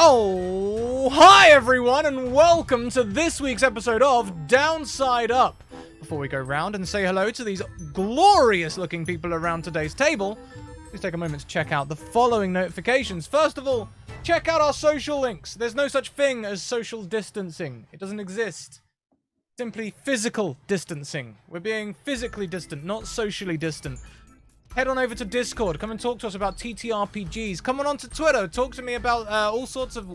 Oh, hi everyone, and welcome to this week's episode of Downside Up. Before we go round and say hello to these glorious-looking people around today's table, please take a moment to check out the following notifications. First of all, check out our social links. There's no such thing as social distancing. It doesn't exist. Simply physical distancing. We're being physically distant, not socially distant. Head on over to Discord. Come and talk to us about TTRPGs. Come on onto Twitter. Talk to me about all sorts of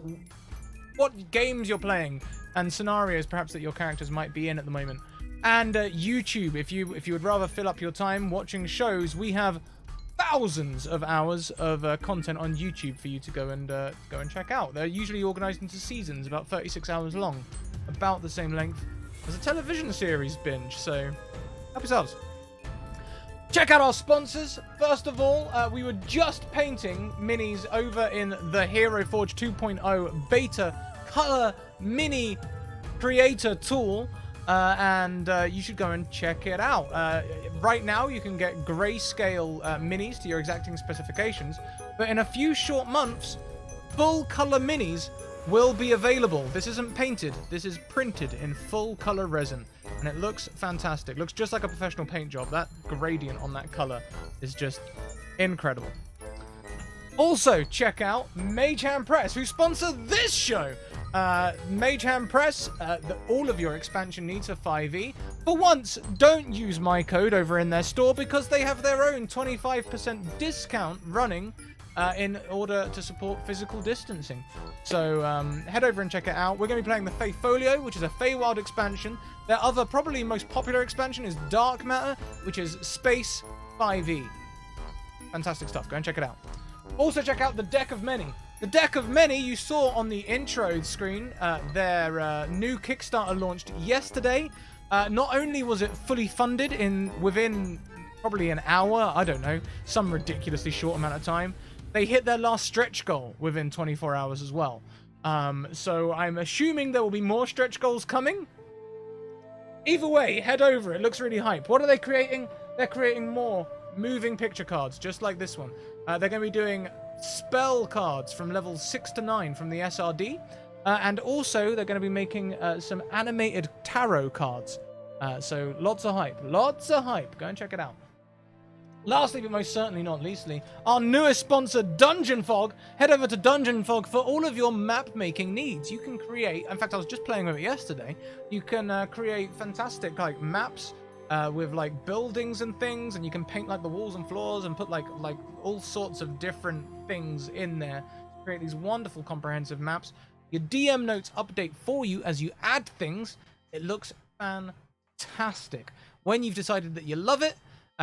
what games you're playing and scenarios perhaps that your characters might be in at the moment. And YouTube, if you would rather fill up your time watching shows, we have thousands of hours of content on YouTube for you to go and check out. They're usually organized into seasons, about 36 hours long, about the same length as a television series binge. So, help yourselves. Check out our sponsors. First of all, we were just painting minis over in the Hero Forge 2.0 beta color mini creator tool, and you should go and check it out. Right now, you can get grayscale minis to your exacting specifications, but in a few short months, full color minis will be available. This isn't painted. This is printed in full color resin. And it looks fantastic. Looks just like a professional paint job. That gradient on that color is just incredible. Also, check out Mage Hand Press, who sponsor this show. Mage Hand Press, all of your expansion needs are 5e. For once, don't use my code over in their store because they have their own 25% discount running in order to support physical distancing. So head over and check it out. We're going to be playing the Fey Folio, which is a Feywild expansion. Their other, probably most popular expansion is Dark Matter, which is Space 5e. Fantastic stuff. Go and check it out. Also check out the Deck of Many. The Deck of Many you saw on the intro screen. Their new Kickstarter launched yesterday. Not only was it fully funded within probably an hour, I don't know, some ridiculously short amount of time, they hit their last stretch goal within 24 hours as well. So I'm assuming there will be more stretch goals coming. Either way, head over. It looks really hype. What are they creating? They're creating more moving picture cards, just like this one. They're going to be doing spell cards from levels 6 to 9 from the SRD. And also, they're going to be making some animated tarot cards. So lots of hype. Lots of hype. Go and check it out. Lastly, but most certainly not leastly, our newest sponsor, Dungeon Fog. Head over to Dungeon Fog for all of your map-making needs. You can create, in fact, I was just playing with it yesterday, you can create fantastic, maps with, buildings and things, and you can paint, the walls and floors and put, like all sorts of different things in there to create these wonderful, comprehensive maps. Your DM notes update for you as you add things. It looks fantastic. When you've decided that you love it,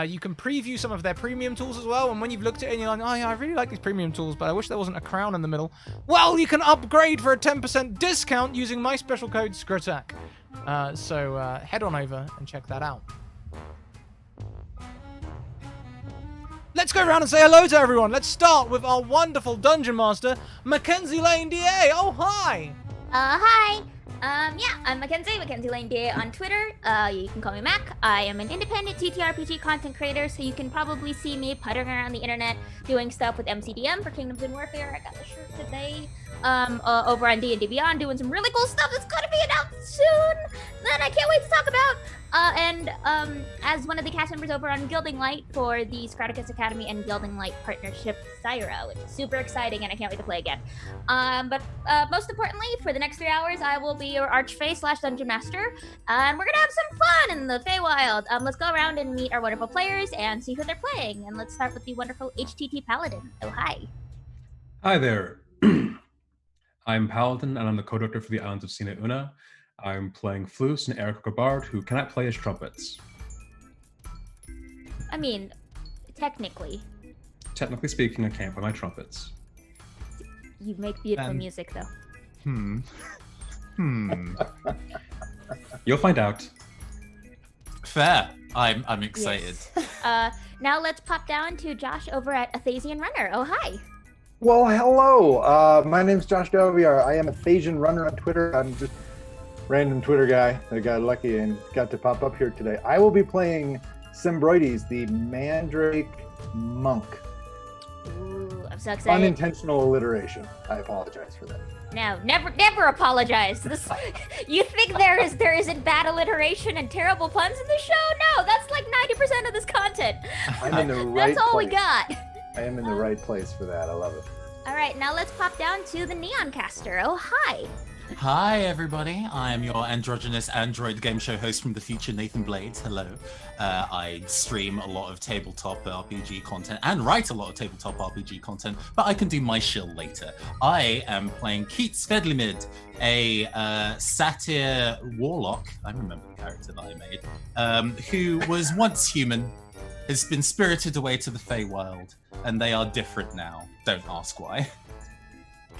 you can preview some of their premium tools as well, and when you've looked at it and you're like, oh yeah, I really like these premium tools, but I wish there wasn't a crown in the middle. Well, you can upgrade for a 10% discount using my special code Scratticus. So head on over and check that out. Let's go around and say hello to everyone. Let's start with our wonderful Dungeon Master, Mackenzie Lane DA. Oh, hi! Hi! Yeah, I'm Mackenzie Lane DA on Twitter. You can call me Mac. I am an independent TTRPG content creator, so you can probably see me puttering around the internet doing stuff with MCDM for Kingdoms in Warfare. I got the shirt today. Over on D&D Beyond, doing some really cool stuff that's gonna be announced soon that I can't wait to talk about. As one of the cast members over on Gilding Light for the Scratticus Academy and Gilding Light Partnership Syra, which is super exciting and I can't wait to play again. But most importantly, for the next 3 hours, I will be your Archfey / Dungeon Master, and we're gonna have some fun in the Feywild. Let's go around and meet our wonderful players and see who they're playing. And let's start with the wonderful HTT Paladin. Oh, hi. Hi there. I'm Paladin, and I'm the co-director for the Islands of Sina Una. I'm playing Flus and Eric Bard, who cannot play his trumpets. I mean, technically. Technically speaking, I can't play my trumpets. You make beautiful music, though. You'll find out. Fair. I'm excited. Yes. Now let's pop down to Josh over at Athasian Runner. Oh, hi. Well, hello. My name's Josh Doviar. I am a Thasian Runner on Twitter. I'm just random Twitter guy that got lucky and got to pop up here today. I will be playing Symbroides, the Mandrake Monk. Ooh, Sucks at it. Unintentional alliteration. I apologize for that. No, never apologize. This, you think there isn't bad alliteration and terrible puns in this show? No, that's like 90% of this content. I'm in the right That's all place. we got. I am in the right place for that. I love it. All right, now let's pop down to the Neon Caster. Oh, hi. Hi, everybody. I am your androgynous android game show host from the future, Nathan Blades. Hello. I stream a lot of tabletop RPG content and write a lot of tabletop RPG content, but I can do my shill later. I am playing Keat Svedlimid, a satyr warlock. I remember the character that I made, who was once human, has been spirited away to the Feywild, and they are different now. Don't ask why.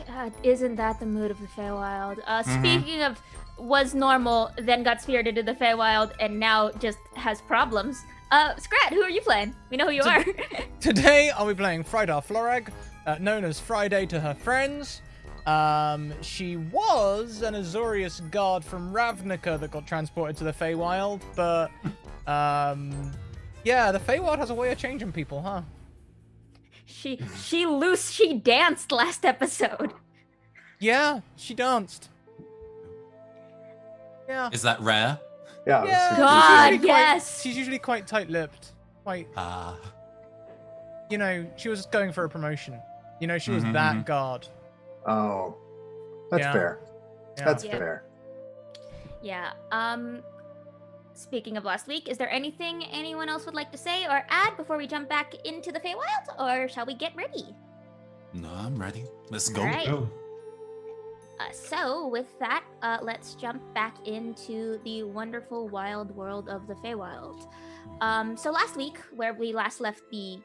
God, isn't that the mood of the Feywild? Speaking of was normal, then got spirited to the Feywild, and now just has problems. Scrat, who are you playing? We know who you are. Today, I'll be playing Frida Florag, known as Friday to her friends. She was an Azorius guard from Ravnica that got transported to the Feywild, but, yeah, the Feywild has a way of changing people, huh? She danced last episode. Yeah, she danced. Yeah. Is that rare? Yeah. Yeah, God, she's usually quite- yes. she's usually quite tight-lipped. Quite, you know, she was going for a promotion. You know, she was that guard. Oh, that's Yeah. fair. Yeah. That's Yeah. fair. Yeah. Speaking of last week, is there anything anyone else would like to say or add before we jump back into the Feywild, or shall we get ready? No, I'm ready. Let's go. All right. Go. So with that, let's jump back into the wonderful wild world of the Feywild. So last week, where we last left the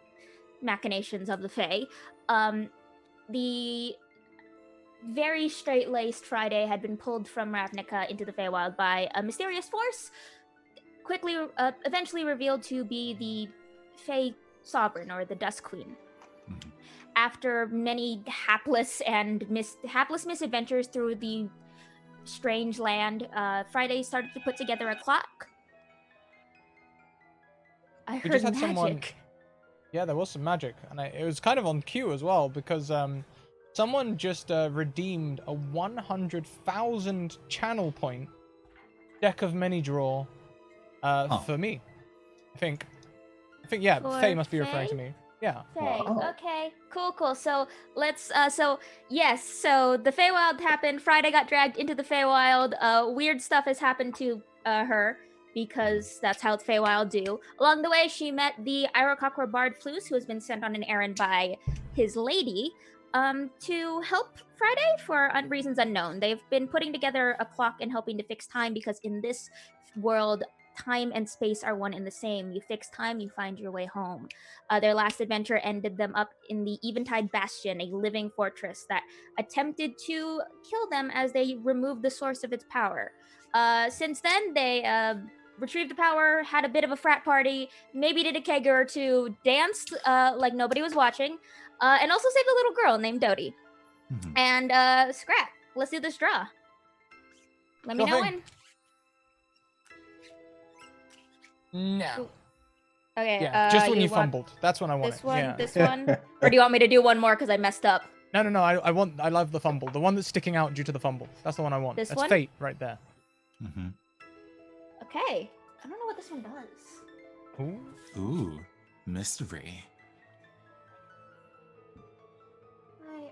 machinations of the Fey, the very straight-laced Friday had been pulled from Ravnica into the Feywild by a mysterious force, quickly, eventually revealed to be the Fey Sovereign, or the Dusk Queen. Mhm. After many hapless misadventures through the strange land, Friday started to put together a clock. I We heard just had magic. someone- Yeah, there was some magic, and it was kind of on cue as well, because someone just redeemed a 100,000 channel point deck of many draw for me. I think yeah, For Faye must be referring to Faye? me. Yeah. Faye. Wow. Okay, cool. So let's, so the Feywild happened. Friday got dragged into the Feywild. Weird stuff has happened to her, because that's how the Feywild do. Along the way, she met the Iroquois bard Flus, who has been sent on an errand by his lady to help Friday for reasons unknown. They've been putting together a clock and helping to fix time, because in this world, time and space are one and the same. You fix time, you find your way home. Their last adventure ended them up in the Eventide Bastion, a living fortress that attempted to kill them as they removed the source of its power. Since then, they retrieved the power, had a bit of a frat party, maybe did a kegger or two, danced like nobody was watching, and also saved a little girl named Dodie. Mhm. And Scrap, let's do this draw. Let me Sure know thing. when. No. Okay. Yeah, just when you want fumbled. That's when I want This it. one, Yeah. this one, or do you want me to do one more because I messed up? No. I love the fumble. The one that's sticking out due to the fumble. That's the one I want. This That's one? fate right there. Mhm. Okay. I don't know what this one does. Ooh. Ooh, mystery.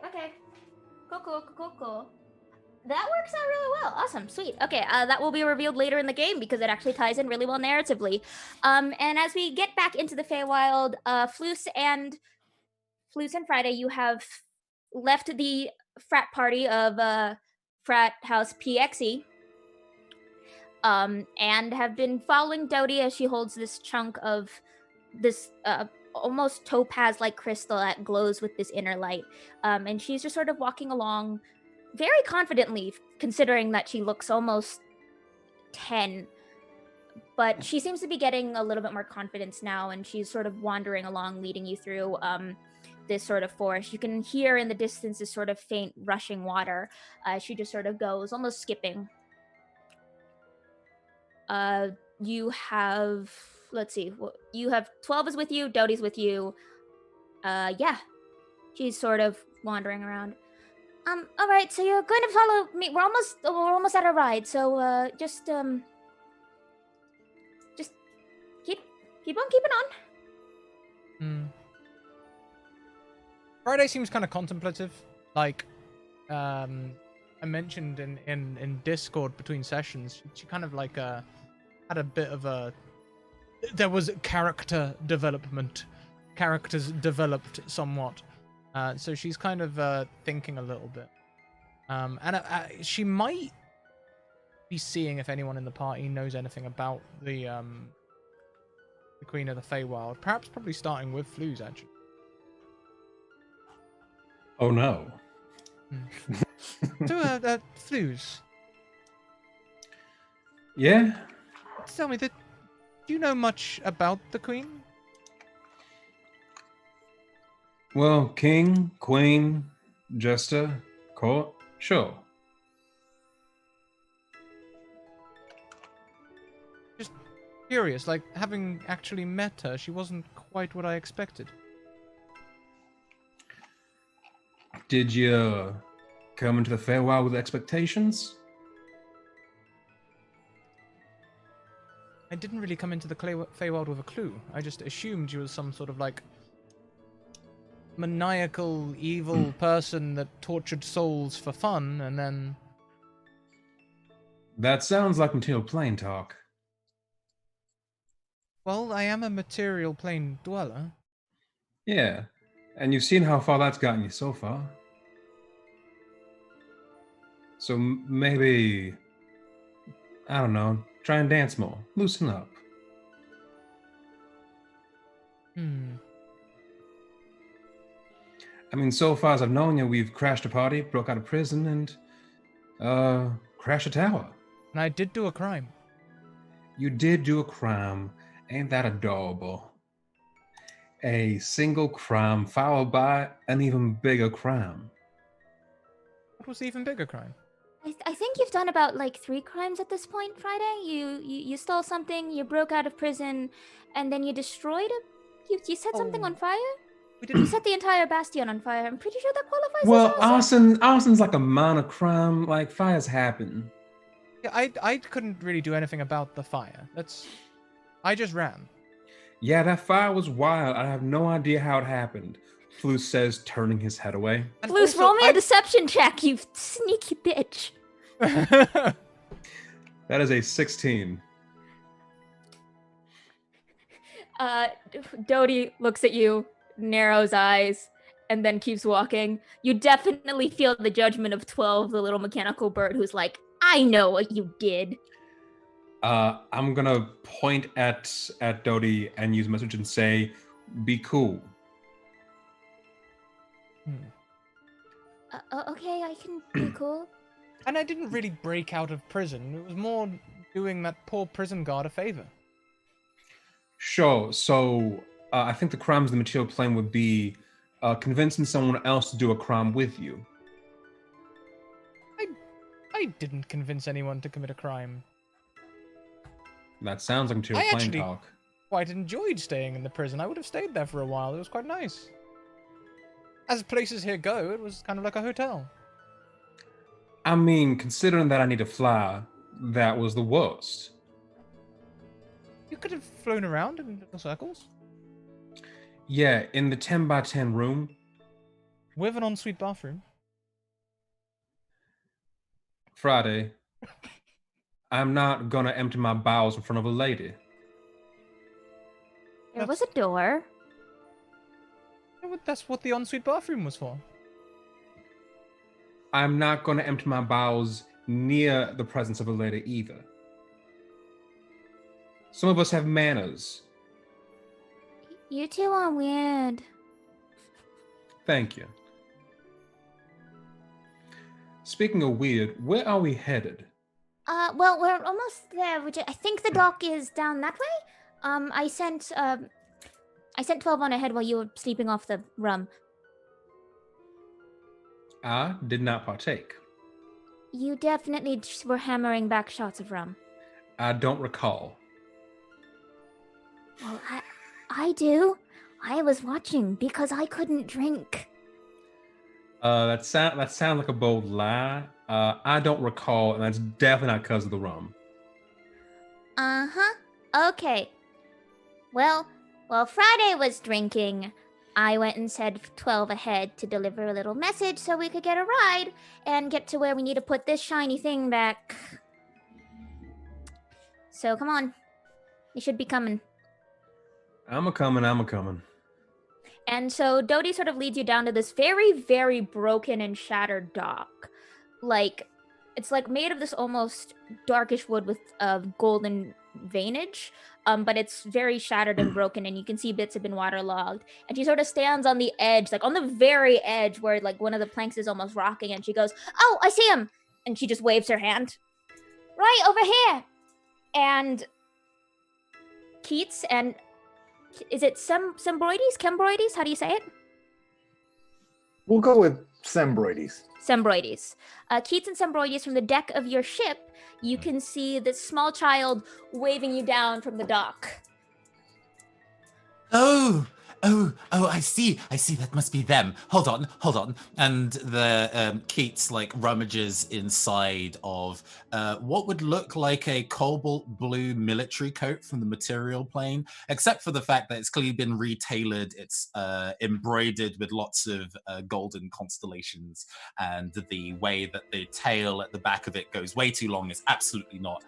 Okay. Cool. That works out really well. Awesome. Sweet. Okay, that will be revealed later in the game because it actually ties in really well narratively. And as we get back into the Feywild, Flus and Friday, you have left the frat party of Frat House PXE. And have been following Dodie as she holds this chunk of this almost topaz-like crystal that glows with this inner light. And she's just sort of walking along very confidently, considering that she looks almost 10. But she seems to be getting a little bit more confidence now, and she's sort of wandering along, leading you through this sort of forest. You can hear in the distance this sort of faint rushing water. She just sort of goes, almost skipping. You have, let's see, you have 12 is with you, Dodie's with you. Yeah. She's sort of wandering around. All right, so you're going to follow me. We're almost at our ride. So just keep on keeping on. Friday seems kind of contemplative. Like, I mentioned in Discord between sessions, she kind of like had a bit of a. There was character development. Characters developed somewhat. So she's kind of thinking a little bit. And she might be seeing if anyone in the party knows anything about the Queen of the Feywild. Perhaps probably starting with Flues, actually. Oh no. So, Flues, Yeah? tell me, do you know much about the Queen? Well, king, queen, jester, court, sure. Just curious, like, having actually met her, she wasn't quite what I expected. Did you come into the Feywild with expectations? I didn't really come into the Feywild with a clue. I just assumed you was some sort of, like, maniacal, evil person that tortured souls for fun, and then... That sounds like material plane talk. Well, I am a material plane dweller. Yeah, and you've seen how far that's gotten you so far. So maybe, I don't know, try and dance more, loosen up. I mean, so far as I've known you, we've crashed a party, broke out of prison, and, crashed a tower. And I did do a crime. You did do a crime. Ain't that adorable? A single crime followed by an even bigger crime. What was the even bigger crime? I think you've done about like 3 crimes at this point, Friday. You stole something, you broke out of prison, and then you destroyed it. You set something on fire. You set the entire bastion on fire. I'm pretty sure that qualifies Well, as arson. arson's like a minor crime. Like, fires happen. Yeah, I couldn't really do anything about the fire. I just ran. Yeah, that fire was wild. I have no idea how it happened. Flus says, turning his head away. And Luce, also, roll me a deception check, you sneaky bitch. That is a 16. Dodie looks at you, narrows eyes, and then keeps walking. You definitely feel the judgment of 12, the little mechanical bird who's like, I know what you did. I'm gonna point at Dodie and use a message and say, be cool. Okay, I can be cool. And I didn't really break out of prison. It was more doing that poor prison guard a favor. Sure. So I think the crimes of the material plane would be convincing someone else to do a crime with you. I didn't convince anyone to commit a crime. That sounds like material I plane actually talk. quite enjoyed staying in the prison. I would have stayed there for a while. It was quite nice. As places here go, it was kind of like a hotel. I mean, considering that I need to fly, that was the worst. You could have flown around in little circles. Yeah, in the 10 by 10 room. With an ensuite bathroom. Friday. I'm not gonna empty my bowels in front of a lady. There was a door. That's what the ensuite bathroom was for. I'm not gonna empty my bowels near the presence of a lady either. Some of us have manners. You two are weird. Thank you. Speaking of weird, where are we headed? Well, we're almost there. I think the dock is down that way. I sent 12 on ahead while you were sleeping off the rum. I did not partake. You definitely were hammering back shots of rum. I don't recall. Well, I do. I was watching because I couldn't drink. That sounds like a bold lie. I don't recall, and that's definitely not because of the rum. Uh-huh. Okay. Well, while Friday was drinking, I went and said 12 ahead to deliver a little message so we could get a ride and get to where we need to put this shiny thing back. So come on. You should be coming. I'm a coming. And so Dodie sort of leads you down to this very, very broken and shattered dock. Like, it's like made of this almost darkish wood with golden veinage, but it's very shattered and broken, and you can see bits have been waterlogged. And she sort of stands on the edge, like on the very edge where like one of the planks is almost rocking, and she goes, "Oh, I see him!" And she just waves her hand. Right over here! And Keats and... Is it Sembroides? Chembroides? How do you say it? We'll go with Sembroides. Sembroides. Keats and Sembroides, from the deck of your ship, you can see this small child waving you down from the dock. Oh, I see. That must be them. Hold on. And the Keats like rummages inside of what would look like a cobalt blue military coat from the material plane, except for the fact that it's clearly been retailored. It's embroidered with lots of golden constellations, and the way that the tail at the back of it goes way too long is absolutely not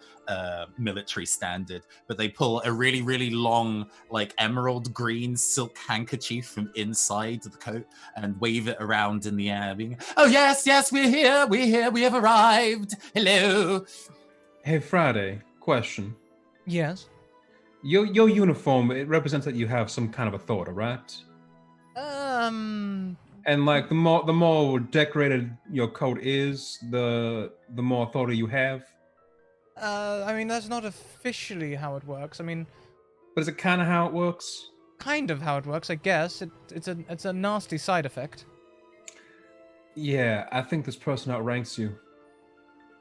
military standard. But they pull a really, really long, like emerald green silk handkerchief from inside the coat and wave it around in the air, being, "Oh yes, we're here, we have arrived. Hello." Hey, Friday, question. Yes. Your uniform, it represents that you have some kind of authority, right? And like the more decorated your coat is, the more authority you have. I mean, that's not officially how it works. I mean, but is it kind of how it works? Kind of how it works, I guess. It's a nasty side effect. Yeah, I think this person outranks you.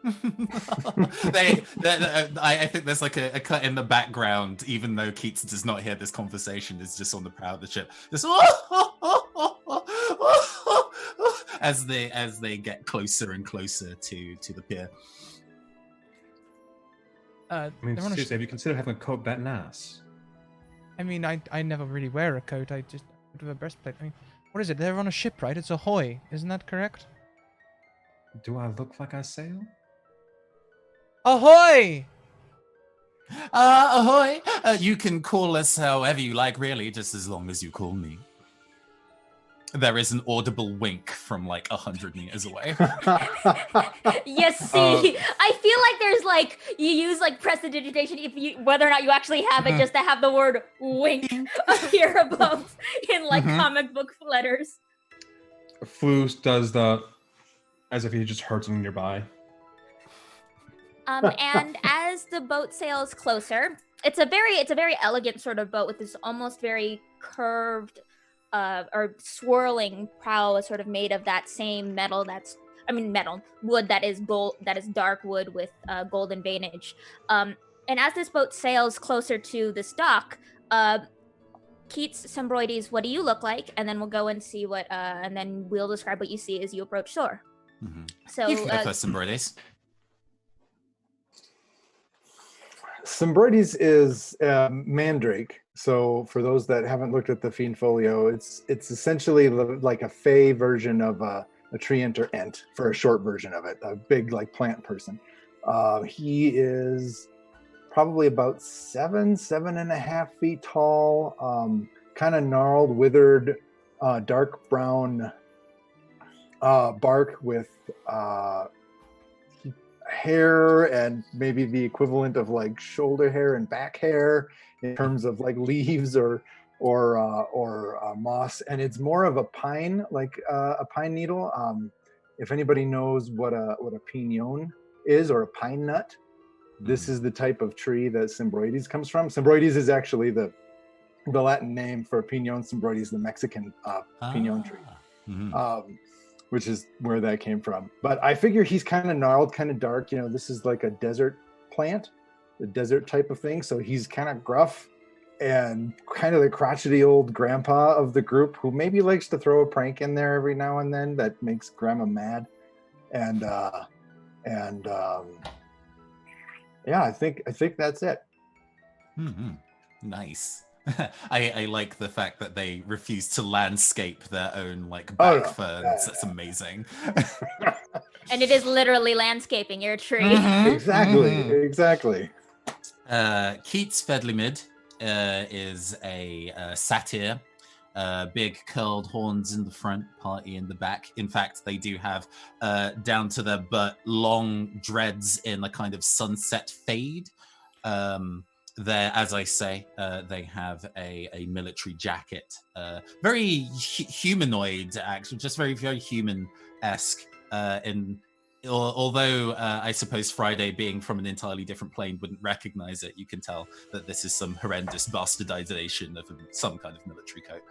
I think there's like a cut in the background, even though Keats does not hear this conversation, is just on the prow of the ship. Just as they get closer and closer to the pier. I mean, seriously, have you considered having a coat that nice? I mean, I never really wear a coat. I just do a breastplate. I mean, what is it? They're on a ship, right? It's ahoy. Isn't that correct? Do I look like I sail? Ahoy! Ahoy! You can call us however you like, really, just as long as you call me. There is an audible wink from like 100 meters away. Yes, see, I feel like there's like, you use like prestidigitation whether or not you actually have it, just to have the word wink appear above in like comic book letters. Floos does the, as if he just heard something nearby. And as the boat sails closer, it's a very elegant sort of boat with this almost very curved or swirling prow, sort of made of that same wood that is gold, that is dark wood with golden veinage. And as this boat sails closer to this dock, Keats, Sembroides, what do you look like? And then we'll go and see what, and then we'll describe what you see as you approach shore. Mm-hmm. So, you can go first, Sembroides. Sembroides is mandrake. So for those that haven't looked at the Fiend Folio, it's essentially like a fey version of a treant or ent, for a short version of it, a big like plant person. He is probably about 7.5 feet tall, kind of gnarled, withered, dark brown bark with hair and maybe the equivalent of like shoulder hair and back hair in terms of like leaves or moss, and it's more of a pine, like a pine needle. If anybody knows what a pinon is, or a pine nut, this is the type of tree that Sembroides comes from. Sembroides is actually the Latin name for pinon. Sembroides, the Mexican pinon tree. Mm-hmm. Which is where that came from. But I figure he's kind of gnarled, kind of dark. You know, this is like a desert plant, a desert type of thing. So he's kind of gruff, and kind of the crotchety old grandpa of the group who maybe likes to throw a prank in there every now and then that makes grandma mad. And yeah, I think that's it. Mm-hmm. Nice. I like the fact that they refuse to landscape their own back ferns. That's amazing. And it is literally landscaping your tree. Mm-hmm. Exactly. Keats Fedlimid is a satyr. Big curled horns in the front, party in the back. In fact, they do have down to their butt long dreads in a kind of sunset fade. There, as I say, they have a military jacket, very humanoid, actually, just very, very human-esque. Although I suppose Friday, being from an entirely different plane, wouldn't recognize it, you can tell that this is some horrendous bastardization of some kind of military coat.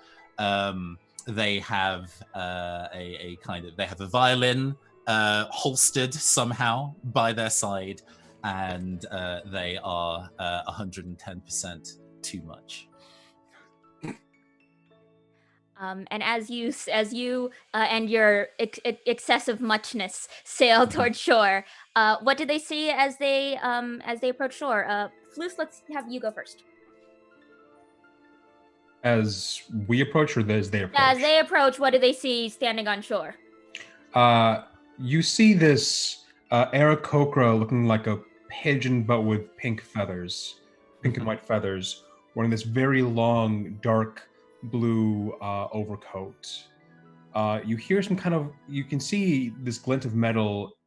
They have they have a violin holstered somehow by their side. And they are 110% too much. And as you and your excessive muchness sail towards shore, what do they see as they approach shore? Floos, let's have you go first. As we approach, or as they approach? As they approach, what do they see standing on shore? You see this Aarakocra looking like a pigeon, but with pink feathers, pink and white feathers, wearing this very long, dark blue overcoat. You hear some kind of, you can see this glint of metal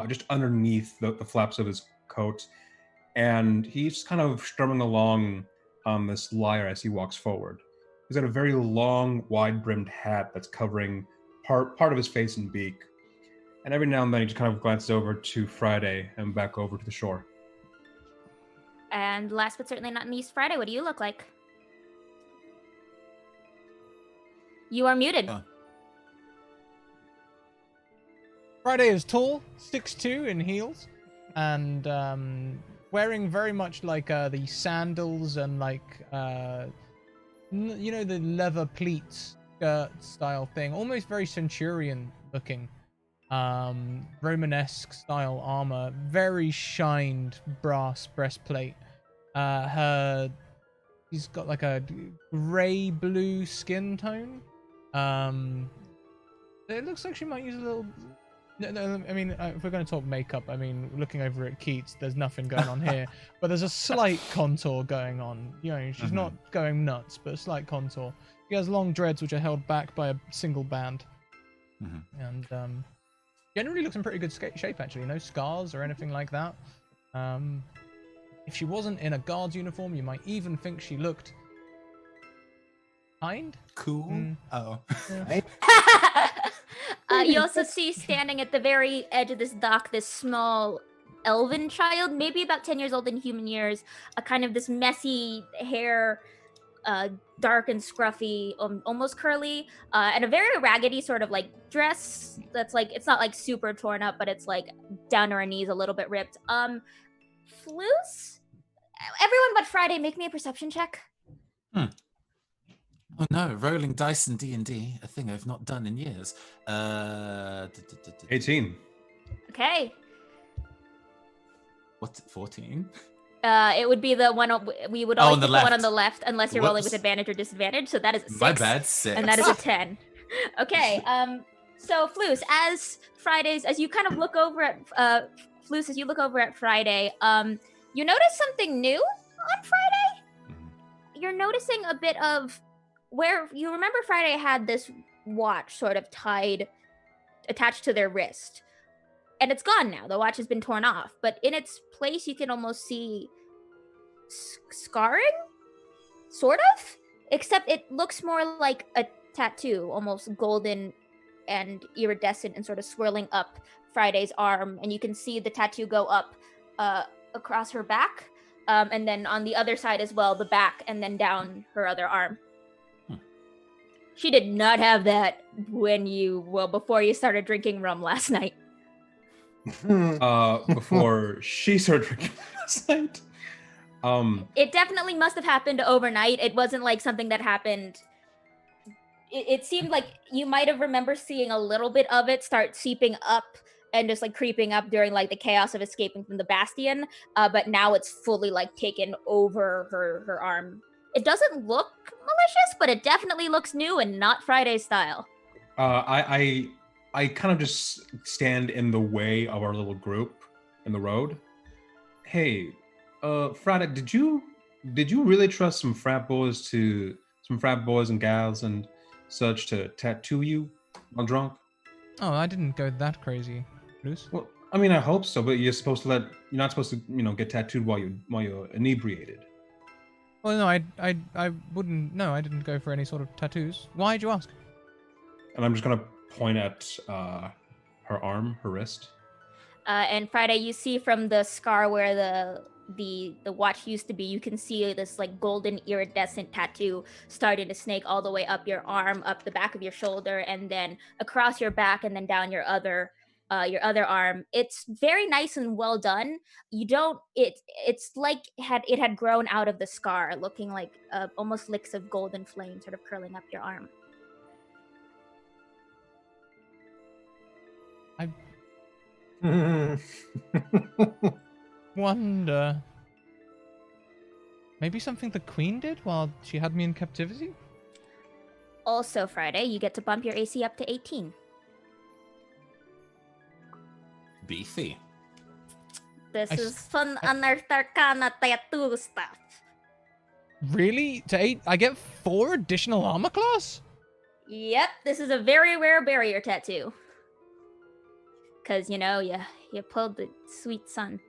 just underneath the flaps of his coat, and he's just kind of strumming along on this lyre as he walks forward. He's got a very long, wide-brimmed hat that's covering part of his face and beak. And every now and then he just kind of glances over to Friday and back over to the shore. And last but certainly not least, Friday, what do you look like? You are muted. Friday is tall, 6'2" in heels, and wearing very much like the sandals and the leather pleats skirt style thing, almost very centurion looking. Romanesque style armor, very shined brass breastplate. He's got like a gray blue skin tone. It looks like she might use a little. No, I mean, if we're going to talk makeup, I mean, looking over at Keats, there's nothing going on here, but there's a slight contour going on. You know, she's not going nuts, but a slight contour. She has long dreads which are held back by a single band, and generally looks in pretty good shape, actually. No scars or anything like that. If she wasn't in a guard's uniform, you might even think she looked kind. Cool. Oh. Yeah. You also see standing at the very edge of this dock this small elven child, maybe about 10 years old in human years, a kind of this messy hair, dark and scruffy, almost curly, and a very raggedy sort of like dress that's like, it's not like super torn up, but it's like down to her knees, a little bit ripped. Floos? Everyone but Friday, make me a perception check. Oh no, rolling dice in D&D, a thing I've not done in years. 18. Okay. What, 14? It would be the one we would always pick the one on the left, unless you're rolling with advantage or disadvantage. So that is a 6. My bad, 6. And that is a 10. Okay. So Floos, as you kind of look over at Floos, as you look over at Friday, you notice something new on Friday. You're noticing a bit of where you remember Friday had this watch sort of attached to their wrist, and it's gone now. The watch has been torn off, but in its place, you can almost see scarring, sort of, except it looks more like a tattoo, almost golden and iridescent and sort of swirling up Friday's arm, and you can see the tattoo go up across her back, and then on the other side as well, the back, and then down her other arm. She did not have that before you started drinking rum last night. Before she started drinking last night. It definitely must have happened overnight. It wasn't like something that happened. It seemed like you might have remember seeing a little bit of it start seeping up and just like creeping up during like the chaos of escaping from the bastion. But now it's fully like taken over her arm. It doesn't look malicious, but it definitely looks new and not Friday style. I kind of just stand in the way of our little group in the road. Hey, Friday, did you really trust some frat boys and gals and such to tattoo you while drunk? Oh, I didn't go that crazy, Bruce. Well, I mean, I hope so, but you're not supposed to, get tattooed while you're inebriated. Well, no, I wouldn't. No, I didn't go for any sort of tattoos. Why'd you ask? And I'm just gonna point at her arm, her wrist. And Friday, you see from the scar where the watch used to be, you can see this like golden iridescent tattoo starting to snake all the way up your arm, up the back of your shoulder, and then across your back, and then down your other arm. It's very nice and well done. It's like it had grown out of the scar, looking like almost licks of golden flame sort of curling up your arm. Wonder. Maybe something the Queen did while she had me in captivity? Also, Friday, you get to bump your AC up to 18. Beefy. This is fun unearthed arcana tattoo stuff. Really? To 8? I get 4 additional armor class? Yep, this is a very rare barrier tattoo. Because, you pulled the sweet sun.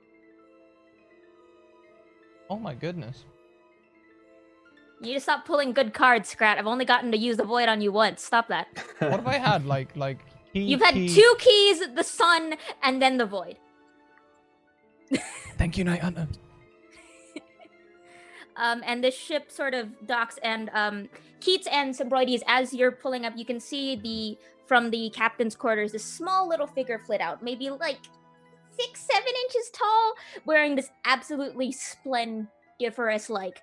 Oh my goodness. You just stop pulling good cards, Scrat. I've only gotten to use the void on you once. Stop that. What have I had? Like key, You've had 2 keys, the sun, and then the void. Thank you, Night Hunter. And the ship sort of docks, and Keats and Symbroides, as you're pulling up, you can see from the captain's quarters, this small little figure flit out, maybe like 6-7 inches tall, wearing this absolutely splendiferous, like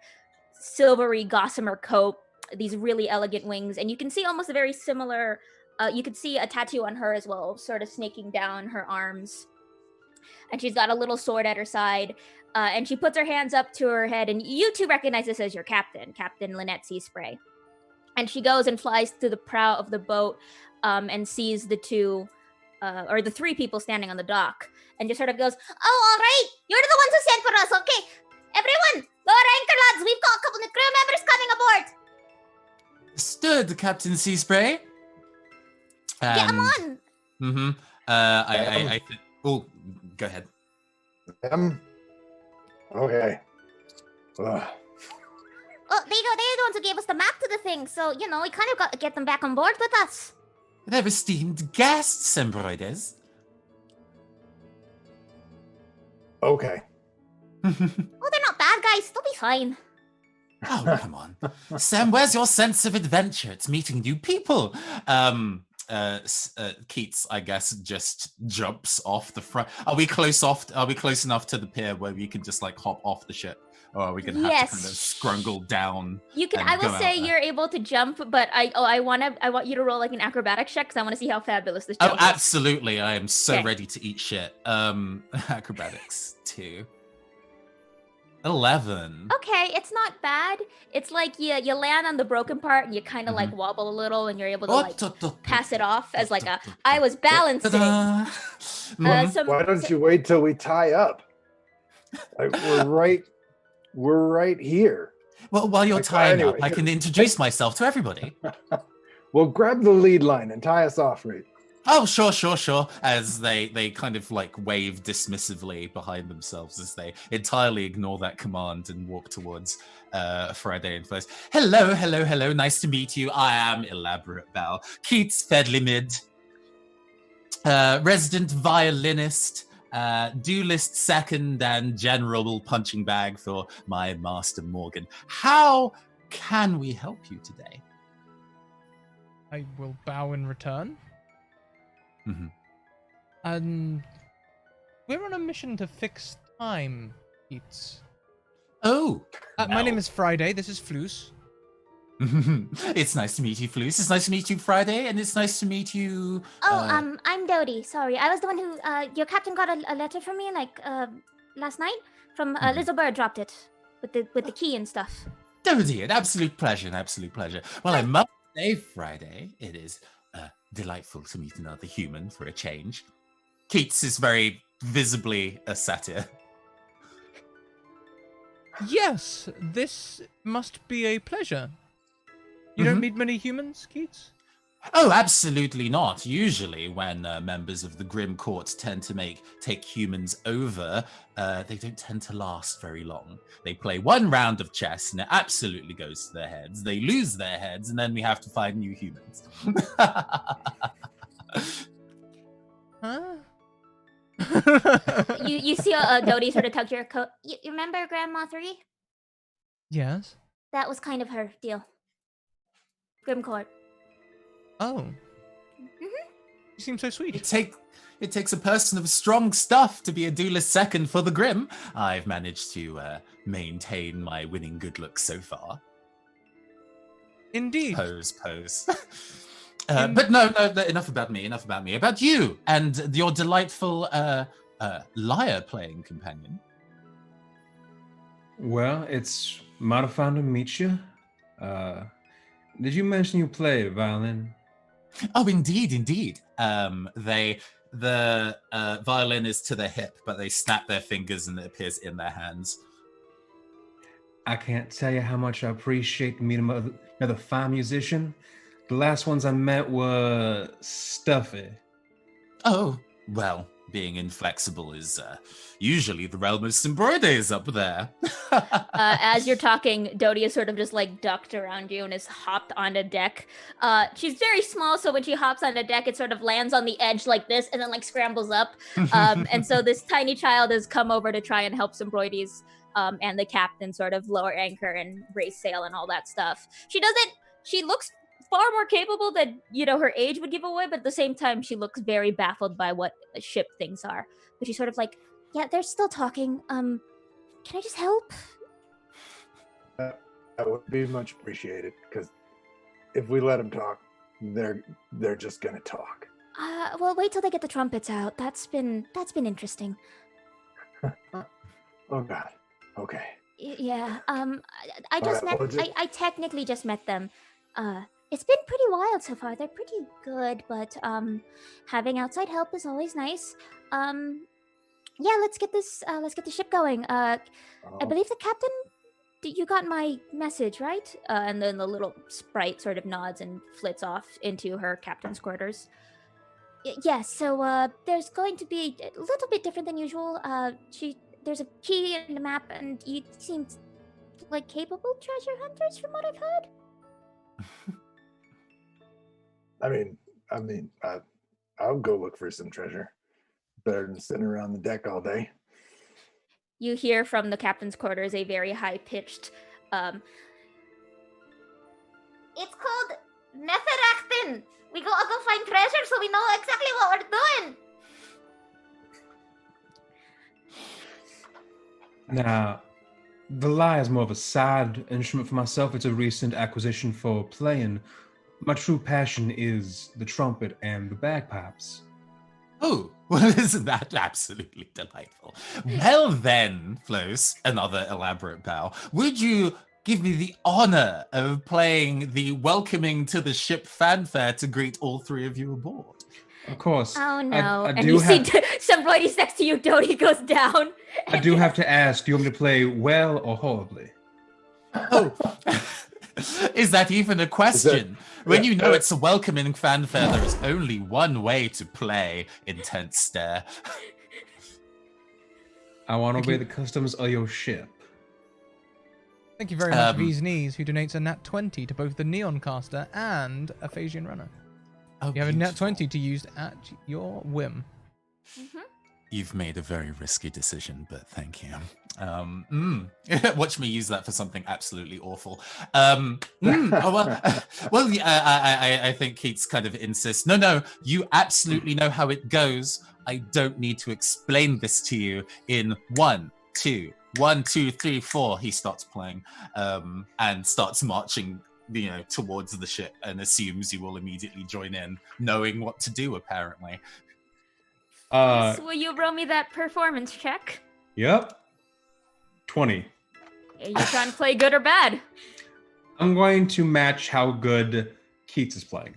silvery gossamer coat, these really elegant wings, and you can see almost a very similar. You could see a tattoo on her as well, sort of snaking down her arms, and she's got a little sword at her side. And she puts her hands up to her head, and you two recognize this as your captain, Captain Lynette Seaspray. And she goes and flies to the prow of the boat, and sees the 3 people standing on the dock, and just sort of goes, "Oh, all right, you're the ones who sent for us, okay? Everyone, lower anchor, lads. We've got a couple of crew members coming aboard." Stood, Captain Seaspray. Get them on. Mm-hmm. Oh, go ahead. Okay. Ugh. Oh, they're the ones who gave us the map to the thing, so, we kind of got to get them back on board with us. They're esteemed guests, Symbroides. Okay. Oh, they're not bad guys. They'll be fine. Oh, come on. Sam, where's your sense of adventure? It's meeting new people. Keats, I guess, just jumps off the front. Are we close enough to the pier where we can just like hop off the ship? Or are we gonna have to kind of scrungle down? You can. I will say you're able to jump, but I want you to roll like an acrobatics check because I want to see how fabulous this jump is. Oh, absolutely! I am so ready to eat shit. Acrobatics 2. 11. Okay, it's not bad. It's like you land on the broken part and you kind of like wobble a little, and you're able to pass it off as like I was balancing. Why don't you wait till we tie up? We're right here. Well, while you're tying up, I can introduce myself to everybody. Well, grab the lead line and tie us off, right? Oh, sure. As they kind of like wave dismissively behind themselves as they entirely ignore that command and walk towards Friday and first. Hello. Nice to meet you. I am Elaborate Bell, Keats Fedlimid, resident violinist, duelist second, and general punching bag for my master Morgan. How can we help you today? I will bow in return. Mm-hmm. And we're on a mission to fix time, Keats. Oh. My name is Friday. This is Floos. It's nice to meet you, Floos. It's nice to meet you, Friday, and it's nice to meet you. I'm Dodie. Sorry, I was the one who. Your captain got a letter from me last night from Little Bird dropped it with the key and stuff. Dodie, an absolute pleasure, Well, I must say, Friday, it is delightful to meet another human for a change. Keats is very visibly a satyr. Yes, this must be a pleasure. You don't meet many humans, Keats? Oh, absolutely not. Usually when members of the Grim Court tend to take humans over, they don't tend to last very long. They play one round of chess and it absolutely goes to their heads. They lose their heads and then we have to find new humans. Huh? You see Dodie sort of tug your coat. You remember Grandma 3? Yes. That was kind of her deal. Grim Court. Oh. You seem so sweet. It takes a person of strong stuff to be a duelist second for the Grim. I've managed to maintain my winning good looks so far. Indeed. Pose. But no, enough about me. About you and your delightful lyre playing companion. Well, it's mighty fun to meet you. Did you mention you play violin? Oh, indeed. The violin is to their hip, but they snap their fingers and it appears in their hands. I can't tell you how much I appreciate meeting another fine musician. The last ones I met were stuffy. Oh, well, being inflexible is usually the realm of Symbroides up there. As you're talking, Dodie is sort of just like ducked around you and is hopped on a deck. She's very small, so when she hops on a deck, it sort of lands on the edge like this and then like scrambles up. And so this tiny child has come over to try and help Symbroides and the captain sort of lower anchor and raise sail and all that stuff. She looks far more capable than, her age would give away, but at the same time, she looks very baffled by what ship things are. But she's sort of like, yeah, they're still talking. Can I just help? That would be much appreciated, because if we let them talk, they're just gonna talk. Well, wait till they get the trumpets out. That's been interesting. Oh God. Okay. Yeah. I technically just met them. It's been pretty wild so far. They're pretty good, but having outside help is always nice. Yeah, let's get the ship going. I believe the captain. You got my message, right? And then the little sprite sort of nods and flits off into her captain's quarters. Yes. So there's going to be a little bit different than usual. There's a key and a map, and you seem like capable treasure hunters, from what I've heard. I mean, I'll go look for some treasure. Better than sitting around the deck all day. You hear from the captain's quarters a very high-pitched, It's called method acting. We gotta go find treasure so we know exactly what we're doing. Now, the lyre is more of a side instrument for myself. It's a recent acquisition for playing. My true passion is the trumpet and the bagpipes. Oh, well, isn't that absolutely delightful? Well then, Flos, another elaborate bow, would you give me the honor of playing the welcoming to the ship fanfare to greet all three of you aboard? Of course. Oh no. I and you see somebody's next to you, Dodie goes down. I do have to ask, do you want me to play well or horribly? Oh, is that even a question? When you know it's a welcoming fanfare, there is only one way to play intense stare. I want to obey the customs of your ship. Thank you very much, V's Knees, who donates a nat 20 to both the Neon Caster and a Phasian Runner. Oh, you have a nat 20 to use at your whim. Mm-hmm. You've made a very risky decision, but thank you. Watch me use that for something absolutely awful. I think Keats kind of insists, no, you absolutely know how it goes. I don't need to explain this to you in 1, 2, 1, 2, 3, 4, he starts playing, and starts marching, towards the ship, and assumes you will immediately join in, knowing what to do, apparently. Will you roll me that performance check? Yep. 20. Are you trying to play good or bad? I'm going to match how good Keats is playing.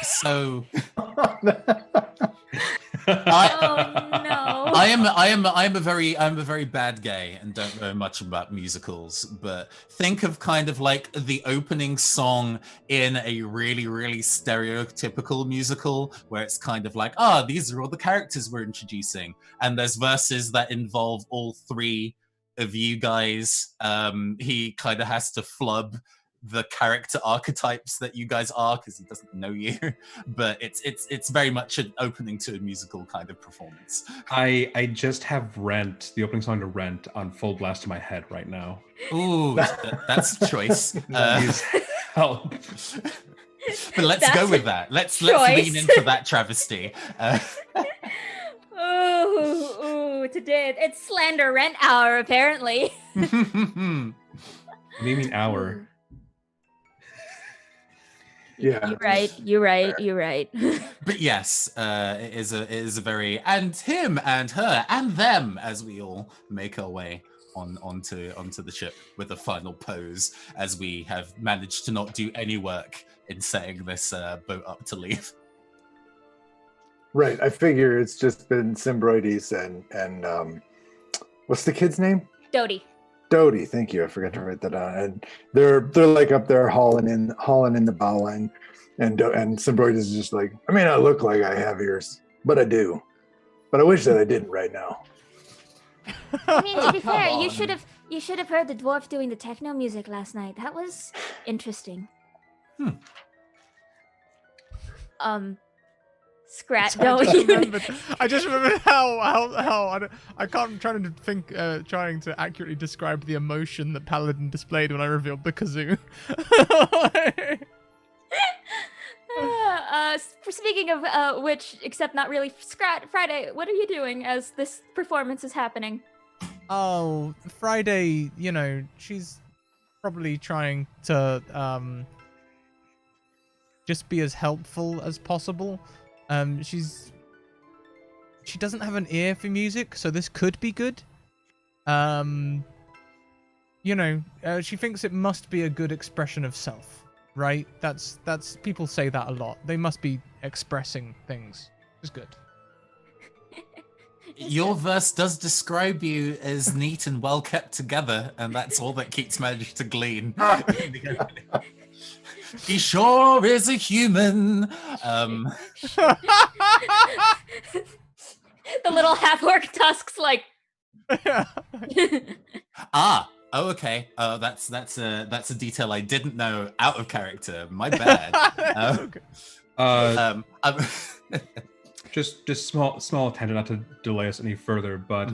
So Oh no. I am a very bad gay and don't know much about musicals, but think of kind of like the opening song in a really, really stereotypical musical where it's kind of like, these are all the characters we're introducing, and there's verses that involve all three of you guys. He kind of has to flub the character archetypes that you guys are because he doesn't know you, but it's very much an opening to a musical kind of performance. I just have Rent, the opening song to Rent, on full blast in my head right now. Ooh, that's a choice. Help. But let's go with that. Let's lean into that travesty. Ooh, today it's slander rent hour apparently. What do you mean hour? Yeah, You're right. But yes, it is a very, and him and her and them as we all make our way onto the ship with a final pose as we have managed to not do any work in setting this boat up to leave. Right. I figure it's just been Symbroides and what's the kid's name? Dodie, thank you. I forgot to write that down. And they're like up there hauling in the bow line, and Symbroides is just like, I may not look like I have ears, but I do. But I wish that I didn't right now. I mean, to be fair, you should have heard the dwarf doing the techno music last night. That was interesting. Scrat. No, I just remembered how I'm trying to think, trying to accurately describe the emotion that Paladin displayed when I revealed the kazoo. Speaking of which, except not really, Scrat, Friday, what are you doing as this performance is happening? Oh, Friday, she's probably trying to just be as helpful as possible. She doesn't have an ear for music, so this could be good. She thinks it must be a good expression of self, right? That's people say that a lot. They must be expressing things. It's good. Your verse does describe you as neat and well kept together, and that's all that Keats managed to glean. He sure is a human. The little half-orc tusks, like. Oh, okay. That's a detail I didn't know out of character. My bad. Just small tangent, not to delay us any further, but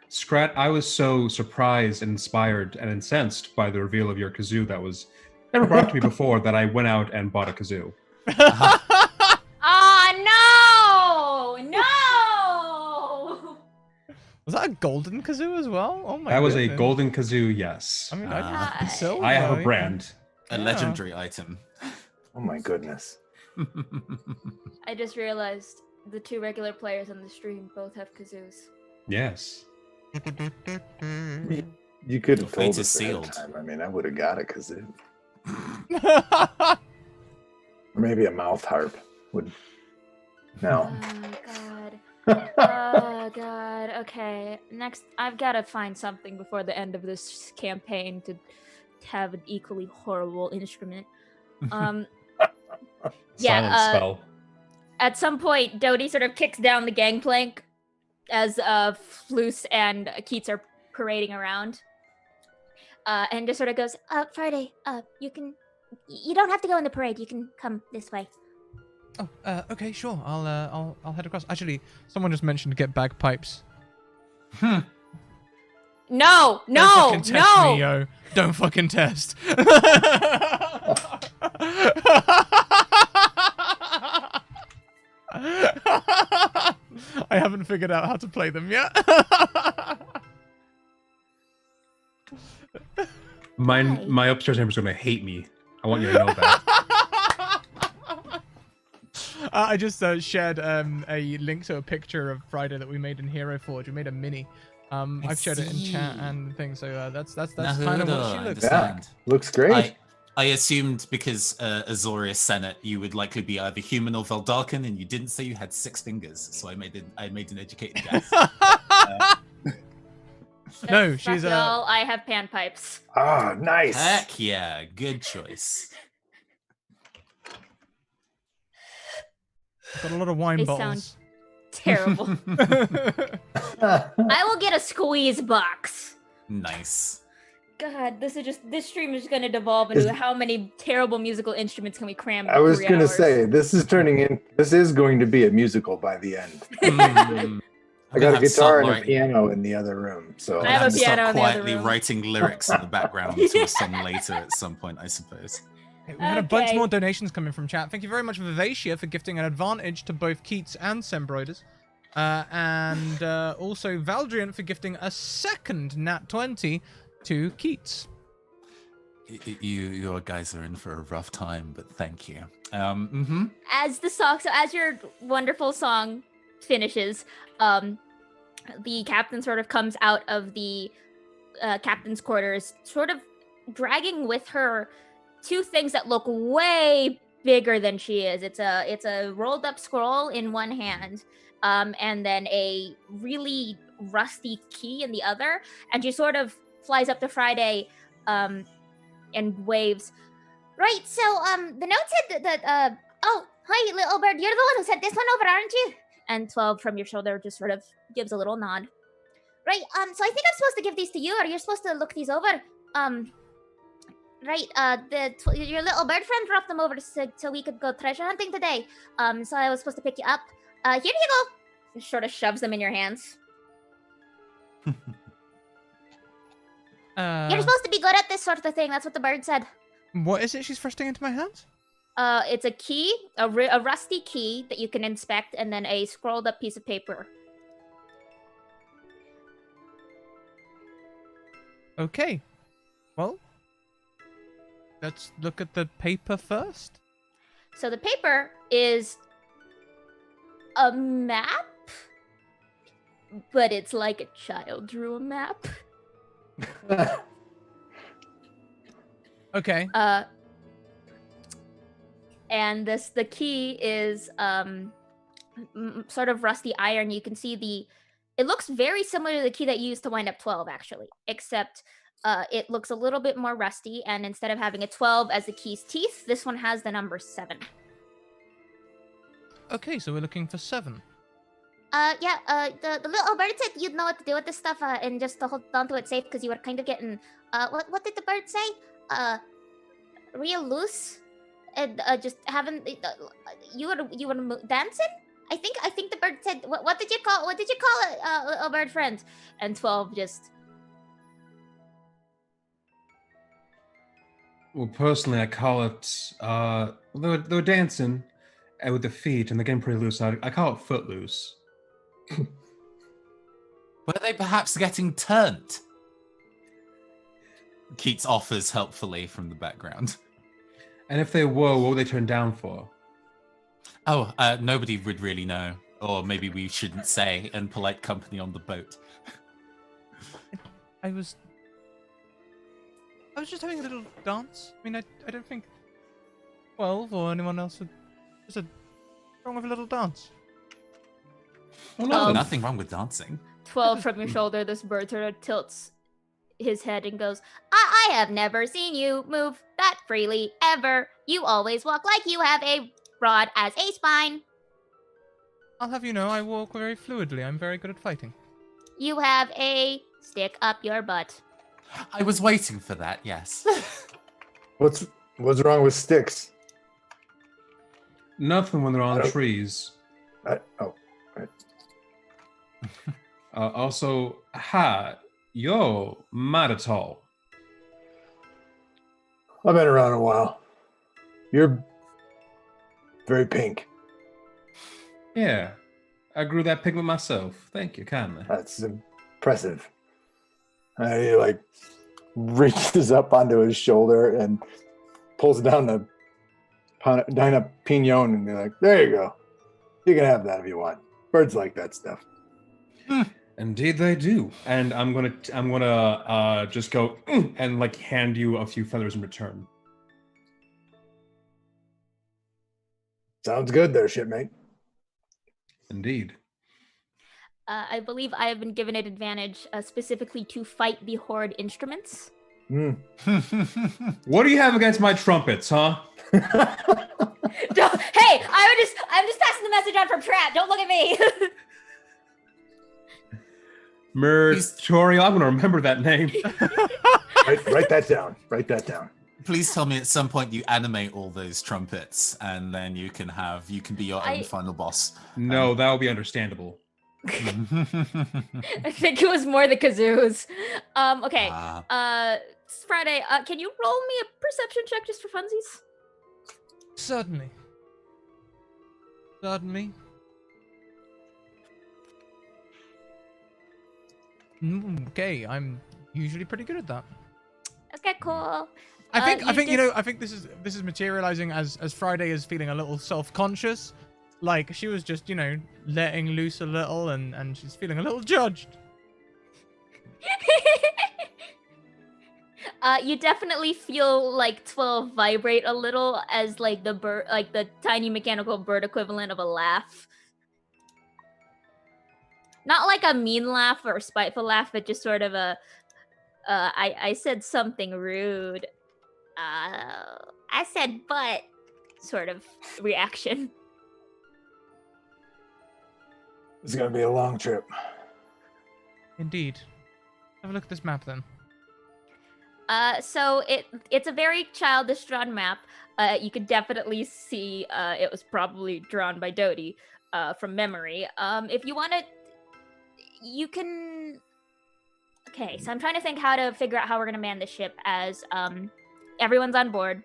Scrat, I was so surprised and inspired and incensed by the reveal of your kazoo that was never brought up to me before that I went out and bought a kazoo. No! Was that a golden kazoo as well? Oh my! That was a golden kazoo, yes. I mean, I have a brand. A legendary item. Oh my goodness! I just realized the two regular players on the stream both have kazoos. Yes. You could have told Fate is us ahead of sealed. time. I mean, I would have got a kazoo. Or maybe a mouth harp would. No. Oh god. Okay. Next, I've got to find something before the end of this campaign to have an equally horrible instrument. Silent spell. At some point, Dodie sort of kicks down the gangplank as Floose and Keats are parading around, and just sort of goes, Friday, you don't have to go in the parade. You can come this way. Oh, okay, sure. I'll head across. Actually, someone just mentioned to get bagpipes. No. Don't fucking test me, yo. Don't fucking test. I I haven't figured out how to play them yet. My upstairs neighbor's gonna hate me. I want you to know that. I just shared a link to a picture of Friday that we made in Hero Forge. We made a mini. I've shared it in chat and things. So that's kind of what she looks like. Yeah, looks great. I assumed because Azorius Senate, you would likely be either human or Veldarkan, and you didn't say you had 6 fingers, so I made an educated guess. No, she's y'all. I have panpipes. Ah, nice. Heck yeah, good choice. Got a lot of wine They bottles. Terrible. I will get a squeeze box. Nice. God, this stream is just gonna devolve into how many terrible musical instruments can we cram? I was gonna say this is going to be a musical by the end. I got a guitar and a piano in the other room, so I have a piano in the other quietly room. writing lyrics in the background to a song later at some point, I suppose. We had a bunch more donations coming from chat. Thank you very much, Vivacia, for gifting an advantage to both Keats and Sembroiders. And also Valdrian for gifting a second Nat 20 to Keats. You guys are in for a rough time, but thank you. As your wonderful song finishes, the captain sort of comes out of the captain's quarters, sort of dragging with her 2 things that look way bigger than she is. It's a rolled up scroll in one hand, and then a really rusty key in the other. And she sort of flies up to Friday, and waves. Right. So the note said that oh, hi, little bird. You're the one who sent this one over, aren't you? And 12 from your shoulder just sort of gives a little nod. Right. So I think I'm supposed to give these to you, or you're supposed to look these over. Right, your little bird friend dropped them over so we could go treasure hunting today. So I was supposed to pick you up. Here you go. It sort of shoves them in your hands. You're supposed to be good at this sort of thing. That's what the bird said. What is it she's thrusting into my hands? It's a key, a rusty key that you can inspect, and then a scrolled up piece of paper. Okay. Well, let's look at the paper first. So the paper is a map, but it's like a child drew a map. Okay. And the key is sort of rusty iron. You can see it looks very similar to the key that you used to wind up 12, actually, except it looks a little bit more rusty, and instead of having a 12 as the key's teeth, this one has the number 7. Okay, so we're looking for 7. The little bird said you'd know what to do with this stuff, and just to hold on to it safe, because you were kind of getting, what did the bird say? Real loose? And just haven't, you were dancing? I think the bird said, what did you call it, little bird friend? And 12 just... Well, personally, I call it, they were dancing with the feet, and they're getting pretty loose. I call it footloose. Were they perhaps getting turned? Keats offers helpfully from the background. And if they were, what were they turned down for? Oh, nobody would really know. Or maybe we shouldn't say in polite company on the boat. I was just having a little dance. I mean, I don't think 12 or anyone else would... Is it wrong with a little dance? Well, no, nothing wrong with dancing. 12 from your shoulder, this bird sort of tilts his head and goes, I have never seen you move that freely, ever. You always walk like you have a rod as a spine. I'll have you know, I walk very fluidly. I'm very good at fighting. You have a stick up your butt. I was waiting for that, yes. What's wrong with sticks? Nothing when they're on trees. Right. Also, you're mad tall. I've been around a while. You're very pink. Yeah. I grew that pigment myself. Thank you, kindly. That's impressive. He like reaches up onto his shoulder and pulls down a pinon, and you're like, there you go. You can have that if you want. Birds like that stuff. Indeed, they do. And I'm gonna just go and like hand you a few feathers in return. Sounds good, there, shipmate. Indeed. I believe I have been given an advantage specifically to fight the horde instruments. What do you have against my trumpets, huh? Hey, I'm just passing the message on from Pratt. Don't look at me. Mertorial, I'm gonna remember that name. Write that down. Write that down. Please tell me at some point you animate all those trumpets, and then you can be your own final boss. No, that would be understandable. I think it was more the kazoos. Okay. Friday, can you roll me a perception check just for funsies? Certainly. Okay, I'm usually pretty good at that. Okay, cool. I think this is materializing as Friday is feeling a little self-conscious. Like she was just, letting loose a little and she's feeling a little judged. You definitely feel like 12 vibrate a little as like the bird, like the tiny mechanical bird equivalent of a laugh. Not like a mean laugh or a spiteful laugh, but just sort of a, I said something rude. I said but sort of reaction. It's gonna be a long trip. Indeed. Have a look at this map then. So it's a very childish drawn map. You could definitely see it was probably drawn by Dodie from memory. If you want to, you can. Okay, so I'm trying to think how to figure out how we're gonna man the ship as everyone's on board.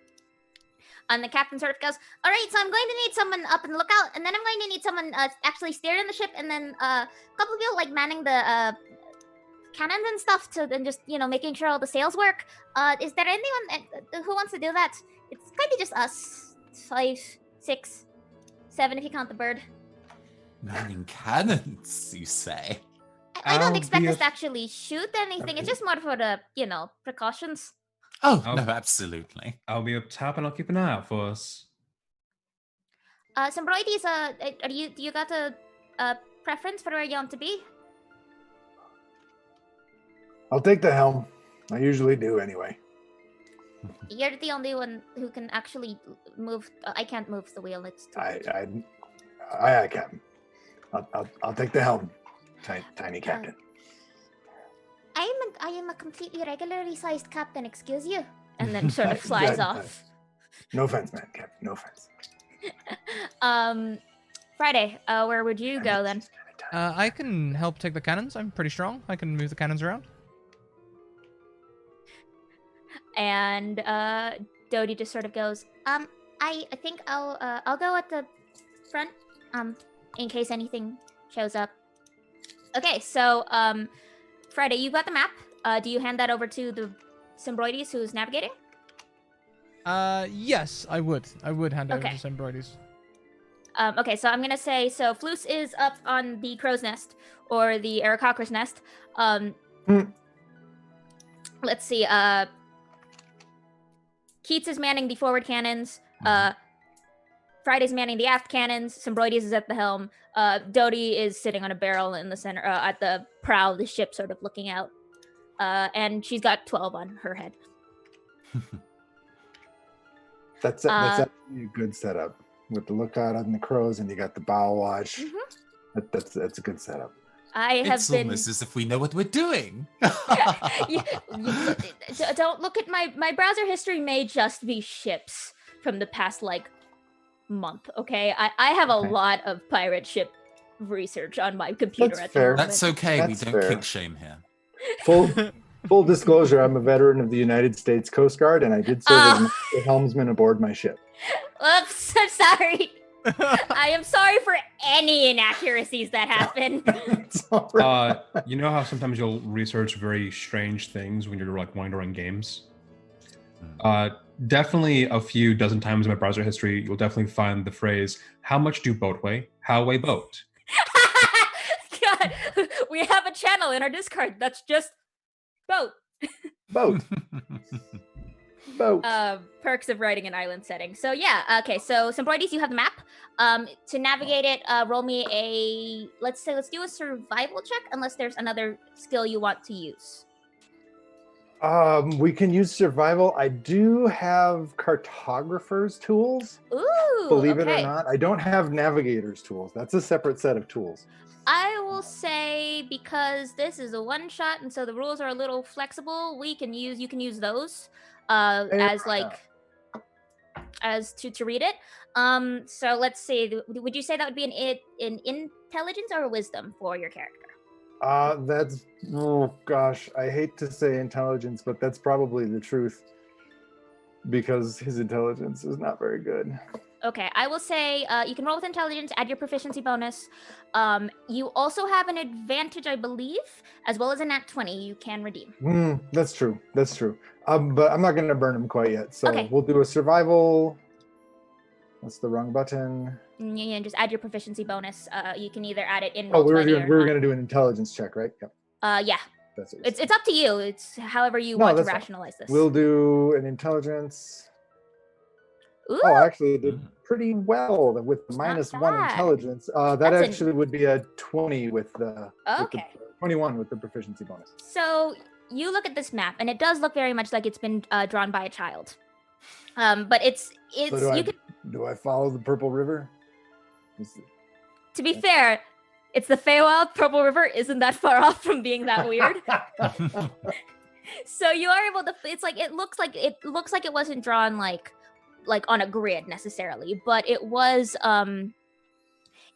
And the captain sort of goes, all right, so I'm going to need someone up in the lookout, and then I'm going to need someone actually steering the ship, and then a couple of people like manning the cannons and stuff to then just, making sure all the sails work. Is there anyone who wants to do that? It's kind of just us. 5, 6, 7 if you count the bird. Manning cannons, you say? I don't expect us to actually shoot anything. It's just more for the, precautions. Oh, no, absolutely. I'll be up top and I'll keep an eye out for us. Symbroides, do you got a preference for where you want to be? I'll take the helm. I usually do anyway. You're the only one who can actually move. I can't move the wheel. It's too I can. I'll take the helm, tiny captain. I am a completely regularly sized captain. Excuse you, and then sort of flies off. No offense, man, Captain. No offense. Friday, where would you go then? I can help take the cannons. I'm pretty strong. I can move the cannons around. And Dodie just sort of goes, I think I'll go at the front, in case anything shows up. Okay, so Friday, you got the map. Do you hand that over to the Symbroides who's navigating? Yes, I would. I would hand over to Symbroides. Okay, so I'm gonna say, so Floos is up on the crow's nest, or the Aarakocra's nest. Let's see, Keats is manning the forward cannons. Friday's manning the aft cannons. Symbroides is at the helm. Dodie is sitting on a barrel in the center, at the prow of the ship, sort of looking out. And she's got 12 on her head. That's actually a good setup. With the lookout on the crows, and you got the bow watch. Mm-hmm. That's a good setup. It's almost as if we know what we're doing. Don't look at my browser history. May just be ships from the past month. Okay, I have a lot of pirate ship research on my computer. That's at fair. the moment. That's okay. That's we don't fair. kink shame here. Full disclosure, I'm a veteran of the United States Coast Guard, and I did serve as the helmsman aboard my ship. Oops, I'm sorry. I am sorry for any inaccuracies that happen. It's all right. You know how sometimes you'll research very strange things when you're like wanting to run games? Definitely a few dozen times in my browser history, you'll definitely find the phrase, how much do boat weigh? How weigh boat? God, we have a channel in our Discord that's just boat. Boat. Boat. Perks of writing an island setting. So yeah, okay. So Symbroides, you have the map. To navigate it, roll me a let's do a survival check, unless there's another skill you want to use. We can use survival. I do have cartographer's tools. Ooh, Believe it or okay. not, I don't have navigator's tools. That's a separate set of tools. I will say, because this is a one shot and so the rules are a little flexible, you can use those as like as to read it. So let's see, would you say that would be an intelligence or a wisdom for your character? That's, oh gosh, I hate to say intelligence, but that's probably the truth, because his intelligence is not very good. Okay, I will say you can roll with intelligence, add your proficiency bonus. You also have an advantage, I believe, as well as a nat 20 you can redeem. That's true. That's true. But I'm not going to burn him quite yet. So Okay. We'll do a survival. That's the wrong button. Yeah, just add your proficiency bonus. You can either add it in Oh, roll we 20 were or going not. to do an intelligence check, right? Yep. Yeah. That's it. It's up to you. It's however you want to that's fine. rationalize this. We'll do an intelligence. Ooh, Oh, actually, it did pretty well with minus one bad. intelligence. That That's actually would be a 20 with the, Okay. 21 with the proficiency bonus. So you look at this map, and it does look very much like it's been drawn by a child. But it's So do I follow the Purple River? to be fair, it's the Feywild. Purple River isn't that far off from being that weird. So you are able to. It's like it looks like it wasn't drawn like on a grid necessarily, but it was.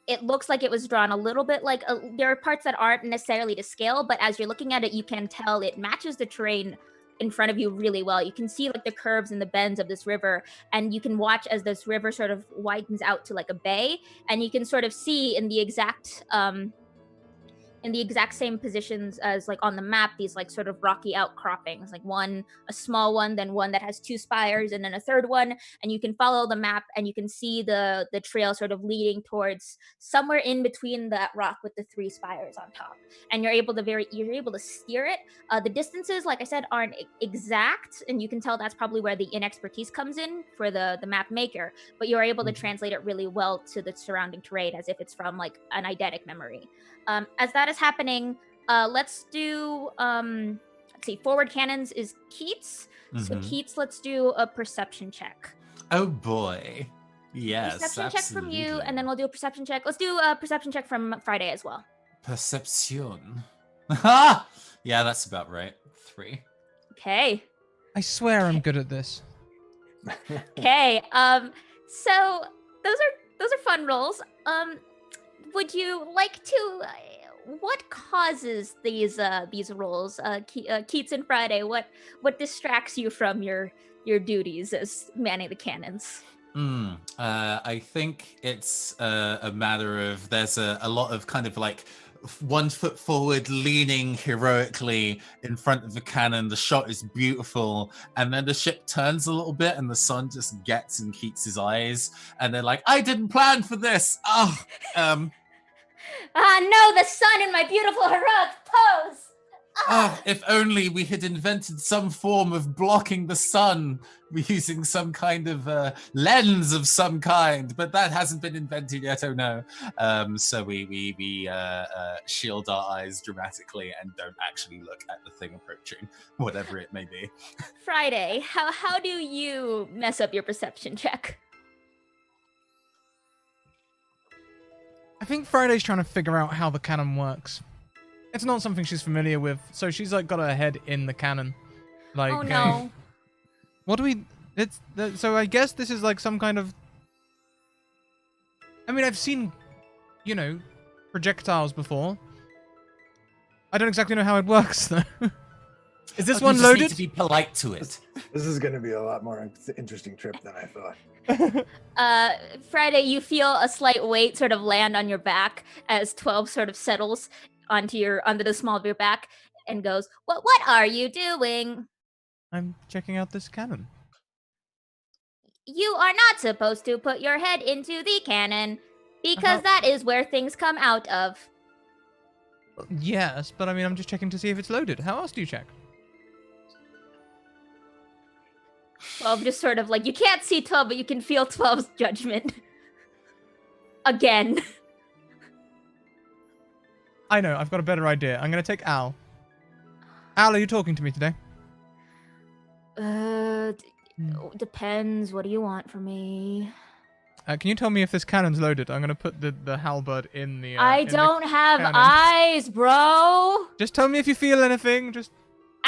It looks like it was drawn a little bit like there are parts that aren't necessarily to scale, but as you're looking at it, you can tell it matches the terrain in front of you really well. You can see like the curves and the bends of this river, and you can watch as this river sort of widens out to like a bay, and you can sort of see in the exact same positions as like on the map, these like sort of rocky outcroppings, like a small one, then one that has two spires, and then a third one, and you can follow the map and you can see the trail sort of leading towards somewhere in between that rock with the three spires on top, and you're able to steer it. The distances, like I said, aren't exact, and you can tell that's probably where the inexpertise comes in for the map maker, but you're able to translate it really well to the surrounding terrain as if it's from like an eidetic memory. As that is happening, let's do let's see, forward cannons is Keats. So Keats, let's do a perception check. Oh boy. Yes. Perception check from you, absolutely. and then we'll do a perception check. Let's do a perception check from Friday as well. Perception. Yeah, that's about right. 3. Okay. I swear I'm good at this. Okay. So those are fun rolls. Would you like to? What causes these rolls, Keats and Friday? What distracts you from your duties as manning the cannons? I think it's a matter of there's a lot of kind of like 1 foot forward, leaning heroically in front of the cannon. The shot is beautiful, and then the ship turns a little bit, and the sun just gets in Keats's eyes, and they're like, "I didn't plan for this." No, the sun in my beautiful heroic pose. If only we had invented some form of blocking the sun using some kind of lens of some kind, but that hasn't been invented yet. Oh no! So we shield our eyes dramatically and don't actually look at the thing approaching, whatever it may be. Friday, how do you mess up your perception check? I think Friday's trying to figure out how the cannon works. It's not something she's familiar with, so she's like got her head in the cannon. Like, oh no! What do we? So I guess this is like some kind of. I mean, I've seen, projectiles before. I don't exactly know how it works though. Is this one you just loaded? need to be polite to it. This is going to be a lot more interesting trip than I thought. Friday, you feel a slight weight sort of land on your back as 12 sort of settles onto the small of your back and goes, What are you doing? I'm checking out this cannon. You are not supposed to put your head into the cannon because that is where things come out of. Yes, but I mean, I'm just checking to see if it's loaded. How else do you check? 12 just sort of like, you can't see 12, but you can feel 12's judgment. Again. I know, I've got a better idea. I'm going to take Al. Al, are you talking to me today? Depends. What do you want from me? Can you tell me if this cannon's loaded? I'm going to put the halberd in the I don't have eyes, bro. Just tell me if you feel anything. Just...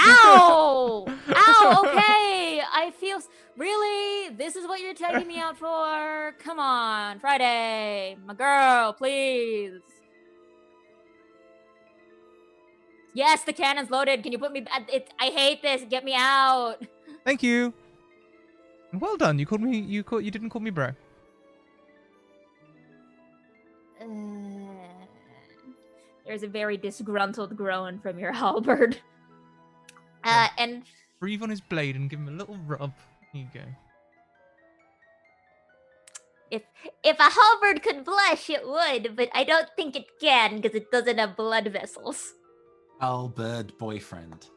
Ow! Ow, okay. I feel... Really? This is what you're taking me out for? Come on, Friday. My girl, please. Yes, the cannon's loaded. Can you put me... I hate this. Get me out. Thank you. Well done. You called me... You didn't call me bro. There's a very disgruntled groan from your halberd. And breathe on his blade and give him a little rub. Here you go. If a halberd could blush, it would, but I don't think it can because it doesn't have blood vessels. Halberd boyfriend.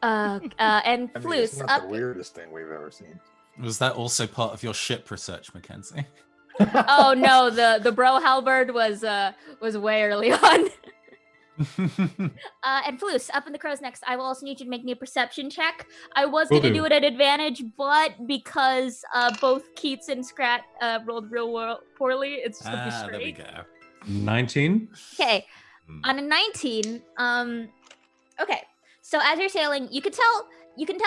And Floos, it's not the weirdest thing we've ever seen. Was that also part of your ship research, Mackenzie? Oh no, the bro halberd was way early on. And Floos, up in the crow's next, I will also need you to make me a perception check. I was going to do it at advantage, but because both Keats and Scrat rolled real poorly, it's just going to be straight. There we go. 19. Okay, on a 19, okay. So as you're sailing, you can tell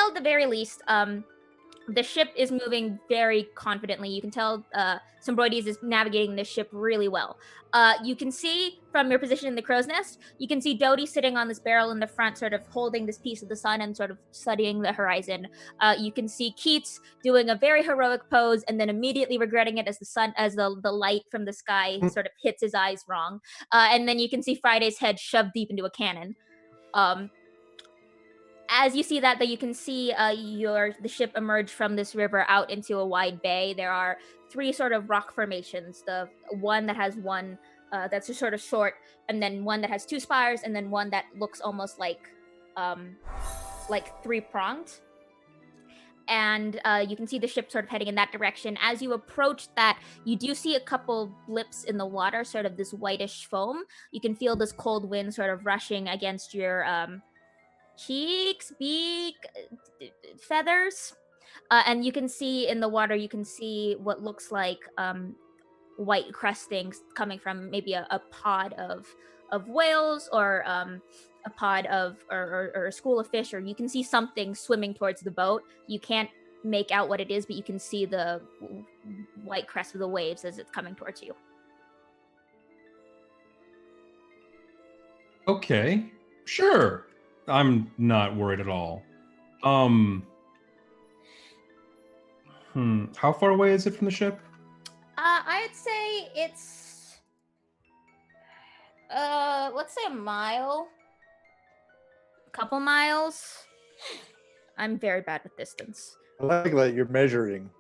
at the very least, the ship is moving very confidently. You can tell Symbroides is navigating this ship really well. You can see from your position in the crow's nest, you can see Dodie sitting on this barrel in the front, sort of holding this piece of the sun and sort of studying the horizon. You can see Keats doing a very heroic pose and then immediately regretting it as the light from the sky sort of hits his eyes wrong. And then you can see Friday's head shoved deep into a cannon. As you see that, you can see the ship emerge from this river out into a wide bay. There are 3 sort of rock formations. The one that has one that's just sort of short, and then one that has 2 spires, and then one that looks almost like 3-pronged. And you can see the ship sort of heading in that direction. As you approach that, you do see a couple blips in the water, sort of this whitish foam. You can feel this cold wind sort of rushing against your cheeks, beak, feathers, and you can see in the water, you can see what looks like white crustings coming from maybe a pod of whales or a pod of or a school of fish, or you can see something swimming towards the boat. You can't make out what it is, but you can see the white crest of the waves as it's coming towards you. Okay, sure. I'm not worried at all. How far away is it from the ship? I'd say it's let's say a mile. A couple miles. I'm very bad with distance. I like that you're measuring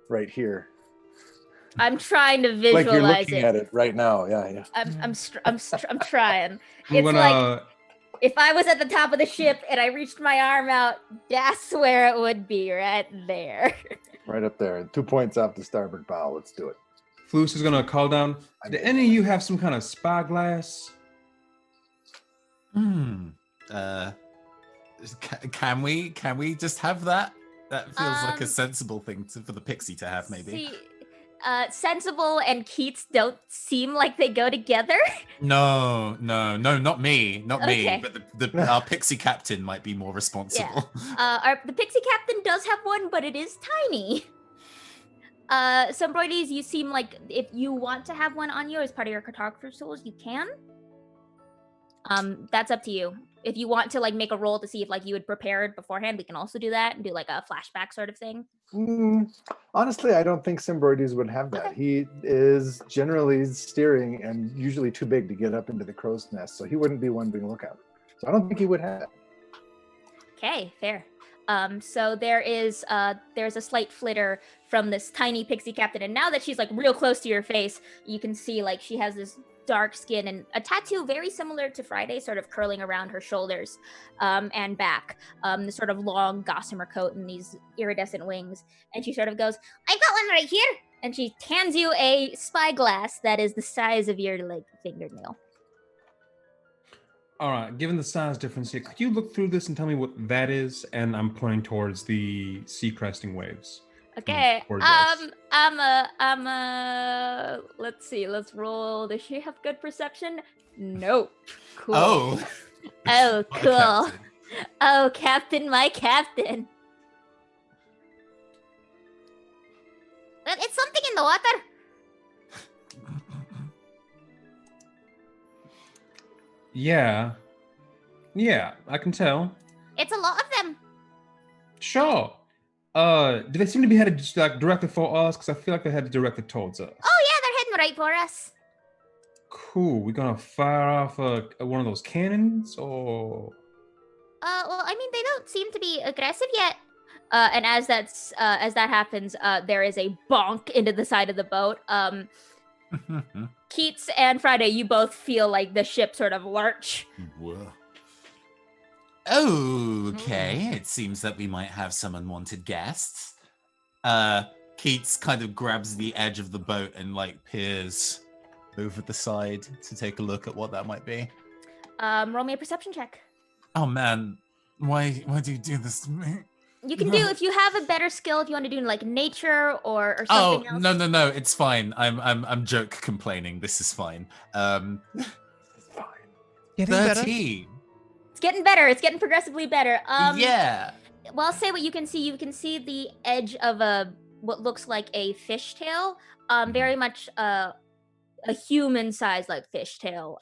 right here. I'm trying to visualize like you're looking at it right now. Yeah. I'm trying. I'm gonna... like if I was at the top of the ship and I reached my arm out, that's where it would be, right there. Right up there. 2 points off the starboard bow. Let's do it. Floos is gonna call down. Do any of you have some kind of spyglass? Can we just have that? That feels like a sensible thing for the pixie to have, maybe. See, Sensible and Keats don't seem like they go together. No, not me, Okay. But our pixie captain might be more responsible. Yeah. The pixie captain does have one, but it is tiny. Symbroides, you seem like if you want to have one on you as part of your cartographer's tools, you can. That's up to you. if you want to like make a roll to see if like you had prepared beforehand, we can also do that and do like a flashback sort of thing. Honestly, I don't think Symbroides would have that. Okay. He is generally steering and usually too big to get up into the crow's nest, so he wouldn't be one being lookout. So I don't think he would have that. Okay, fair. So there's a slight flitter from this tiny pixie captain, and now that she's like real close to your face, you can see like she has this dark skin and a tattoo very similar to Friday, sort of curling around her shoulders and back. This sort of long gossamer coat and these iridescent wings, and she sort of goes, "I've got one right here," and she hands you a spyglass that is the size of your like fingernail. All right, given the size difference here, could you look through this and tell me what that is? And I'm pointing towards the sea cresting waves. Okay. Towards us. Let's see. Let's roll. Does she have good perception? Nope. Cool. Oh. Oh, What a cool. captain. Oh, Captain, my Captain. Well, it's something in the water. Yeah, I can tell. It's a lot of them. Sure. Do they seem to be headed just like directly for us? Because I feel like they're headed directly towards us. Oh, yeah, they're heading right for us. Cool. We're gonna fire off one of those cannons, or? Well, I mean, they don't seem to be aggressive yet. And as that happens, there is a bonk into the side of the boat. Keats and Friday, you both feel like the ship sort of lurch. Whoa. Okay, it seems that we might have some unwanted guests. Keats kind of grabs the edge of the boat and like peers over the side to take a look at what that might be. Roll me a perception check. Oh man, why do you do this to me? You can do if you have a better skill. If you want to do like nature or something else. No, it's fine. I'm joke complaining. This is fine. It's fine. Getting better. 13. It's getting better. It's getting progressively better. Yeah. Well, I'll say what you can see. You can see the edge of what looks like a fishtail. Very much a human-sized like fishtail.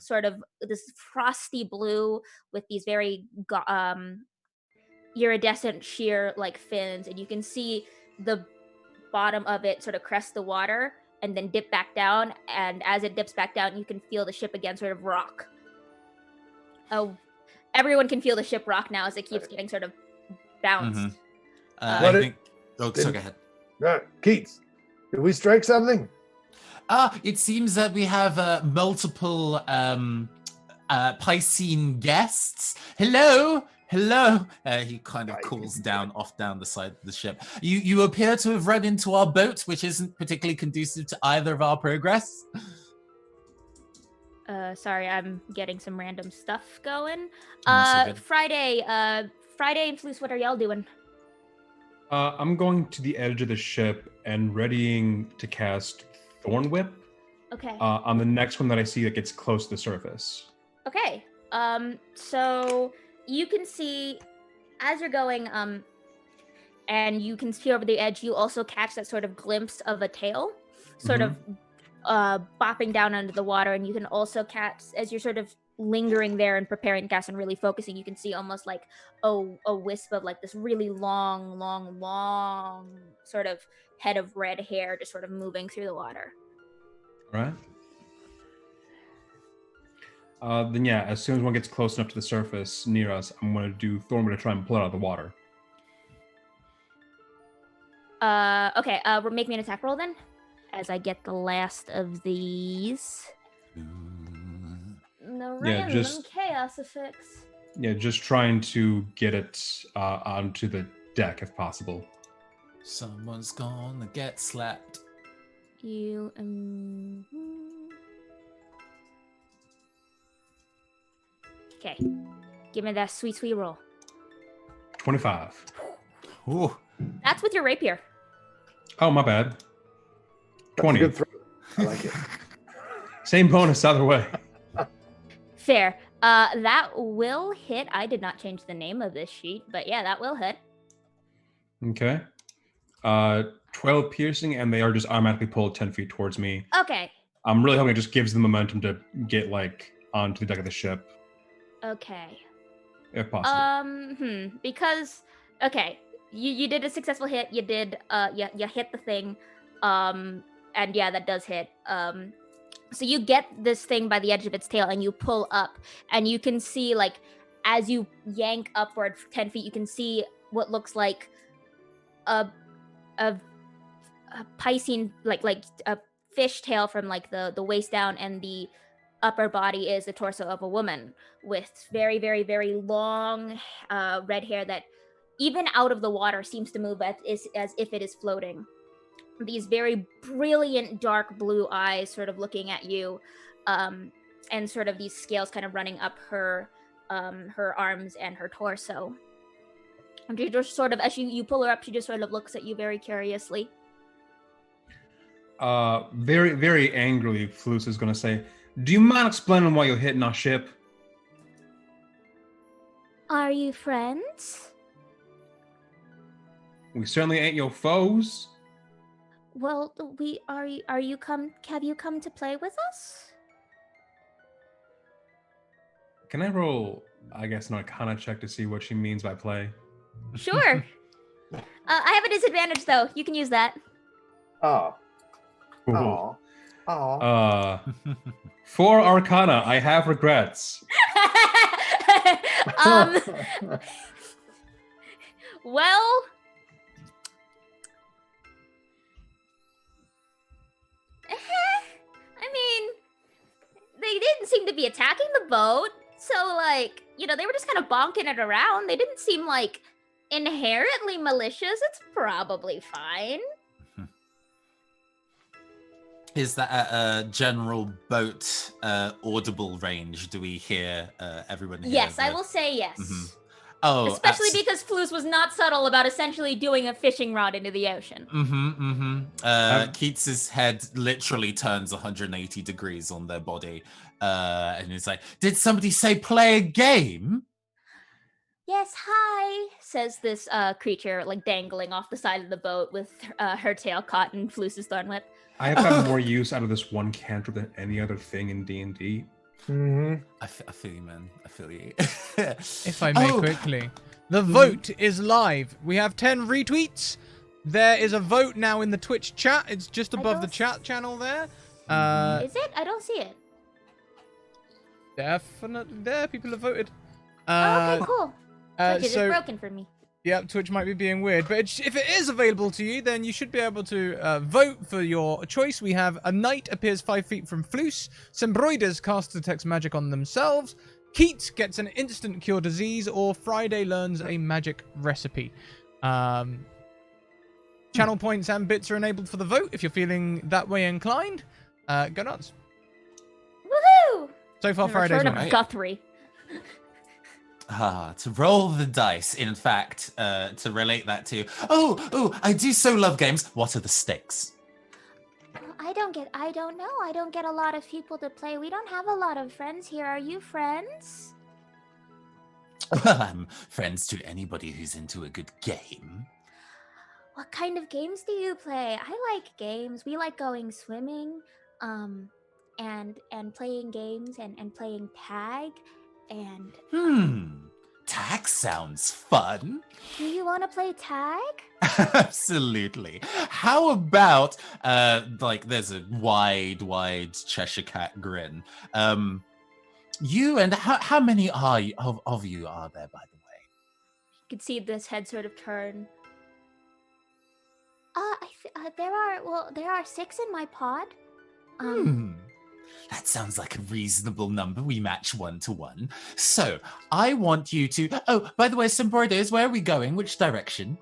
Sort of this frosty blue with these very iridescent sheer like fins, and you can see the bottom of it sort of crest the water and then dip back down, and as it dips back down you can feel the ship again sort of rock. Oh, everyone can feel the ship rock now as it keeps getting sort of bounced. I think so go ahead. Keats, did we strike something? It seems that we have multiple Piscean guests. Hello. He kind of calls down the side of the ship. You appear to have run into our boat, which isn't particularly conducive to either of our progress. Sorry, I'm getting some random stuff going. That's okay. Friday and Floose, what are y'all doing? I'm going to the edge of the ship and readying to cast Thorn Whip. Okay. On the next one that I see that gets close to the surface. Okay. So you can see as you're going, and you can see over the edge, you also catch that sort of glimpse of a tail, sort of bopping down under the water, and you can also catch, as you're sort of lingering there and preparing to cast and really focusing, you can see almost like a wisp of like this really long sort of head of red hair just sort of moving through the water. All right. Then yeah, as soon as one gets close enough to the surface near us, I'm going to do Thorn to try and pull it out of the water. Okay, make me an attack roll then, as I get the last of these. The random chaos effects. Yeah, just trying to get it onto the deck if possible. Someone's gonna get slapped. You Okay, give me that sweet roll. 25. Ooh. That's with your rapier. Oh, my bad. 20. Good throw. I like it. Same bonus either way. Fair. That will hit. I did not change the name of this sheet, but yeah, that will hit. Okay. 12 piercing, and they are just automatically pulled 10 feet towards me. Okay. I'm really hoping it just gives them momentum to get like onto the deck of the ship. Okay. If possible. Because okay, you did a successful hit. You did you hit the thing, and yeah, that does hit. So you get this thing by the edge of its tail, and you pull up, and you can see like as you yank upward 10 feet, you can see what looks like a piscine, like a fish tail from like the waist down, and the upper body is the torso of a woman with very, very, very long red hair that even out of the water seems to move as if it is floating. These very brilliant dark blue eyes sort of looking at you, and sort of these scales kind of running up her arms and her torso. And she just sort of, as you pull her up, she just sort of looks at you very curiously. Very, very angrily, Flus is going to say, do you mind explaining why you're hitting our ship? Are you friends? We certainly ain't your foes. Well, have you come to play with us? Can I roll, I guess, an Arcana check to see what she means by play? Sure. I have a disadvantage though. You can use that. Oh. Cool. Oh. For Arcana, I have regrets. Well, I mean, they didn't seem to be attacking the boat, so like, you know, they were just kind of bonking it around. They didn't seem like inherently malicious. It's probably fine. Is that at a general boat audible range? Do we hear everyone hear Yes, I will say yes. Mm-hmm. Oh, especially because Flus was not subtle about essentially doing a fishing rod into the ocean. Keats's head literally turns 180 degrees on their body, and he's like, "Did somebody say play a game?" Yes, hi, says this creature, like dangling off the side of the boat with her tail caught in Flus's thorn whip. I have gotten more use out of this one cantrip than any other thing in D&D. Mm-hmm. I feel you, man. I feel you. If I may quickly. The vote is live. We have 10 retweets. There is a vote now in the Twitch chat. It's just above the chat channel there. Is it? I don't see it. Definitely there. People have voted. Okay, cool. Twitch is so, broken for me. Yeah, Twitch might be being weird, but if it is available to you, then you should be able to vote for your choice. We have a knight appears 5 feet from Flus, Sembroiders casts detect magic on themselves, Keat gets an instant cure disease, or Friday learns a magic recipe. Channel points and bits are enabled for the vote if you're feeling that way inclined. Go nuts. Woohoo! So far, Friday's Return winning. of Guthrie. To roll the dice, in fact, to relate that to, I do so love games. What are the stakes? I don't know. I don't get a lot of people to play. We don't have a lot of friends here. Are you friends? Well, I'm friends to anybody who's into a good game. What kind of games do you play? I like games. We like going swimming, and playing games and playing tag. And tag sounds fun. Do you want to play tag? Absolutely. How about there's a wide Cheshire Cat grin. You and how many are you, of you are there, by the way? You could see this head sort of turn. There are 6 in my pod. That sounds like a reasonable number. We match 1 to 1. So, I want you to... Oh, by the way, Sembroiders, where are we going? Which direction?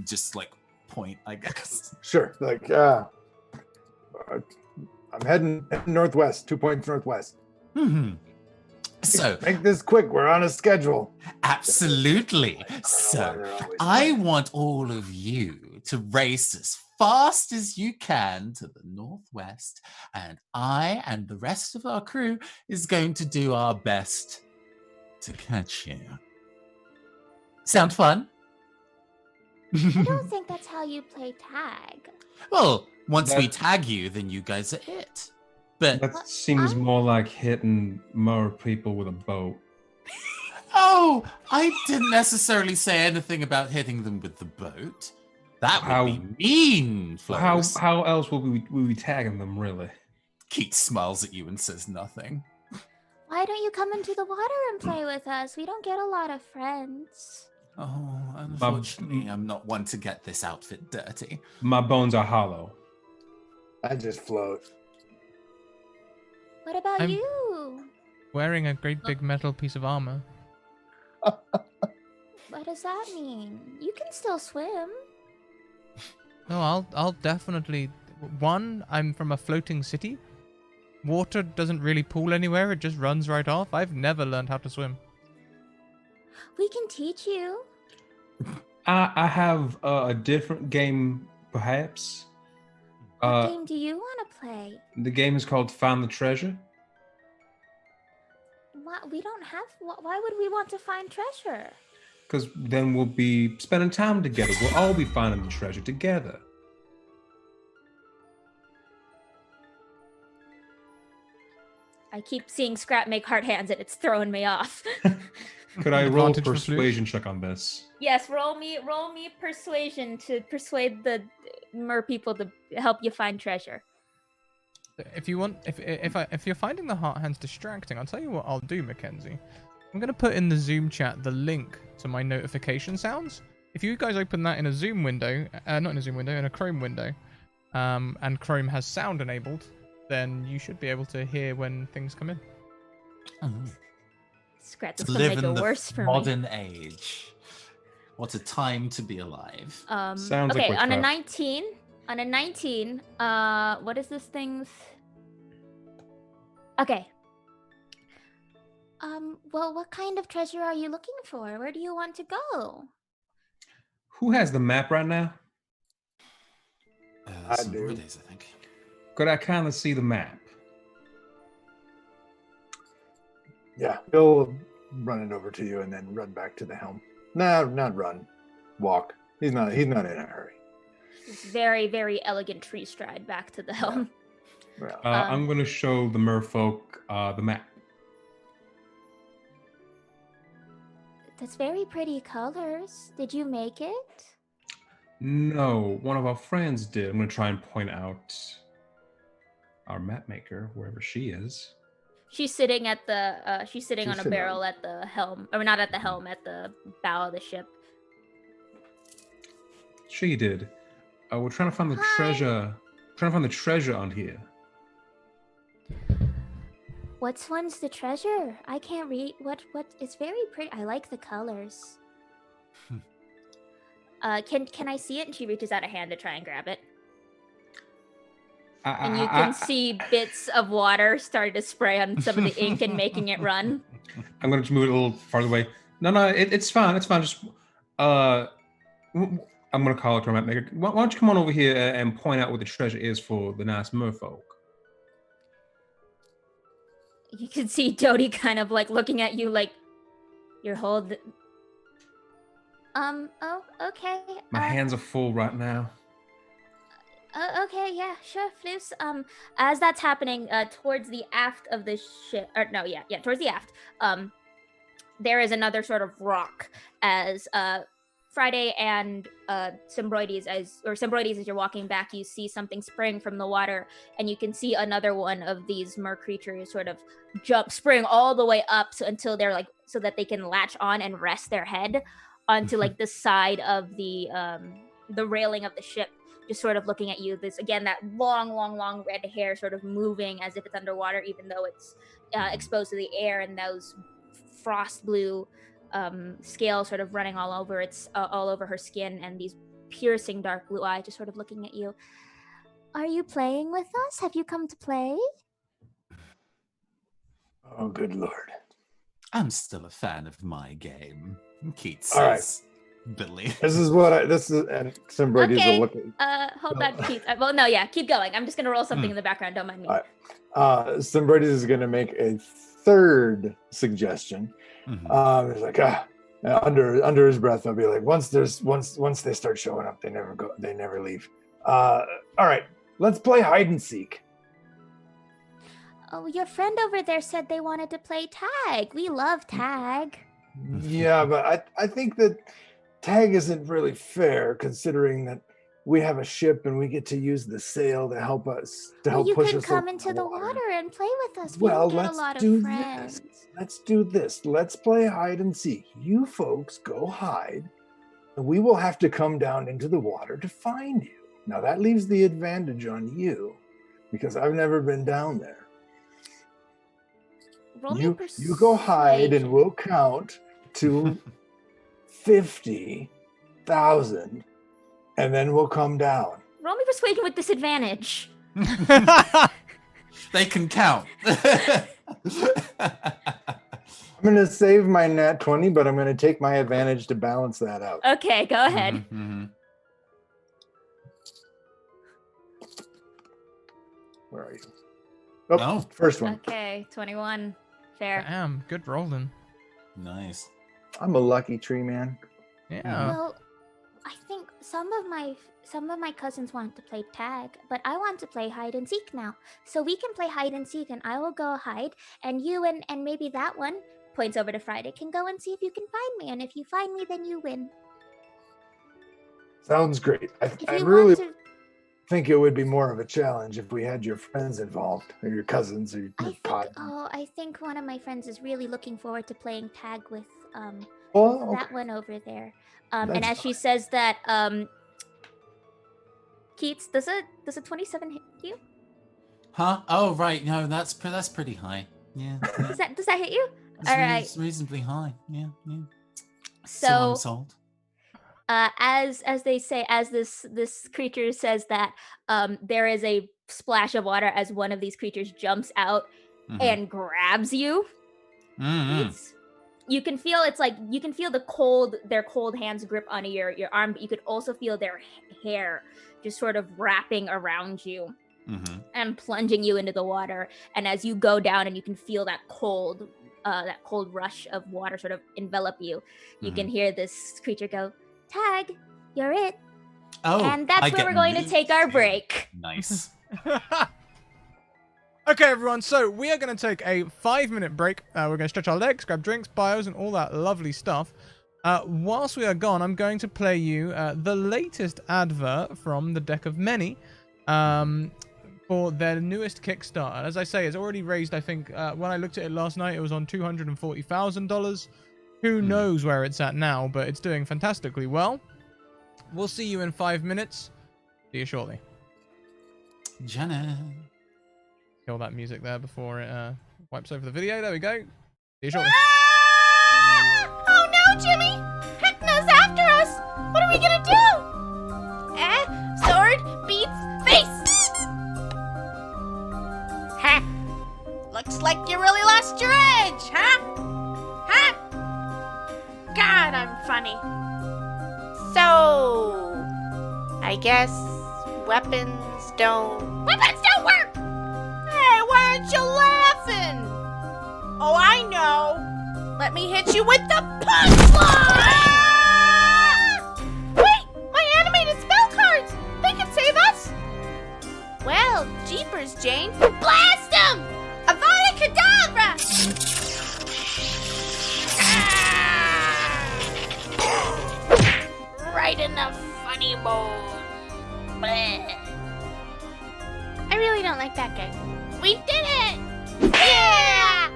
Just, point, I guess. Sure. I'm heading northwest, 2 points northwest. So... Make this quick. We're on a schedule. Absolutely. So, I want all of you to race as fast as you can to the northwest, and I and the rest of our crew is going to do our best to catch you. Sound fun? I don't think that's how you play tag. Well, once we tag you, then you guys are it. But That seems more like hitting more people with a boat. oh, I didn't necessarily say anything about hitting them with the boat. That would be mean, Flows. How else will we be tagging them, really? Keith smiles at you and says nothing. Why don't you come into the water and play with us? We don't get a lot of friends. Oh, unfortunately, I'm not one to get this outfit dirty. My bones are hollow. I just float. What about I'm you? Wearing a great big metal piece of armor. What does that mean? You can still swim. No, I'll definitely. One, I'm from a floating city. Water doesn't really pool anywhere; it just runs right off. I've never learned how to swim. We can teach you. I have a different game, perhaps. What game do you want to play? The game is called Find the Treasure. We don't have. Why would we want to find treasure? Because then we'll be spending time together. We'll all be finding the treasure together. I keep seeing Scrap make heart hands and it's throwing me off. Could I roll Advantage for persuasion check on this? Yes, roll me persuasion to persuade the mer people to help you find treasure. If you want, if you're finding the heart hands distracting, I'll tell you what I'll do, Mackenzie. I'm gonna put in the Zoom chat the link to my notification sounds. If you guys open that in a Zoom window, not in a Zoom window, in a Chrome window, and Chrome has sound enabled, then you should be able to hear when things come in. Scratch, this gonna make it worse for me. Modern age. What a time to be alive. Sounds okay, like on a 19. On a 19, what is this thing's? Okay. Well, what kind of treasure are you looking for? Where do you want to go? Who has the map right now? I Some do. holidays, I think. Could I kind of see the map? Yeah, he'll run it over to you and then run back to the helm. No, not run. Walk. He's not in a hurry. Very, very elegant tree stride back to the helm. Well, I'm going to show the merfolk the map. That's very pretty colors. Did you make it? No, one of our friends did. I'm going to try and point out our map maker, wherever she is. She's sitting at the. She's sitting She's on a sitting barrel at the helm, or not at the helm, at the bow of the ship. She did. We're trying to find the treasure. Trying to find the treasure on here. One's the treasure? I can't read. What? It's very pretty. I like the colors. Can I see it? And she reaches out a hand to try and grab it. And you can see bits of water starting to spray on some of the ink and making it run. I'm going to move it a little farther away. No, it's fine. It's fine. Just, I'm going to call it to our map maker. Why don't you come on over here and point out what the treasure is for the nice merfolk? You can see Dodie kind of like looking at you like you're holding. Oh, okay. My hands are full right now. Okay, yeah, sure, Floos. As that's happening, towards the aft of the ship, or no, yeah, towards the aft, there is another sort of rock as, Friday and, Symbroides, as you're walking back, you see something spring from the water, and you can see another one of these mer creatures sort of spring all the way up until they're like, so that they can latch on and rest their head onto like the side of the railing of the ship, just sort of looking at you. This again, that long red hair sort of moving as if it's underwater, even though it's exposed to the air, and those frost blue scales sort of running all over all over her skin, and these piercing dark blue eyes just sort of looking at you. Are you playing with us? Have you come to play? oh, good lord. I'm still a fan of my game. Keith All right. says, Billy. This is and Symbroides Okay. will look at. Hold that, Keith. Well, no, yeah, keep going. I'm just gonna roll something in the background. Don't mind me. All right. Symbroides is going to make a third suggestion. Mhm. He's like, under his breath, I'll be like, once they start showing up, they never leave. All right, let's play hide and seek. Oh, your friend over there said they wanted to play tag. We love tag. Yeah, but I think that tag isn't really fair considering that we have a ship and we get to use the sail to help us You push can us come around into the water and play with us. Well, We don't get a let's lot of do friends. this. Let's do this. Let's play hide and seek. You folks go hide, and we will have to come down into the water to find you. Now that leaves the advantage on you because I've never been down there. Roll me You go hide and persuasion. we'll count to 50,000 and then we'll come down. Roll me persuasion with disadvantage. They can count. I'm going to save my nat 20, but I'm going to take my advantage to balance that out. Okay, go ahead. Mm-hmm. Where are you? Oh, No. First one. Okay, 21. Fair. Damn, good rolling. Nice. I'm a lucky tree man. Yeah. Well, I think some of my cousins want to play tag, but I want to play hide and seek now. So we can play hide and seek, and I will go hide, and you and maybe that one points over to Friday can go and see if you can find me, and if you find me, then you win. Sounds great. I If you really want to, think it would be more of a challenge if we had your friends involved, or your cousins, or your pod. I think one of my friends is really looking forward to playing tag with Oh, that okay. one over there. And That's as she says that, Keats, does a 27 hit you? Huh? Oh, right. No, that's pretty high. Yeah. Does that hit you? It's All right. reasonably high. Yeah. So I'm sold. as they say, as this creature says that, there is a splash of water as one of these creatures jumps out and grabs you. Keats. You can feel their cold hands grip onto your arm, but you could also feel their hair just sort of wrapping around you and plunging you into the water. And as you go down and you can feel that cold rush of water sort of envelop you, you can hear this creature go, "Tag, you're it." Oh, and that's where we're going to take our break. Nice. Okay, everyone, so we are going to take a 5-minute break. We're going to stretch our legs, grab drinks, bios, and all that lovely stuff. Whilst we are gone, I'm going to play you the latest advert from the Deck of Many for their newest Kickstarter. As I say, it's already raised, I think, when I looked at it last night, it was on $240,000. Who knows where it's at now, but it's doing fantastically well. We'll see you in 5 minutes. See you shortly. Janet. Kill that music there before it wipes over the video. There we go. See you shortly. Oh no, Jimmy! Heckna's after us! What are we gonna do? Sword beats face! Ha! Looks like you really lost your edge, huh? Huh? God, I'm funny. So, I guess weapons don't work! Hey, why aren't you laughing? Oh, I know. Let me hit you with the punchline! Wait, my animated spell cards! They can save us! Well, jeepers, Jane. Blast them! Avada Kedavra! Right in the funny bone. Bleh. I really don't like that guy. We did it! Yeah!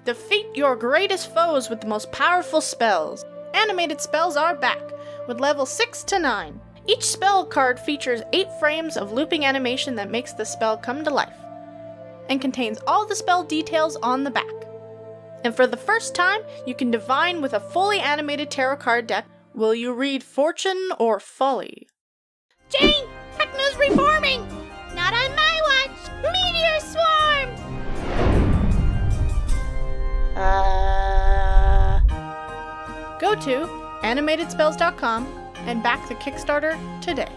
Defeat your greatest foes with the most powerful spells. Animated spells are back, with level 6 to 9. Each spell card features 8 frames of looping animation that makes the spell come to life, and contains all the spell details on the back. And for the first time, you can divine with a fully animated tarot card deck. Will you read Fortune or Folly? Jane! Heckna's reforming! Not on my watch! Meteor swarm! Go to animatedspells.com and back the Kickstarter today.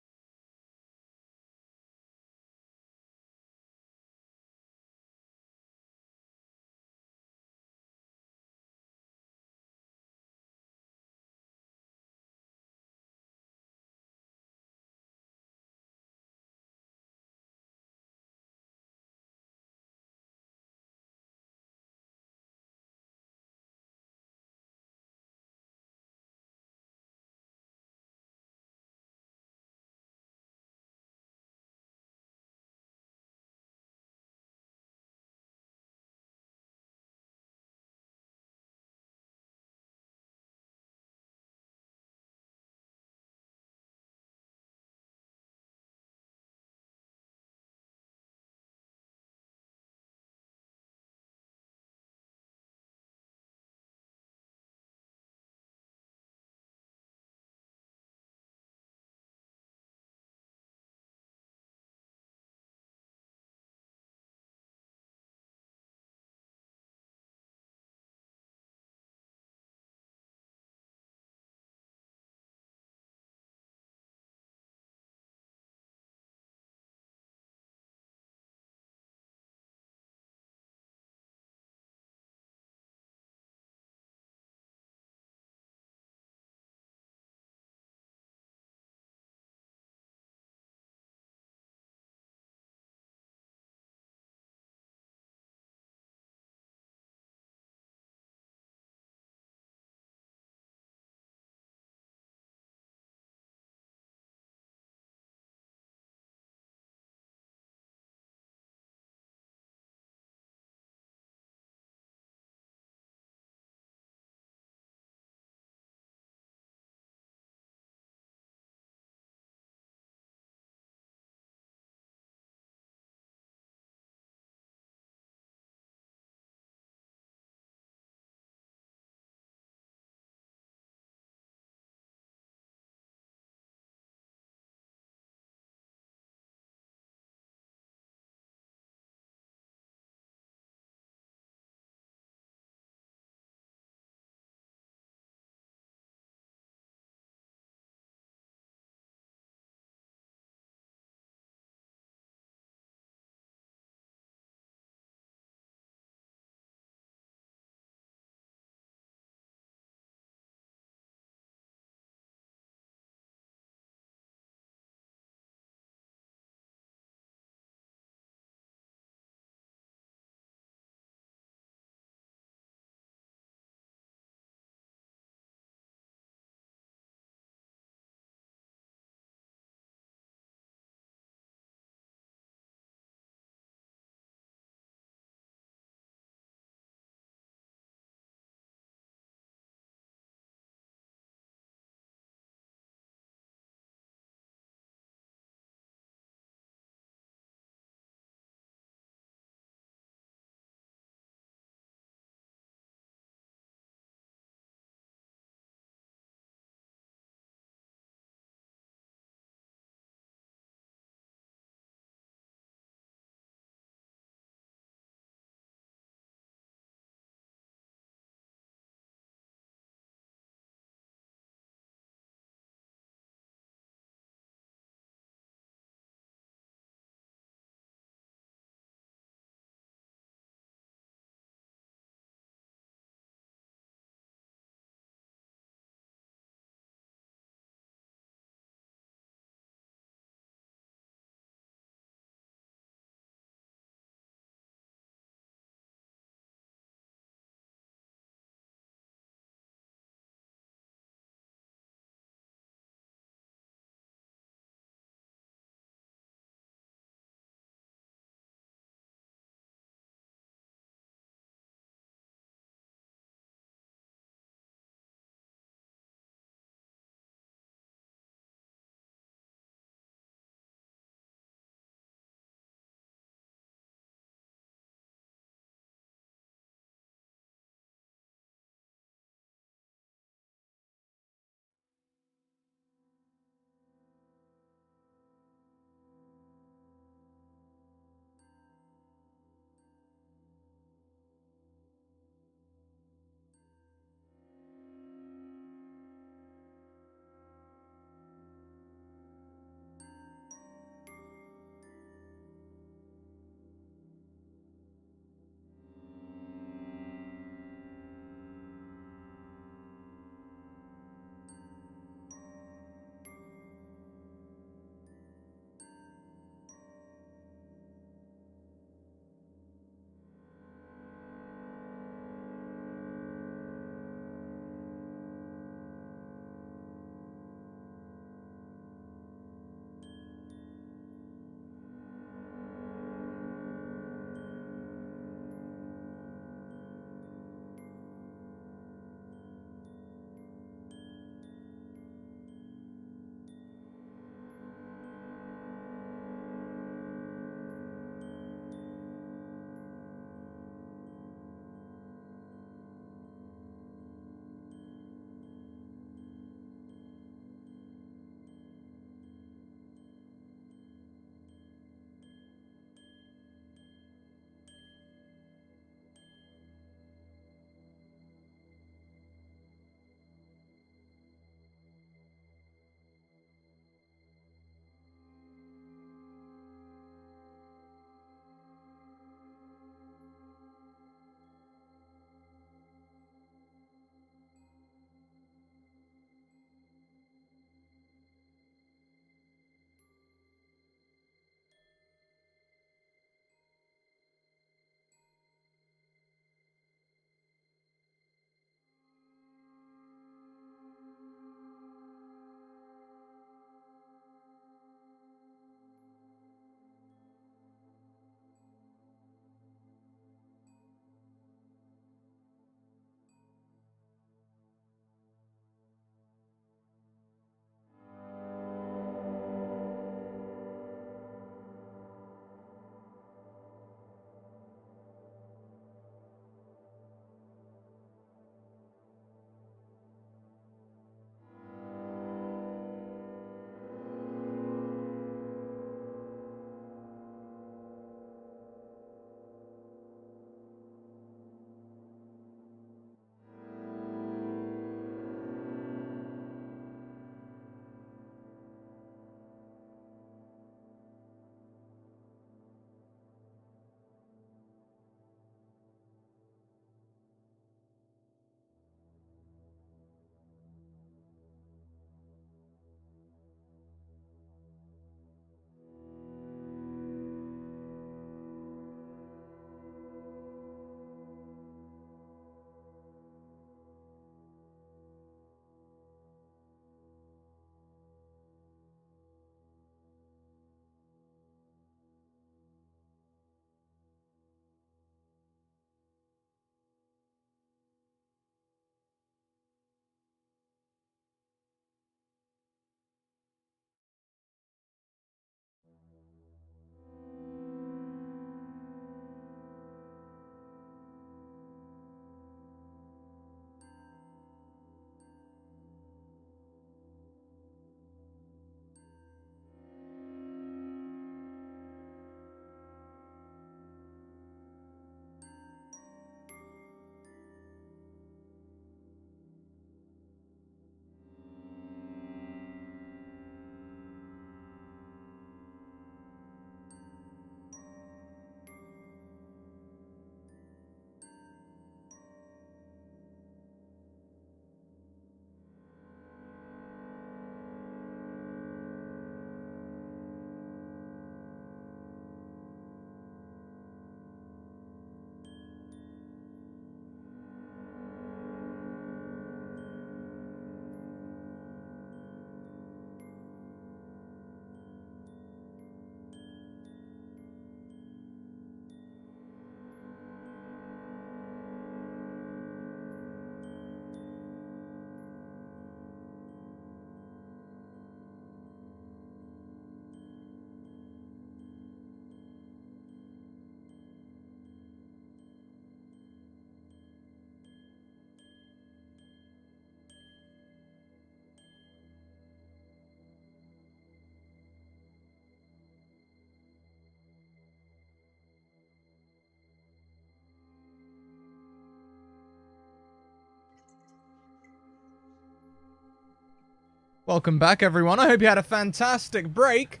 Welcome back, everyone. I hope you had a fantastic break.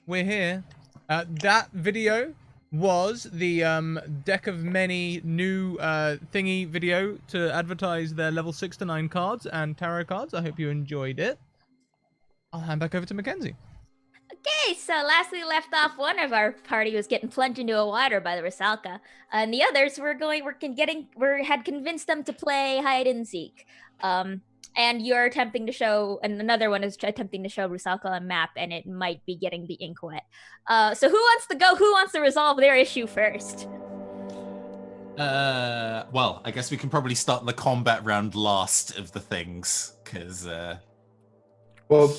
We're here. That video was the deck of many new thingy video to advertise their level 6 to 9 cards and tarot cards. I hope you enjoyed it. I'll hand back over to Mackenzie. Okay, so last we left off, one of our party was getting plunged into a water by the Rusalka, and the others had convinced them to play hide and seek. And you're attempting to show, and another one is attempting to show Rusalka a map, and it might be getting the ink wet. So who wants to go? Who wants to resolve their issue first? Well, I guess we can probably start the combat round last of the things, because Well,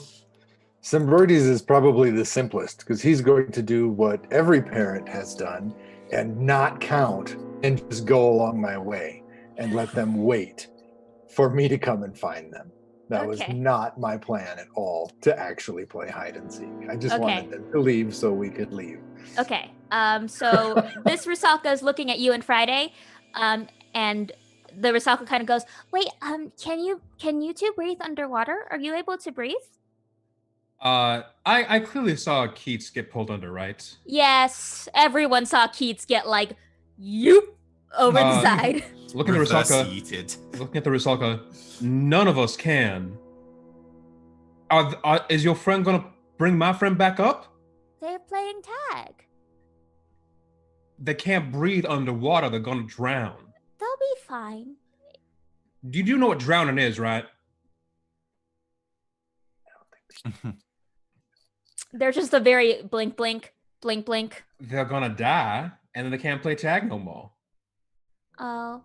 Symbroides is probably the simplest because he's going to do what every parent has done and not count and just go along my way and let them wait for me to come and find them. That was not my plan at all, to actually play hide and seek. I just wanted them to leave so we could leave. Okay. So this Rusalka is looking at you and Friday, and the Rusalka kind of goes, "Wait, can you two breathe underwater? Are you able to breathe?" I clearly saw Keats get pulled under, right? Yes, everyone saw Keats get like, yoop, over the side. Looking at the Rusalka, none of us can. Is your friend gonna bring my friend back up? They're playing tag. They can't breathe underwater. They're gonna drown. They'll be fine. You do know what drowning is, right? They're just a very blink, blink, blink, blink. They're gonna die, and then they can't play tag no more. Oh.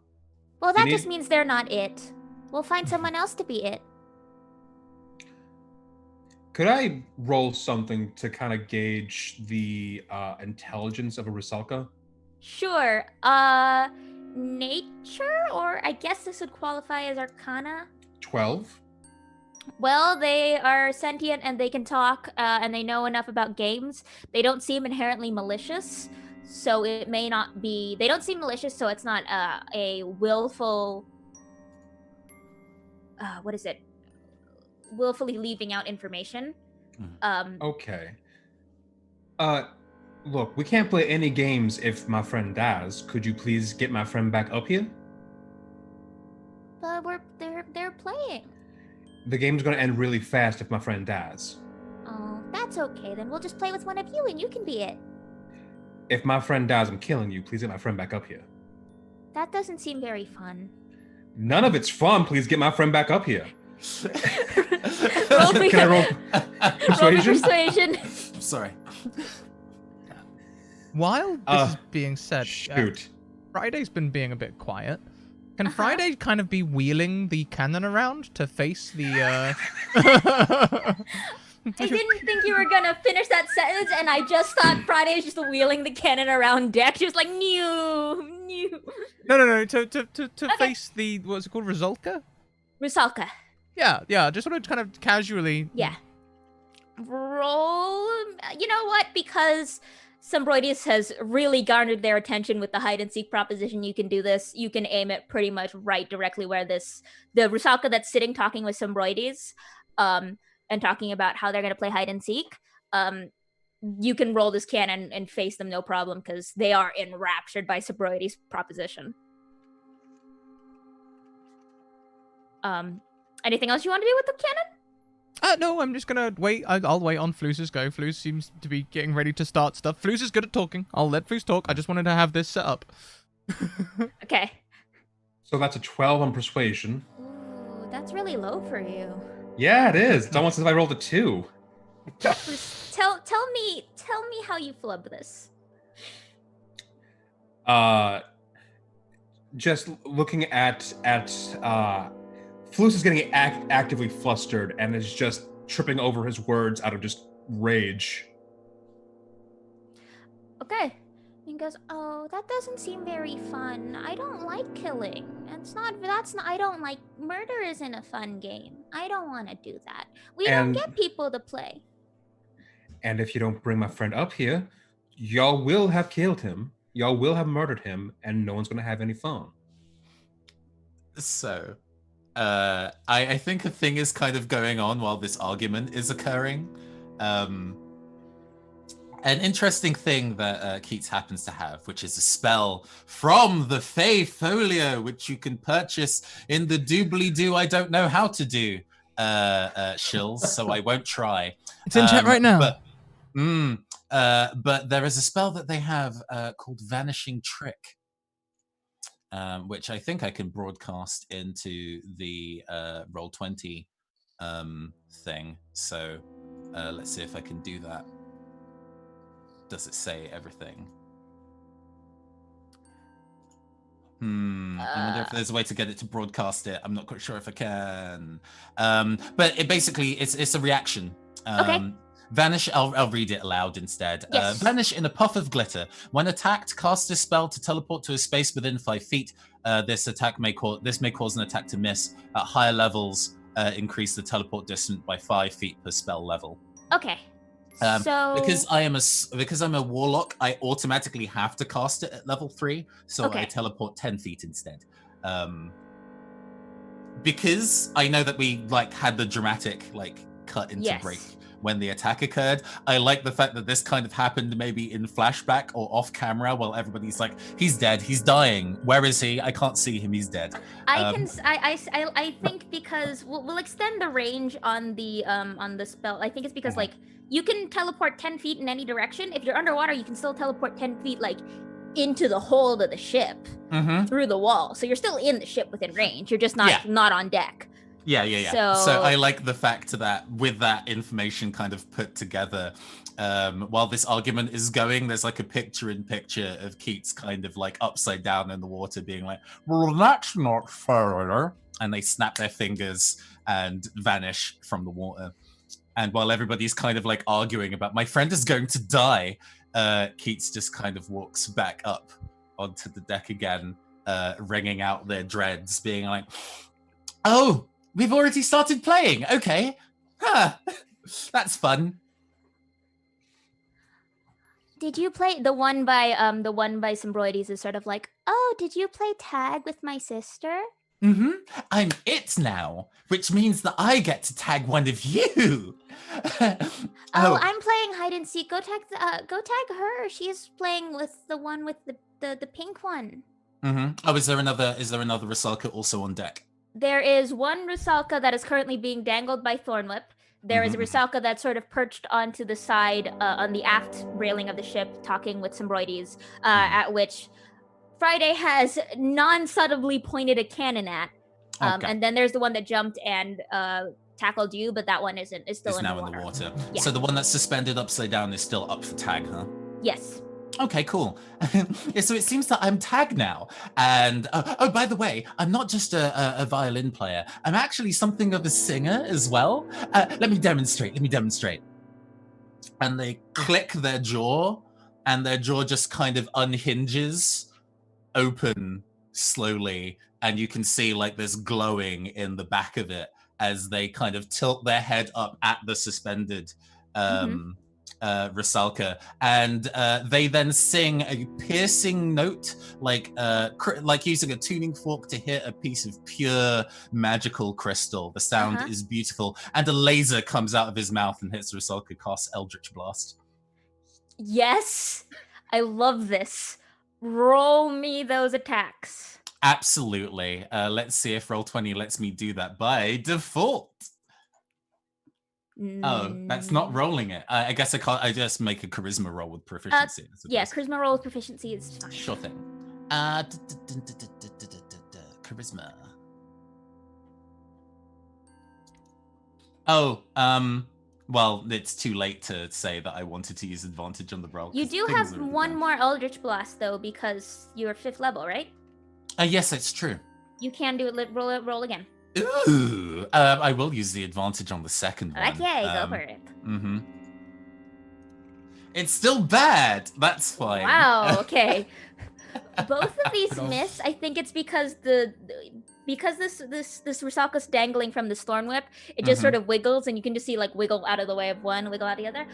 Well, that just means they're not it. We'll find someone else to be it. Could I roll something to kind of gauge the intelligence of a Rusalka? Sure. Nature? Or I guess this would qualify as Arcana? 12. Well, they are sentient and they can talk, and they know enough about games. They don't seem inherently malicious, so it may not be... They don't seem malicious, so it's not a willful... what is it? Willfully leaving out information. Okay. Look, we can't play any games if my friend dies. Could you please get my friend back up here? But they're playing. The game's gonna end really fast if my friend dies. Oh, that's okay. Then we'll just play with one of you and you can be it. If my friend dies, I'm killing you. Please get my friend back up here. That doesn't seem very fun. None of it's fun. Please get my friend back up here. Can I roll persuasion? Roll persuasion. Sorry. While this is being said, shoot. Friday's been being a bit quiet. Can Friday kind of be wheeling the cannon around to face the... I didn't think you were gonna finish that sentence, and I just thought Friday was just wheeling the cannon around deck. She was like, new. No. To face the... What's it called? Rusalka? Rusalka. Yeah. Just sort of kind of casually... Yeah. Roll... You know what? Because... Symbroides has really garnered their attention with the hide and seek proposition. You can do this. You can aim it pretty much right directly where the Rusalka that's sitting talking with Symbroides, and talking about how they're going to play hide and seek. You can roll this cannon and face them no problem because they are enraptured by Symbroides' proposition. Anything else you want to do with the cannon? No, I'm just gonna wait. I'll wait on Flooz's go. Flooz seems to be getting ready to start stuff. Flouz is good at talking. I'll let Flouz talk. I just wanted to have this set up. Okay. So that's a 12 on persuasion. Ooh, that's really low for you. Yeah, it is. It's almost as if I rolled a 2. Tell me how you flub this. Just looking at Flouz is getting actively flustered and is just tripping over his words out of just rage. Okay. He goes, "Oh, that doesn't seem very fun. I don't like killing. I don't like, murder isn't a fun game. I don't want to do that. We don't get people to play. And if you don't bring my friend up here, y'all will have killed him. Y'all will have murdered him, and no one's going to have any fun." So... I think a thing is kind of going on while this argument is occurring. An interesting thing that Keats happens to have, which is a spell from the Fey Folio, which you can purchase in the doobly-doo I don't know how to do shills, so I won't try. It's in chat right now. But there is a spell that they have called Vanishing Trick, which I think I can broadcast into the Roll20 thing. So let's see if I can do that. Does it say everything? I wonder if there's a way to get it to broadcast it. I'm not quite sure if I can. But it basically, it's a reaction. Okay. Vanish, I'll read it aloud instead. Yes. Vanish in a puff of glitter. When attacked, cast a spell to teleport to a space within 5 feet. This may cause an attack to miss. At higher levels, increase the teleport distance by 5 feet per spell level. Okay. So because I'm a warlock, I automatically have to cast it at level 3, so I teleport 10 feet instead. Because I know that we had the dramatic cut into break when the attack occurred. I like the fact that this kind of happened maybe in flashback or off camera while everybody's like, he's dead, he's dying. Where is he? I can't see him. He's dead. I think because we'll extend the range on the spell. I think it's because you can teleport 10 feet in any direction. If you're underwater, you can still teleport 10 feet into the hold of the ship through the wall. So you're still in the ship within range. You're just not on deck. Yeah. So I like the fact that with that information kind of put together, while this argument is going, there's a picture-in-picture of Keats kind of upside down in the water being like, well, that's not fair. And they snap their fingers and vanish from the water. And while everybody's kind of arguing about my friend is going to die, Keats just kind of walks back up onto the deck again, wringing out their dreads, being like, oh, we've already started playing. Okay. Huh. That's fun. Did you play the one by Symbroides is sort of oh, did you play tag with my sister? I'm it now, which means that I get to tag one of you. I'm playing hide and seek. Go tag her. She's playing with the one with the pink one. Oh, is there another Rusalka also on deck? There is one Rusalka that is currently being dangled by Thornlip. There is a Rusalka that's sort of perched onto the side on the aft railing of the ship, talking with Symbroides, at which Friday has non-subtly pointed a cannon at. And then there's the one that jumped and tackled you, but that one is still in the water. Yeah. So the one that's suspended upside down is still up for tag, huh? Yes. Okay, cool. So it seems that I'm tagged now. And by the way, I'm not just a violin player. I'm actually something of a singer as well. Let me demonstrate. And they click their jaw, and their jaw just kind of unhinges open slowly, and you can see there's glowing in the back of it as they kind of tilt their head up at the suspended Rusalka, and they then sing a piercing note, like using a tuning fork to hit a piece of pure magical crystal. The sound is beautiful, and a laser comes out of his mouth and hits Rusalka, casts Eldritch Blast. Yes, I love this. Roll me those attacks. Absolutely. Let's see if Roll20 lets me do that by default. Oh, that's not rolling it. I guess I can't. I just make a charisma roll with proficiency. Yes, charisma roll with proficiency is fine. Sure thing. Charisma. Oh, well, it's too late to say that I wanted to use advantage on the roll. You do have one more Eldritch Blast, though, because you're 5th level, right? Yes, it's true. You can do it. Roll again. Ooh, I will use the advantage on the second one. Okay, go for it. It's still bad. That's fine. Wow. Okay. Both of these miss. I think it's because because this Rusalka's dangling from the storm whip, it just sort of wiggles, and you can just see wiggle out of the way of one, wiggle out of the other.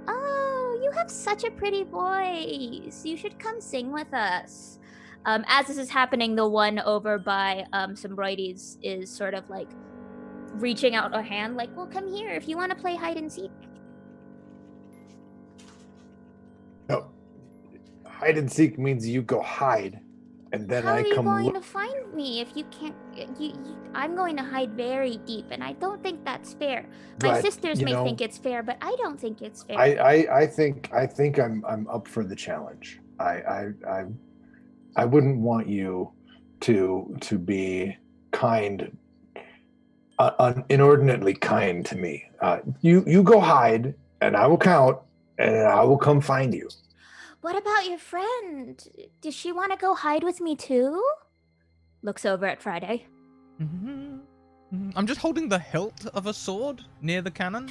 Oh, you have such a pretty voice. You should come sing with us. As this is happening, the one over by Sombroides is sort of like reaching out a hand, like, well, come here if you want to play hide and seek. No, hide and seek means you go hide, and then How I are you come going look. to find me if you can't? I'm going to hide very deep, and I don't think that's fair. My But, sisters you may know, think it's fair, but I don't think it's fair. I think I'm up for the challenge. I wouldn't want you to be kind, inordinately kind to me. You go hide, and I will count, and I will come find you. What about your friend? Does she want to go hide with me too? Looks over at Friday. I'm just holding the hilt of a sword near the cannon.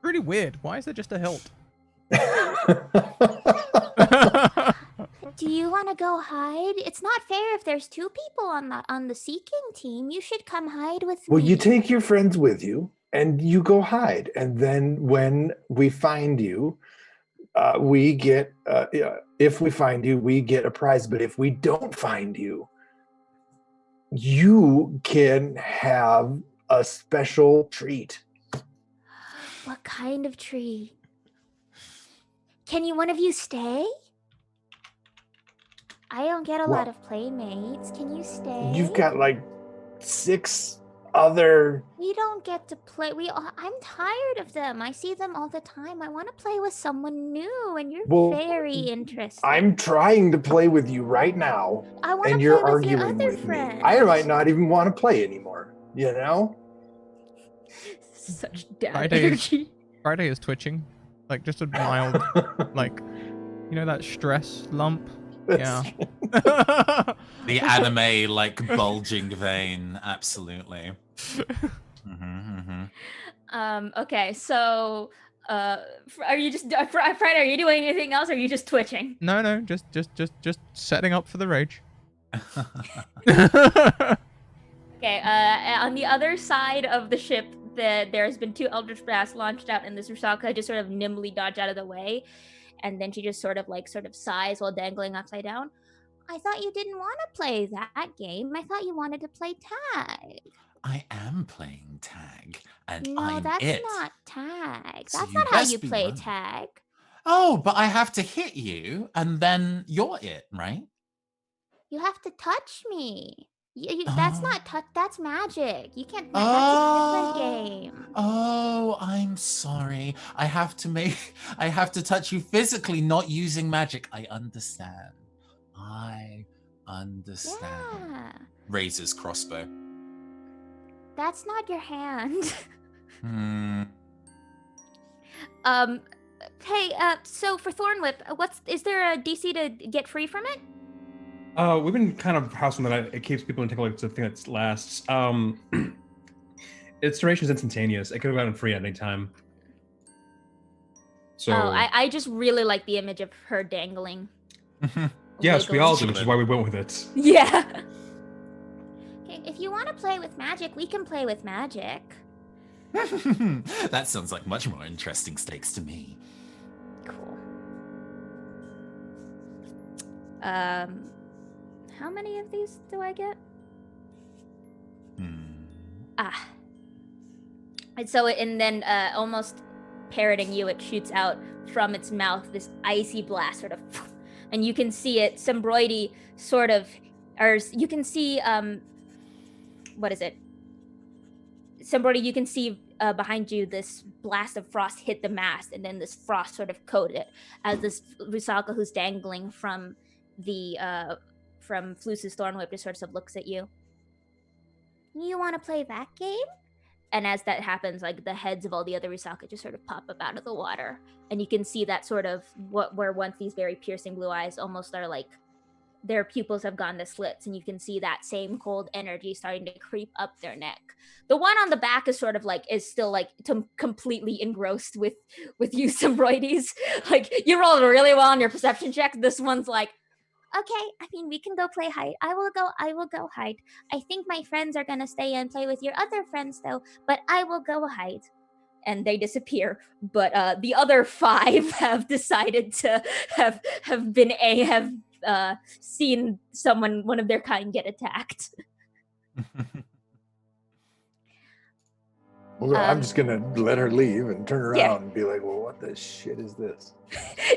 Really weird. Why is there just a hilt? Do you want to go hide? It's not fair if there's two people on the seeking team. You should come hide with me. Well, you take your friends with you, and you go hide, and then when we find you, we get. If we find you, we get a prize. But if we don't find you, you can have a special treat. What kind of treat? Can one of you stay? I don't get a lot of playmates. Can you stay? You've got like 6 other. We don't get to play. I'm tired of them. I see them all the time. I want to play with someone new, and you're very interesting. I'm trying to play with you right now, I want to and play you're with arguing your other with friends. me. I might not even want to play anymore. You know? Such dad energy. Friday is twitching, like just a mild, like, you know, that stress lump. Yeah. The anime, like, bulging vein. Absolutely. Okay, so, are you just, Friday, are you doing anything else, or are you just twitching? No, just setting up for the rage. Okay, on the other side of the ship, there's been 2 Eldritch Blasts launched out, and this Rusaka just sort of nimbly dodge out of the way. And then she just sort of sighs while dangling upside down. I thought you didn't want to play that game. I thought you wanted to play tag. I am playing tag, and No, I'm that's it. not tag. So That's you not how best you be play right. tag. Oh, but I have to hit you, and then you're it, right? You have to touch me. That's not touch. That's magic. You can't. That's a different game. Oh, I'm sorry. I have to touch you physically, not using magic. I understand. Yeah. Raises crossbow. That's not your hand. Hey, so for Thornwhip, is there a DC to get free from it? We've been kind of housing that it keeps people in tickle. It's a thing that lasts. Its duration is instantaneous. It could have gotten free at any time. So. I just really like the image of her dangling. Yes, we all do, which is why we went with it. Yeah. Okay, if you want to play with magic, we can play with magic. That sounds like much more interesting stakes to me. Cool. How many of these do I get? And then almost parroting you, it shoots out from its mouth this icy blast, sort of, and you can see it, Sombroides, sort of, or you can see, what is it? Sombroides, you can see behind you this blast of frost hit the mast, and then this frost sort of coated it, as this Rusaka who's dangling from Flus's Thornwhip just sort of looks at you. You want to play that game? And as that happens, like, the heads of all the other Rusaka just sort of pop up out of the water, and you can see that sort of where once these very piercing blue eyes almost are like their pupils have gone to slits, and you can see that same cold energy starting to creep up their neck. The one on the back is sort of like is still like completely engrossed with you, Sombroides. Like, you rolled really well on your perception check. This one's like, okay, I mean, we can go play hide. I will go hide. I think my friends are gonna stay and play with your other friends though, but I will go hide. And they disappear. But the other 5 have decided to have seen one of their kind get attacked. Well, I'm just gonna let her leave and turn around Yeah. and be like, "Well, what the shit is this?"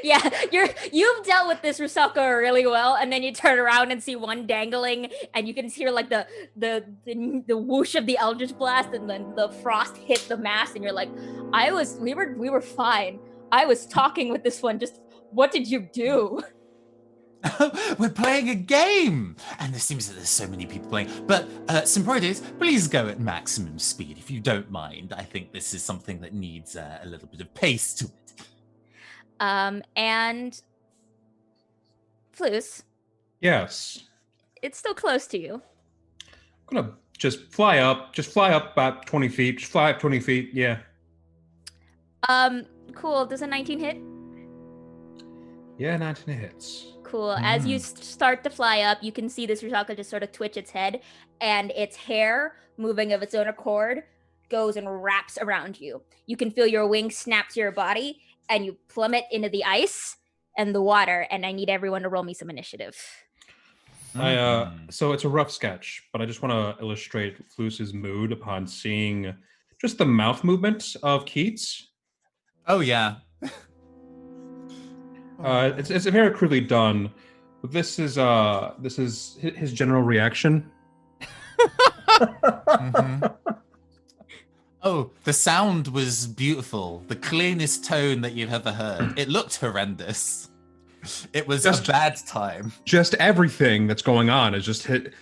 Yeah, you've dealt with this Rusalka really well, and then you turn around and see one dangling, and you can hear like the whoosh of the Eldritch Blast, and then the frost hit the mast, and you're like, we were fine. I was talking with this one. Just what did you do? We're playing a game! And there seems that there's so many people playing. But, Symbroides, please go at maximum speed, if you don't mind. I think this is something that needs a little bit of pace to it. And Floos, Yes. it's still close to you. I'm gonna just fly up about 20 feet. Just fly up 20 feet, yeah. Cool. Does a 19 hit? Yeah, 19 hits. Cool. As you start to fly up, you can see this Rusalka just sort of twitch its head, and its hair, moving of its own accord, goes and wraps around you. You can feel your wings snap to your body, and you plummet into the ice and the water, and I need everyone to roll me some initiative. So it's a rough sketch, but I just want to illustrate Floos's mood upon seeing just the mouth movement of Keats. Oh, yeah. It's very crudely done, but this is his general reaction. Oh, the sound was beautiful. The cleanest tone that you've ever heard. It looked horrendous. It was a bad time. Just everything that's going on is just hit.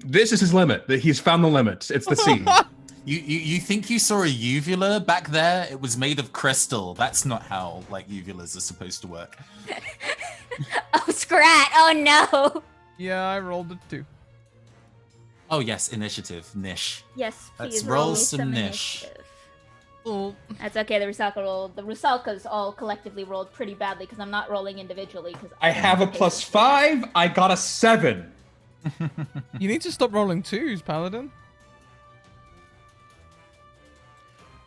This is his limit. He's found the limit. It's the sea. You think you saw a uvula back there? It was made of crystal. That's not how uvulas are supposed to work. Oh, Scrat! Oh no! Yeah, I rolled it too. Oh yes, initiative, niche. Yes, please Let's roll me some niche. initiative. Oh. That's okay. The Rusalkas all collectively rolled pretty badly because I'm not rolling individually. Because I have a +5. I got a 7. You need to stop rolling twos, Paladin.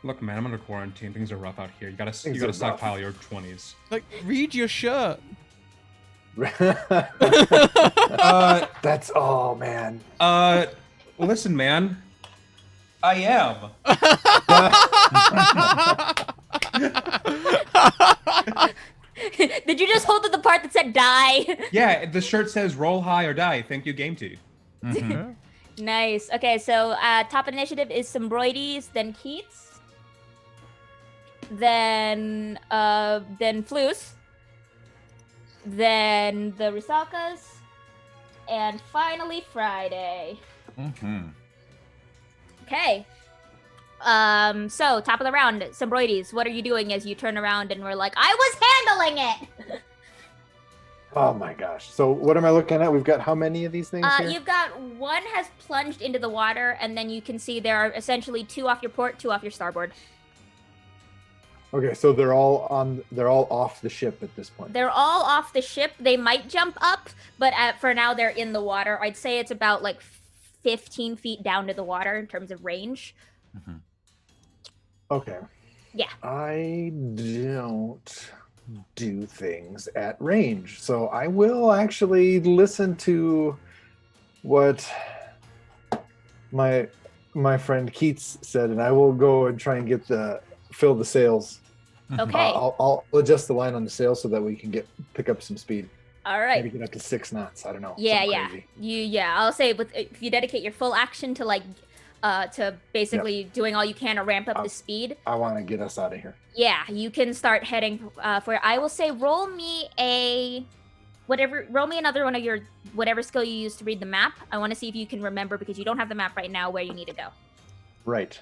Look, man, I'm under quarantine. Things are rough out here. You gotta stockpile your 20s. Like, read your shirt. That's all, man. Listen, man. I am. Did you just hold to the part that said die? Yeah, the shirt says roll high or die. Thank you, Game 2. Nice. Okay, so top initiative is Symbroides, then Keats, then Floos, then the Rusalkas, and finally Friday. Okay. So top of the round, Symbroides, what are you doing as you turn around and we're like, I was handling it? Oh my gosh. So what am I looking at? We've got how many of these things here? You've got one has plunged into the water, and then you can see there are essentially 2 off your port, 2 off your starboard. Okay, so they're all off the ship at this point. They're all off the ship. They might jump up, but for now they're in the water. I'd say it's about 15 feet down to the water in terms of range. Okay. Yeah. I don't do things at range, so I will actually listen to what my friend Keats said, and I will go and try and fill the sails. Okay. I'll adjust the line on the sails so that we can pick up some speed. All right. Maybe get up to 6 knots. I don't know. Yeah. Crazy. I'll say if you dedicate your full action to to basically doing all you can to ramp up the speed. I want to get us out of here. Yeah, you can start heading for. I will say, roll me another one of your whatever skill you use to read the map. I want to see if you can remember, because you don't have the map right now, where you need to go. Right.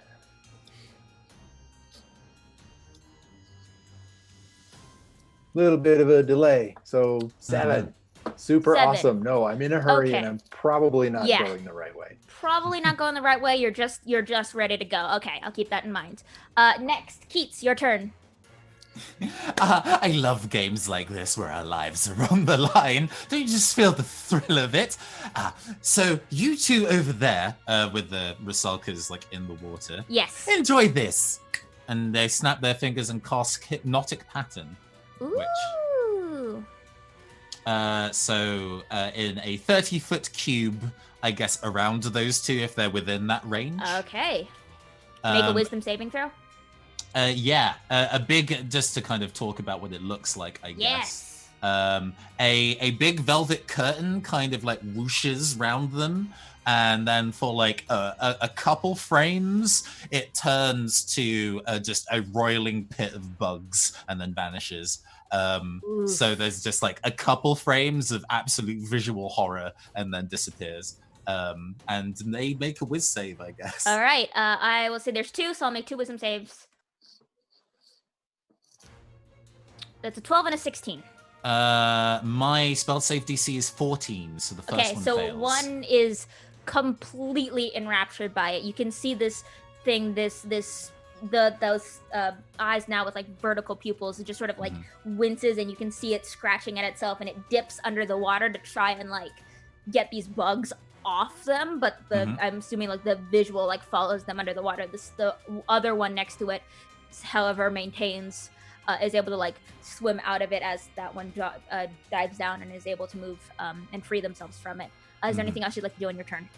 Little bit of a delay, so 7. Super 7. awesome. No, I'm in a hurry and I'm probably not going the right way. Probably not going the right way. You're just ready to go. Okay, I'll keep that in mind. Next, Keats, your turn. I love games like this where our lives are on the line. Don't you just feel the thrill of it? So you two over there, with the Rusalkas in the water. Yes. Enjoy this. And they snap their fingers and cast Hypnotic Pattern. Ooh. So in a 30-foot cube, I guess, around those two if they're within that range. Okay. Make a wisdom saving throw. Yeah, a big, just to kind of talk about what it looks like, I guess. A big velvet curtain kind of like whooshes round them, and then for like a couple frames, it turns to just a roiling pit of bugs and then vanishes. So there's just like a couple frames of absolute visual horror and then disappears. And they make a whiz save, I guess. All right. I will say there's 2, so I'll make 2 wisdom saves. That's a 12 and a 16. My spell save DC is 14, so the first one fails. Okay, so one is completely enraptured by it. You can see this thing, those eyes now with like vertical pupils. It just sort of like winces, and you can see it scratching at itself, and it dips under the water to try and like get these bugs off them. But I'm assuming like the visual like follows them under the water. The other one next to it, however, maintains. Is able to like swim out of it as that one dives down and is able to move and free themselves from it. Is there anything else you'd like to do on your turn?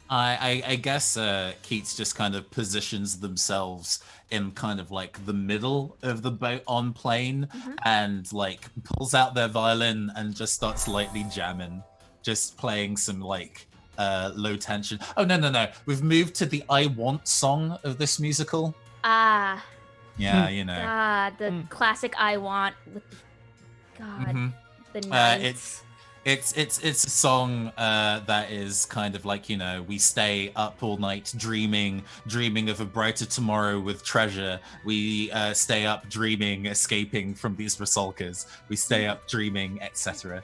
I guess Keats just kind of positions themselves in kind of like the middle of the boat on plane and like pulls out their violin and just starts lightly jamming, just playing some like low tension. Oh, no. We've moved to the I Want song of this musical. Yeah, you know. The classic I Want with the nights. It's a song that is kind of like, you know, we stay up all night dreaming of a brighter tomorrow with treasure. We stay up dreaming, escaping from these Rusalkas. We stay up dreaming, etc.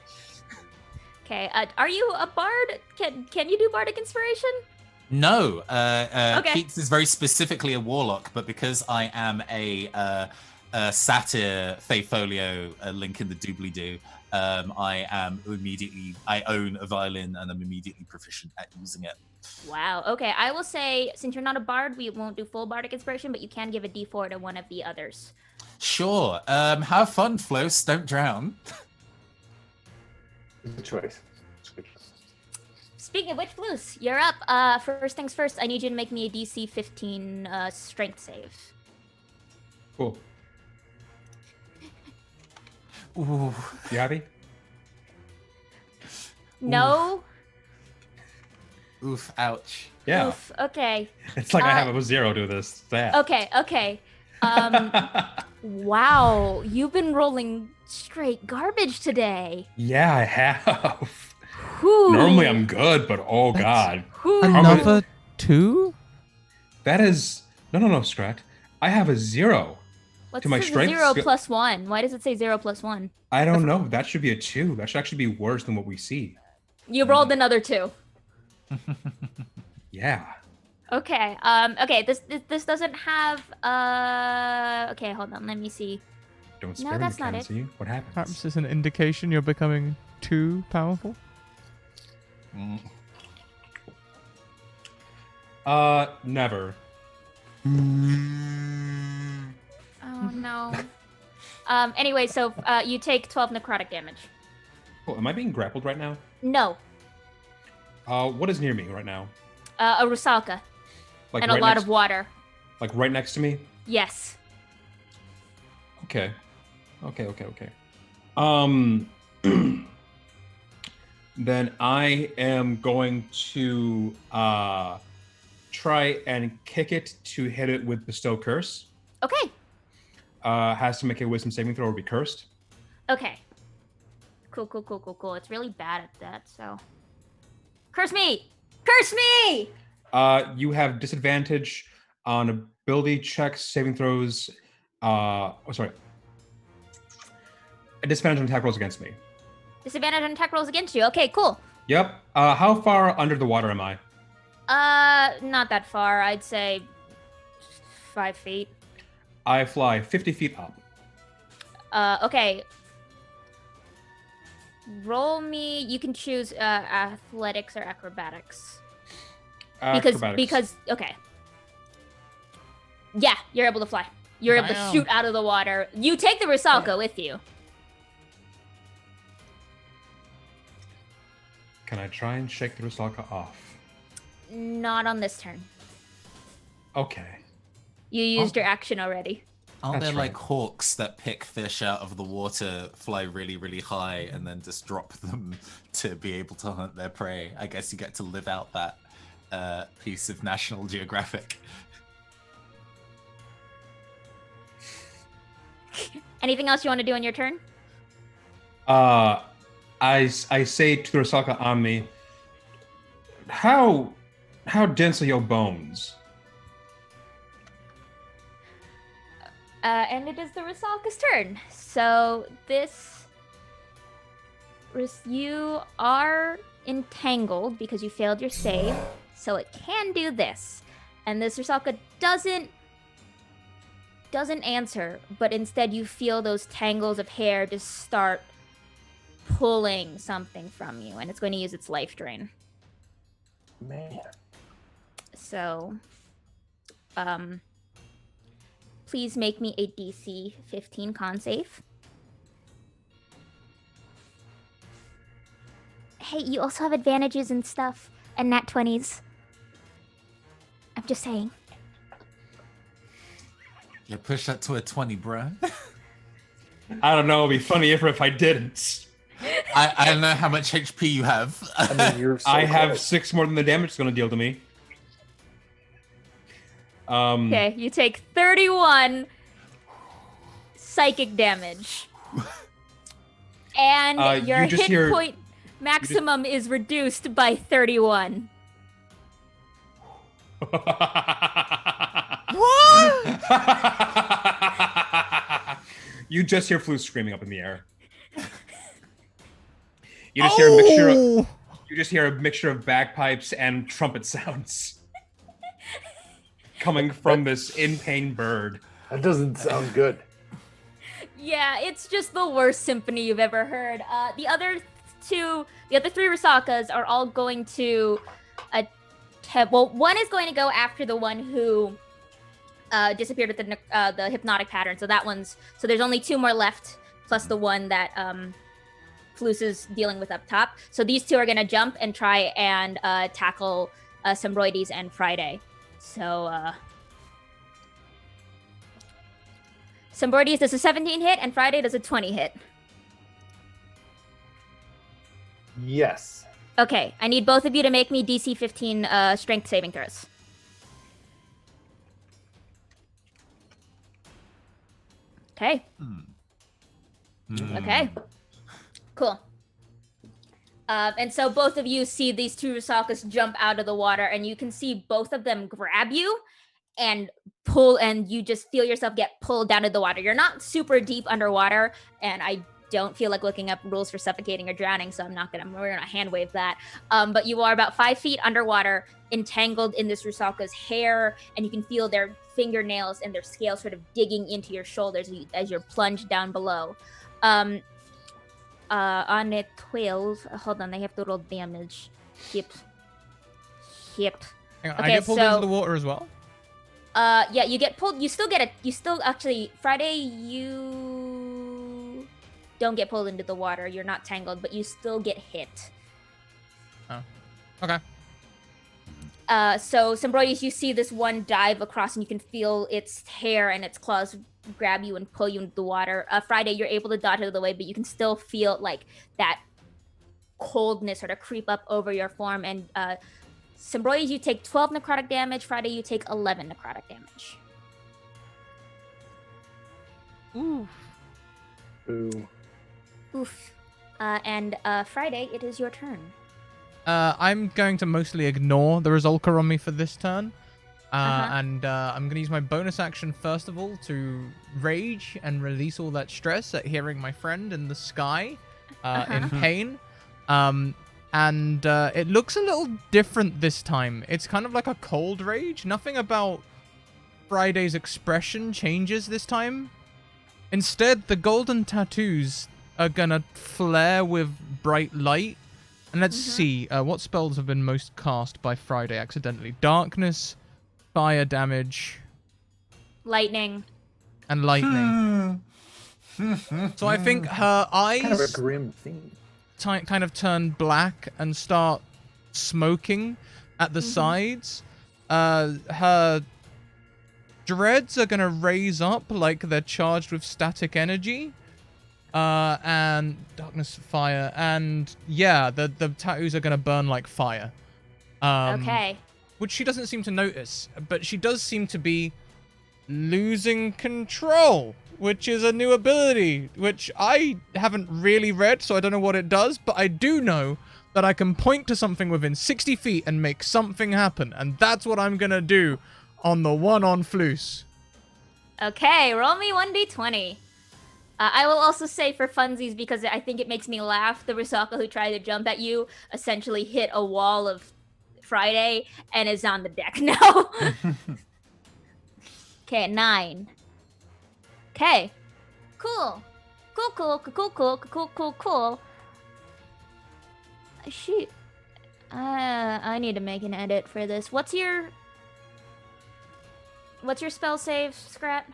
Okay, are you a bard? Can you do bardic inspiration? No, okay. Keats is very specifically a warlock, but because I am a satyr Fey Folio link in the doobly-doo, I own a violin and I'm immediately proficient at using it. Wow, okay. I will say, since you're not a bard, we won't do full bardic inspiration, but you can give a d4 to one of the others. Sure. Have fun, Floss. Don't drown. Good choice. Speaking of which, Floos, you're up. First things first, I need you to make me a DC 15 strength save. Cool. Ooh. You happy? No. Oof, ouch. Yeah. Oof, okay. It's like I have a 0 to this. That. Okay. Wow, you've been rolling straight garbage today. Yeah, I have. Whew. Normally I'm good, but oh god. Another 2? That is no, Scrat. I have a 0 What's to my strength. 0 plus 1? Why does it say 0 plus 1? I don't know. That should be a 2. That should actually be worse than what we see. You rolled another 2. Yeah. Okay. Okay. This doesn't have. Okay. Hold on. Let me see. Don't spare No, that's me, not Kenzie. it. What happens? Perhaps it's an indication you're becoming too powerful? Never. Oh no. Anyway, so you take 12 necrotic damage. Oh, am I being grappled right now? No. What is near me right now? A Rusalka. Like And right a lot next, of water. Like right next to me? Yes. Okay. Then I am going to try and kick it to hit it with Bestow Curse. Okay. Has to make a wisdom saving throw or be cursed. Okay. Cool. It's really bad at that, so. Curse me! Curse me! You have disadvantage on ability checks, saving throws. A disadvantage on attack rolls against me. Disadvantage on attack rolls against you. Okay, cool. Yep. How far under the water am I? Not that far. I'd say 5 feet. I fly 50 feet up. Okay. Roll me. You can choose athletics or acrobatics. Because okay. Yeah, you're able to fly. You're able to shoot out of the water. You take the Rusalka with you. Can I try and shake the Rusalka off? Not on this turn. Okay. You used your action already. Aren't That's there like right. hawks that pick fish out of the water, fly really, really high, and then just drop them to be able to hunt their prey? I guess you get to live out that piece of National Geographic. Anything else you want to do on your turn? I say to the Rusalka on me, how dense are your bones? And it is the Rusalka's turn. So you are entangled because you failed your save, so it can do this. And this Rusalka doesn't answer, but instead you feel those tangles of hair just start pulling something from you, and it's going to use its life drain. Man. So, please make me a DC 15 con save. Hey, you also have advantages and stuff, and nat 20s. I'm just saying. You push that to a 20, bro. I don't know. It'd be funny if I didn't. I don't know how much HP you have. I mean, you're so I have close. 6 more than the damage it's going to deal to me. Okay, you take 31 psychic damage. And your you just hit hear- point maximum is reduced by 31. What? You just hear flutes screaming up in the air. You just hear a mixture of, you just hear a mixture of bagpipes and trumpet sounds coming from this in pain bird. That doesn't sound good. Yeah, it's just the worst symphony you've ever heard. The other three Rusalkas are all going to attempt. Well, one is going to go after the one who disappeared with the hypnotic pattern. So there's only 2 more left, plus the one that Flus is dealing with up top. So these 2 are going to jump and try and tackle Symbroides and Friday. So Symbroides does a 17 hit, and Friday does a 20 hit. Yes. Okay, I need both of you to make me DC 15 strength saving throws. Okay. Okay. Cool. And so both of you see these 2 Rusalkas jump out of the water, and you can see both of them grab you and pull, and you just feel yourself get pulled down to the water. You're not super deep underwater, and I don't feel like looking up rules for suffocating or drowning, so we're gonna hand wave that. But you are about 5 feet underwater, entangled in this Rusalka's hair, and you can feel their fingernails and their scales sort of digging into your shoulders as you're plunged down below. On a 12, hold on, they have to roll damage. Yep. Hang on, Okay, I get pulled so- into the water as well? Yeah, you get pulled. You still actually, Friday, you don't get pulled into the water. You're not tangled, but you still get hit. Oh. Okay. So Symbroides, you see this one dive across, and you can feel its hair and its claws grab you and pull you into the water. Friday, you're able to dodge out of the way, but you can still feel like that coldness sort of creep up over your form. And Symbroides, you take 12 necrotic damage. Friday, you take 11 necrotic damage. Ooh. Ooh. Oof. And Friday, it is your turn. I'm going to mostly ignore the Rusalka on me for this turn. And I'm going to use my bonus action, first of all, to rage and release all that stress at hearing my friend in the sky in pain. And it looks a little different this time. It's kind of like a cold rage. Nothing about Friday's expression changes this time. Instead, the golden tattoos are going to flare with bright light. And let's see, what spells have been most cast by Friday accidentally? Darkness, fire damage, Lightning. and lightning. So I think her eyes... Kind of a grim theme. kind of turn black and start smoking at the sides. Her dreads are gonna raise up like they're charged with static energy. And darkness, fire, and yeah, the tattoos are gonna burn like fire. Okay. Which she doesn't seem to notice, but she does seem to be losing control, which is a new ability, which I haven't really read, so I don't know what it does, but I do know that I can point to something within 60 feet and make something happen, and that's what I'm gonna do on the one on Floos. Okay, roll me 1d20. I will also say for funsies, because I think it makes me laugh, the Rusaka who tried to jump at you essentially hit a wall of Friday and is on the deck now. Okay, 9. Okay. Cool. Cool. Shoot. I need to make an edit for this. What's your spell save, Scrat?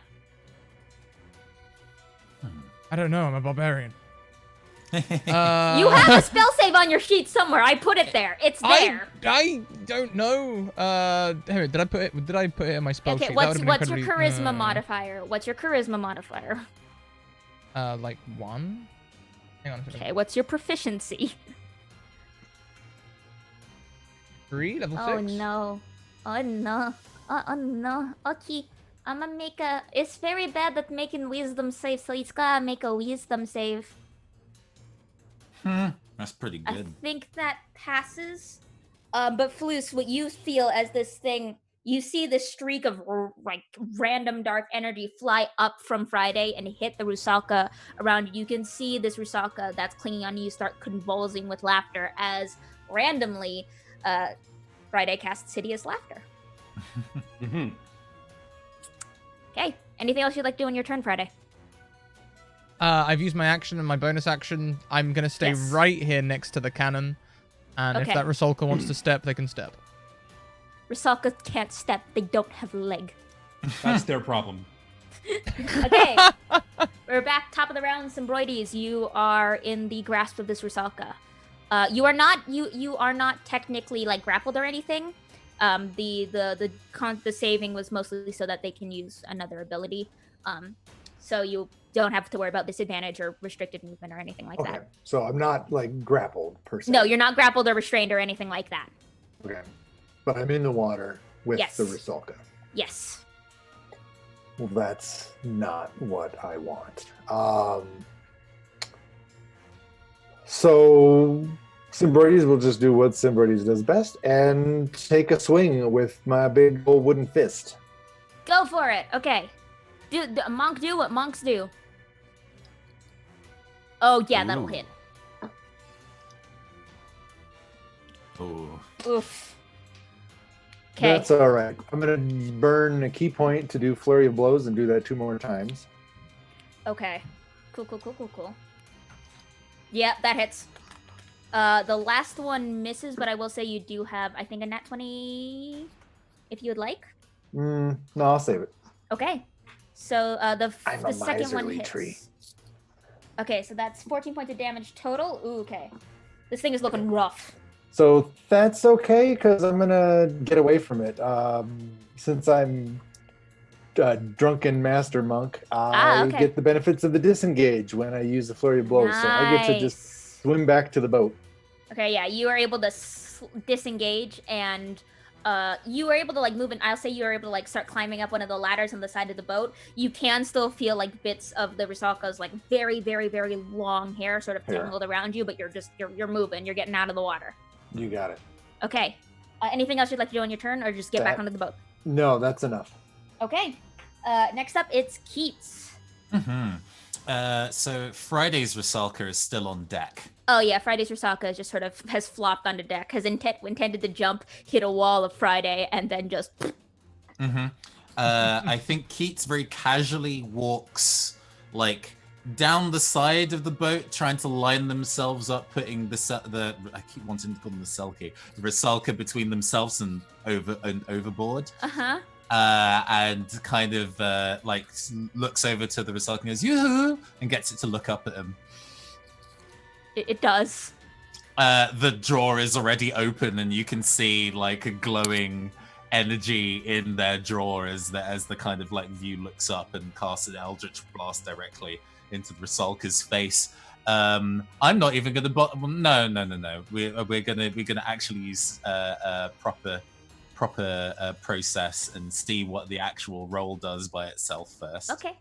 I don't know, I'm a barbarian. You have a spell save on your sheet somewhere. I put it there. It's there. I don't know. Hey, did I put it in my spell sheet? What's your charisma modifier? What's your charisma modifier? Like 1. Hang on a second. Okay, what's your proficiency? 3, level 6. Oh no. Oh no. Okay. I'm gonna make a. It's very bad at making wisdom save, so it's gotta make a wisdom save. That's pretty good. I think that passes. But Floos, what you feel as this thing, you see this streak of like random dark energy fly up from Friday and hit the Rusaka around you. You can see this Rusaka that's clinging on you start convulsing with laughter as randomly Friday casts hideous laughter. Okay. Anything else you'd like to do on your turn, Friday? I've used my action and my bonus action. I'm going to stay right here next to the cannon. And if that Rusalka wants to step, they can step. Rusalka can't step. They don't have a leg. That's their problem. Okay. We're back. Top of the round, Symbroides. You are in the grasp of this Rusalka. You are not technically like grappled or anything. The saving was mostly so that they can use another ability. So you don't have to worry about disadvantage or restricted movement or anything like that. So I'm not like grappled per se. No, you're not grappled or restrained or anything like that. Okay. But I'm in the water with Yes. the Rusalka. Yes. Well, that's not what I want. So Symbroides will just do what Symbroides does best and take a swing with my big old wooden fist. Go for it. Okay. Monk do what monks do. Oh, yeah, that'll hit. Oh. Oof. Okay. That's all right. I'm going to burn a key point to do Flurry of Blows and do that 2 more times. Okay. Cool. Yeah, that hits. The last one misses, but I will say you do have, I think, a nat 20 if you would like. No, I'll save it. Okay. So the second one miserly hits. tree. Okay, so that's 14 points of damage total. Ooh, okay. This thing is looking rough. So that's okay because I'm going to get away from it. Since I'm drunken master monk, I get the benefits of the disengage when I use the Flurry of Blows. Nice. So I get to just swim back to the boat. Okay, yeah, you are able to disengage and you were able to like move, and I'll say you were able to like start climbing up one of the ladders on the side of the boat. You can still feel like bits of the Rusalka's like very, very, very long hair sort of tangled around you, but you're moving, you're getting out of the water. You got it. Okay. Anything else you'd like to do on your turn, or just get back onto the boat? No, that's enough. Okay. Next up, it's Keats. So Friday's Rusalka is still on deck. Oh yeah, Friday's Rusalka just sort of has flopped onto deck, has intended to jump, hit a wall of Friday, and then just. I think Keats very casually walks like down the side of the boat, trying to line themselves up, putting the I keep wanting to call them the Rusalka between themselves and overboard. And kind of like looks over to the Rusalka and goes, "Yoo-hoo!" and gets it to look up at him. It does. the drawer is already open, and you can see like a glowing energy in their drawer as the kind of like view looks up and casts an Eldritch Blast directly into Rusalka's face. I'm not even gonna. No. We're gonna actually use proper process and see what the actual roll does by itself first. Okay.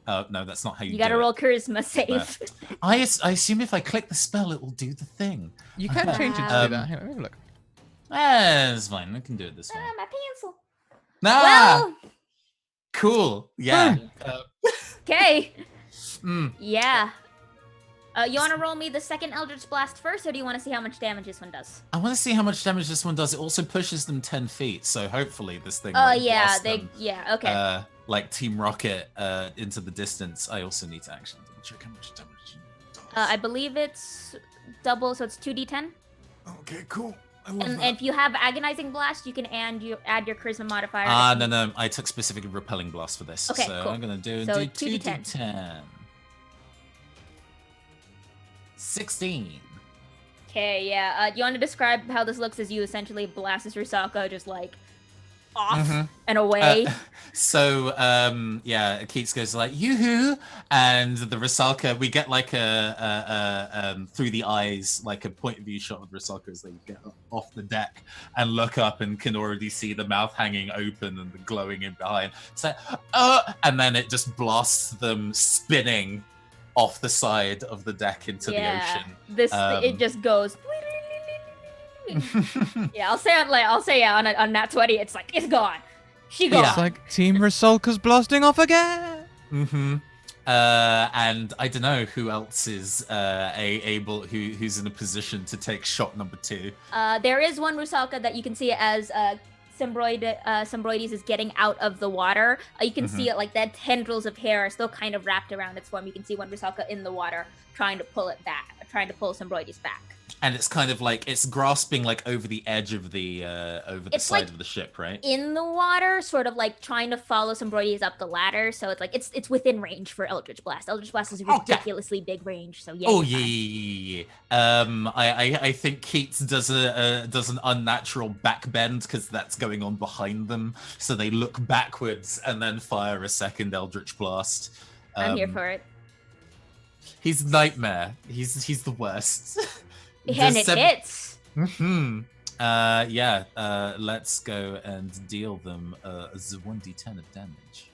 No, that's not how you do gotta it. roll charisma save. I assume if I click the spell, it will do the thing. You can change it to do that. Here, let me have a look. It's fine. I can do it this way. My pencil. Nah. Well. Cool. Yeah. Okay. Yeah. You want to roll me the second Eldritch Blast first, or do you want to see how much damage this one does? I want to see how much damage this one does. It also pushes them 10 feet, so hopefully this thing. Oh yeah, okay. Like Team Rocket into the distance. I also need to actually double check how much damage it does. I believe it's double, so it's 2d10. Okay, cool. And if you have Agonizing Blast, you can add your Charisma modifier. No. I took specific Repelling Blast for this. Okay, so cool. I'm going to do 2d10. 16. Okay, yeah. Do you want to describe how this looks as you essentially blast this Rusalka just like off and away? Keats goes like yoo-hoo, and the Rusalka, we get like a through the eyes, like a point of view shot of Rusalka as they get off the deck and look up and can already see the mouth hanging open and the glowing in behind. It's like, and then it just blasts them spinning off the side of the deck into the ocean. It just goes. Yeah, I'll say on Nat 20, it's like it's gone. She gone. It's like Team Rusalka's blasting off again. And I don't know who else is who's in a position to take shot number 2. There is one Rusalka that you can see as Symbroides is getting out of the water. You can see it like that tendrils of hair are still kind of wrapped around its form. You can see one Rusalka in the water trying to pull Symbroides back. And it's kind of like it's grasping like over the edge of the side like of the ship, right? In the water, sort of like trying to follow Symbroides up the ladder. So it's like it's within range for Eldritch Blast. Eldritch Blast is a ridiculously big range. So yeah. Oh yeah. I think Keats does an unnatural back bend because that's going on behind them. So they look backwards and then fire a second Eldritch Blast. I'm here for it. He's Nightmare. He's the worst. And it hits. Let's go and deal them the 1d10 of damage.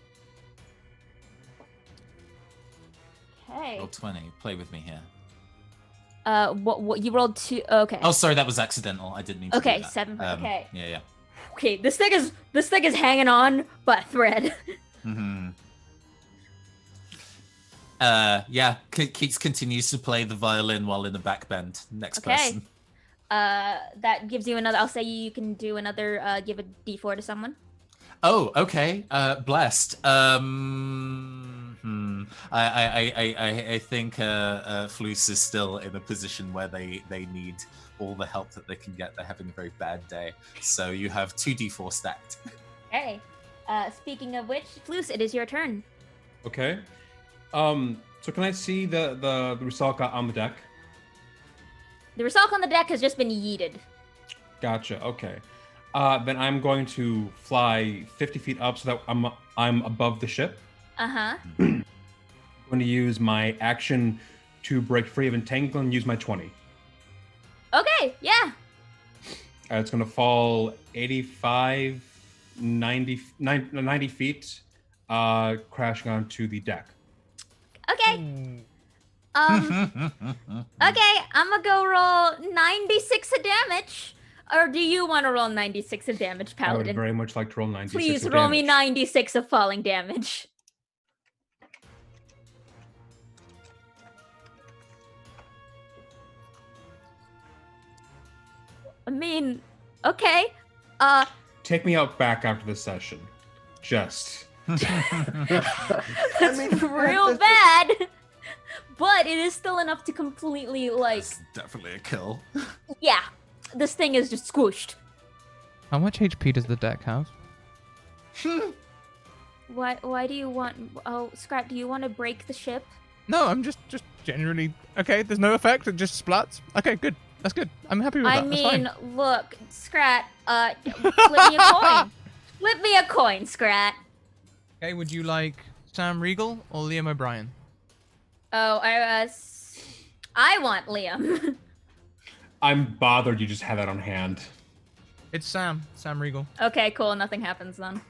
Okay. Roll 20. Play with me here. What you rolled 2? Okay. Oh, sorry, that was accidental. I didn't mean to do that. 7. Okay. Yeah. Okay, this thing is hanging on by a thread. Keats continues to play the violin while in the back bend. Next person. That gives you another. I'll say you can do another. Give a D4 to someone. Oh, okay. Blessed. I think Floos is still in a position where they need all the help that they can get. They're having a very bad day. So you have 2d4 stacked. Okay. Speaking of which, Floos, it is your turn. Okay. So can I see the Rusalka on the deck? The Rusalka on the deck has just been yeeted. Gotcha. Okay. Then I'm going to fly 50 feet up so that I'm above the ship. I'm going to use my action to break free of entangle and use my 20. Okay. Yeah. It's going to fall 85, 90 feet, crashing onto the deck. Okay. Okay, I'm gonna go roll 96 of damage. Or do you want to roll 96 of damage, Paladin? I would very much like to roll 96 Please of roll damage. me 96 of falling damage. I mean, okay. Take me out back after the session. Just. That's real bad. But it is still enough to completely, like... That's definitely a kill. Yeah. This thing is just squished. How much HP does the deck have? Why do you want... Oh, Scrap, do you want to break the ship? No, I'm just generally okay. There's no effect. It just splats. Okay, good. That's good. I'm happy with that. I That's fine. mean, look, Scrat, flip me a coin. Flip me a coin, Scrat. Okay, would you like Sam Riegel or Liam O'Brien? Oh, I want Liam. I'm bothered you just had that on hand. It's Sam Riegel. Okay, cool. Nothing happens then.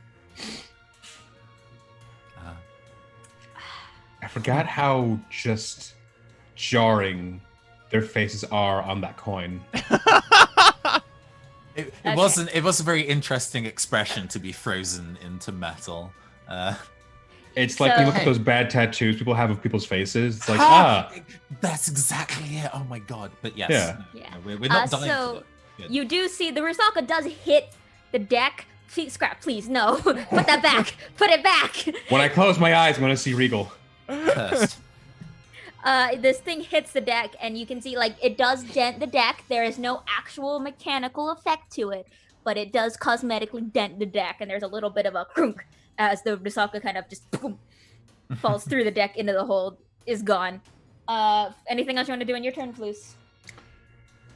I forgot how just jarring their faces are on that coin. It was a very interesting expression to be frozen into metal. It's like So- you look at those bad tattoos people have of people's faces. It's like, That's exactly it. Oh my god. But yes, Yeah. Yeah. we're not dying So for that. Good. you do see the Rusaka does hit the deck. Scrap, please, no. Put that back. Put it back. when I close my eyes, I'm gonna see Regal. Cursed. This thing hits the deck, and you can see like it does dent the deck. There is no actual mechanical effect to it, but it does cosmetically dent the deck, and there's a little bit of a crunk as the Rusaka kind of just boom, falls through the deck into the hole, is gone. Anything else you want to do in your turn, Floos?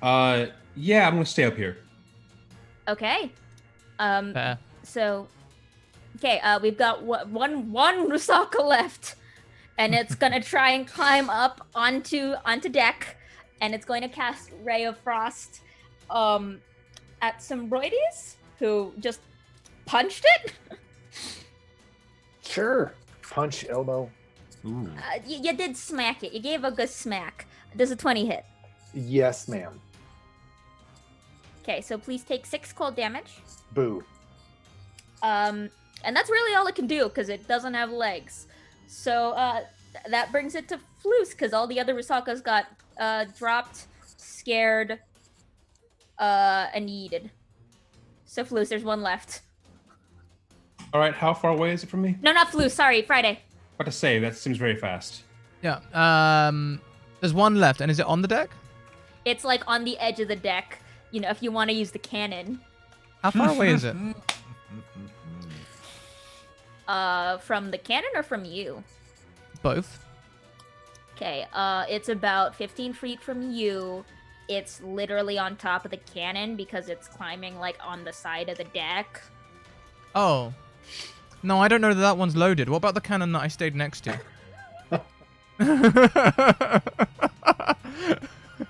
Yeah, I'm gonna stay up here. Okay. Fair. So, okay, we've got one Rusaka left, and it's gonna try and climb up onto deck, and it's going to cast Ray of Frost, at some Broidies who just punched it. Sure. Punch, elbow. Ooh. You did smack it. You gave a good smack. Does a 20 hit? Yes, ma'am. Okay, so please take 6 cold damage. Boo. And that's really all it can do because it doesn't have legs. So that brings it to Floos because all the other Rusakas got dropped, scared, and yeeted. So Floos, there's one left. All right, how far away is it from me? No, not Floos. Sorry, Friday. What to say? That seems very fast. Yeah. There's one left, and is it on the deck? It's like on the edge of the deck. You know, if you want to use the cannon. How far away is it? From the cannon or from you? Both. Okay, it's about 15 feet from you. It's literally on top of the cannon because it's climbing like on the side of the deck. Oh. No, I don't know that one's loaded. What about the cannon that I stayed next to?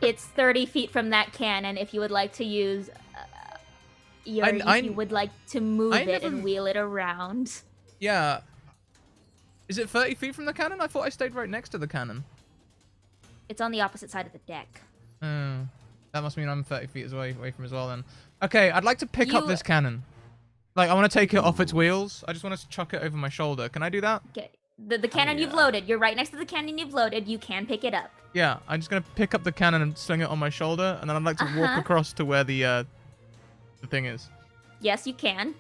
It's 30 feet from that cannon if you would like to use if you would like to move it and wheel it around. Yeah. Is it 30 feet from the cannon? I thought I stayed right next to the cannon. It's on the opposite side of the deck. Oh. That must mean I'm 30 feet away from as well then. Okay, I'd like to pick up this cannon. Like, I want to take it off its wheels. I just want to chuck it over my shoulder. Can I do that? Okay. The cannon you've loaded. You're right next to the cannon you've loaded. You can pick it up. Yeah, I'm just going to pick up the cannon and swing it on my shoulder, and then I'd like to walk across to where the thing is. Yes, you can.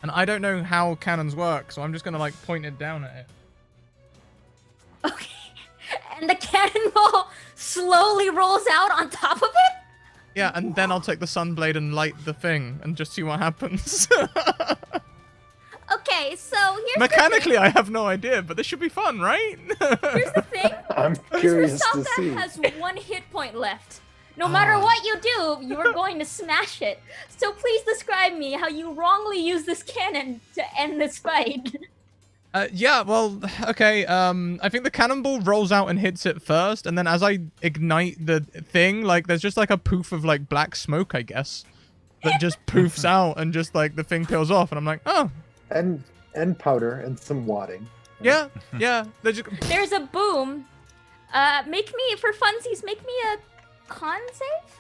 And I don't know how cannons work, so I'm just going to, like, point it down at it. Okay. And the cannonball slowly rolls out on top of it? Yeah, and then I'll take the sunblade and light the thing and just see what happens. Okay, so here's Mechanically, I have no idea, but this should be fun, right? Here's the thing. I'm This curious to Rusaka see. has 1 hit point left. No matter what you do, you are going to smash it. So please describe me how you wrongly use this cannon to end this fight. Yeah, well, okay, I think the cannonball rolls out and hits it first, and then as I ignite the thing, like, there's just, like, a poof of, like, black smoke, I guess, that just poofs out, and just, like, the thing peels off, and I'm like, oh. And powder and some wadding. Yeah, they just... There's a boom. Make me, for funsies, make me a con save?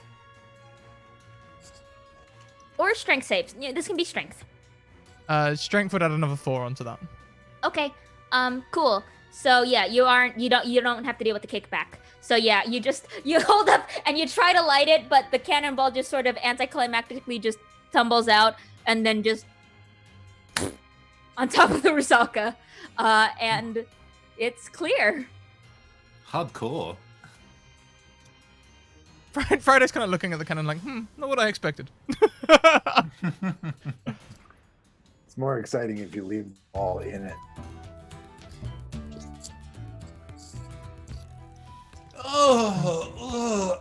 Or a strength save. Yeah, this can be strength. Strength would add another 4 onto that. Okay. Cool. So yeah, you don't have to deal with the kickback. So yeah, you hold up and you try to light it, but the cannonball just sort of anticlimactically just tumbles out and then just on top of the Rusaka. And it's clear. Hardcore. Friday's kind of looking at the cannon like, not what I expected. It's more exciting if you leave the ball in it.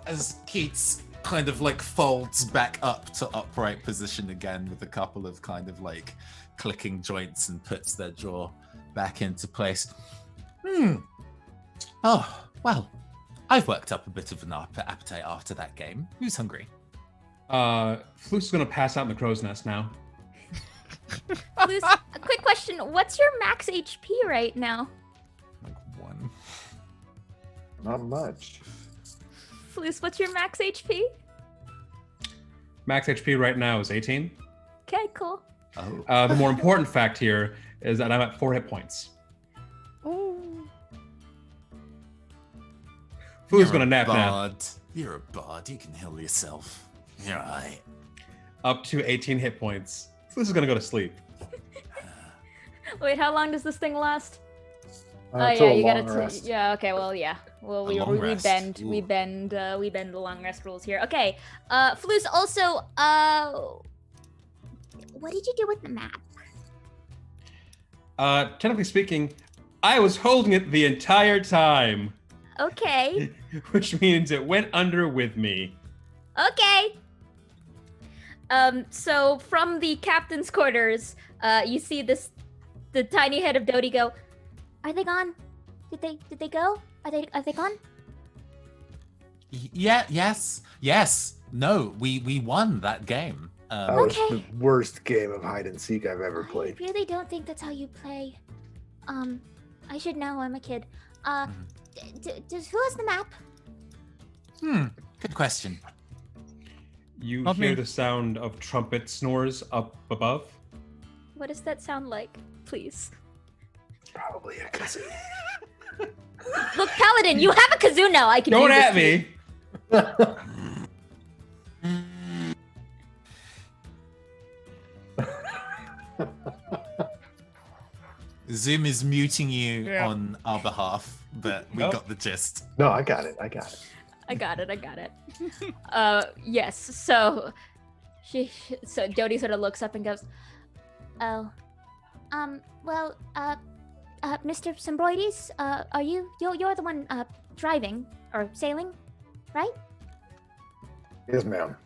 as Keats kind of like folds back up to upright position again with a couple of kind of like clicking joints and puts their jaw back into place. Oh, well, I've worked up a bit of an appetite after that game. Who's hungry? Floose is gonna pass out in the crow's nest now. Luce, a quick question. What's your max HP right now? Like 1. Not much. Luce, what's your max HP? Max HP right now is 18. Okay, cool. Oh. The more important fact here is that I'm at 4 hit points. Ooh. Floose is gonna nap now. You're a bard. You can heal yourself. You're alright. Up to 18 hit points. Floose is gonna go to sleep. Wait, how long does this thing last? Oh Till yeah, a you long gotta. rest. Yeah, okay, well, yeah. Well, we long rest. we Ooh. bend the long rest rules here. Okay, Floose. Also, what did you do with the map? Technically speaking, I was holding it the entire time, Okay, which means it went under with me. okay. So from the captain's quarters, you see the tiny head of Dodie go. Are they gone? Did they go? Are they gone? Yes. No, we won that game. That was Okay. the worst game of hide and seek I've ever I played. really don't think that's how you play. I should know. I'm a kid. Who has the map? Good question. You Not hear me. the sound of trumpet snores up above. What does that sound like? Please. Probably a kazoo. Look, Paladin, you have a kazoo now. I can. Don't do this at to you. me. Zoom is muting you Yeah. on our behalf, but we Nope. got the gist. No, I got it. I got it. Yes. So, so Dodie sort of looks up and goes, "Oh, well, Mr. Symbroides, are you're the one driving or sailing, right? Yes, ma'am.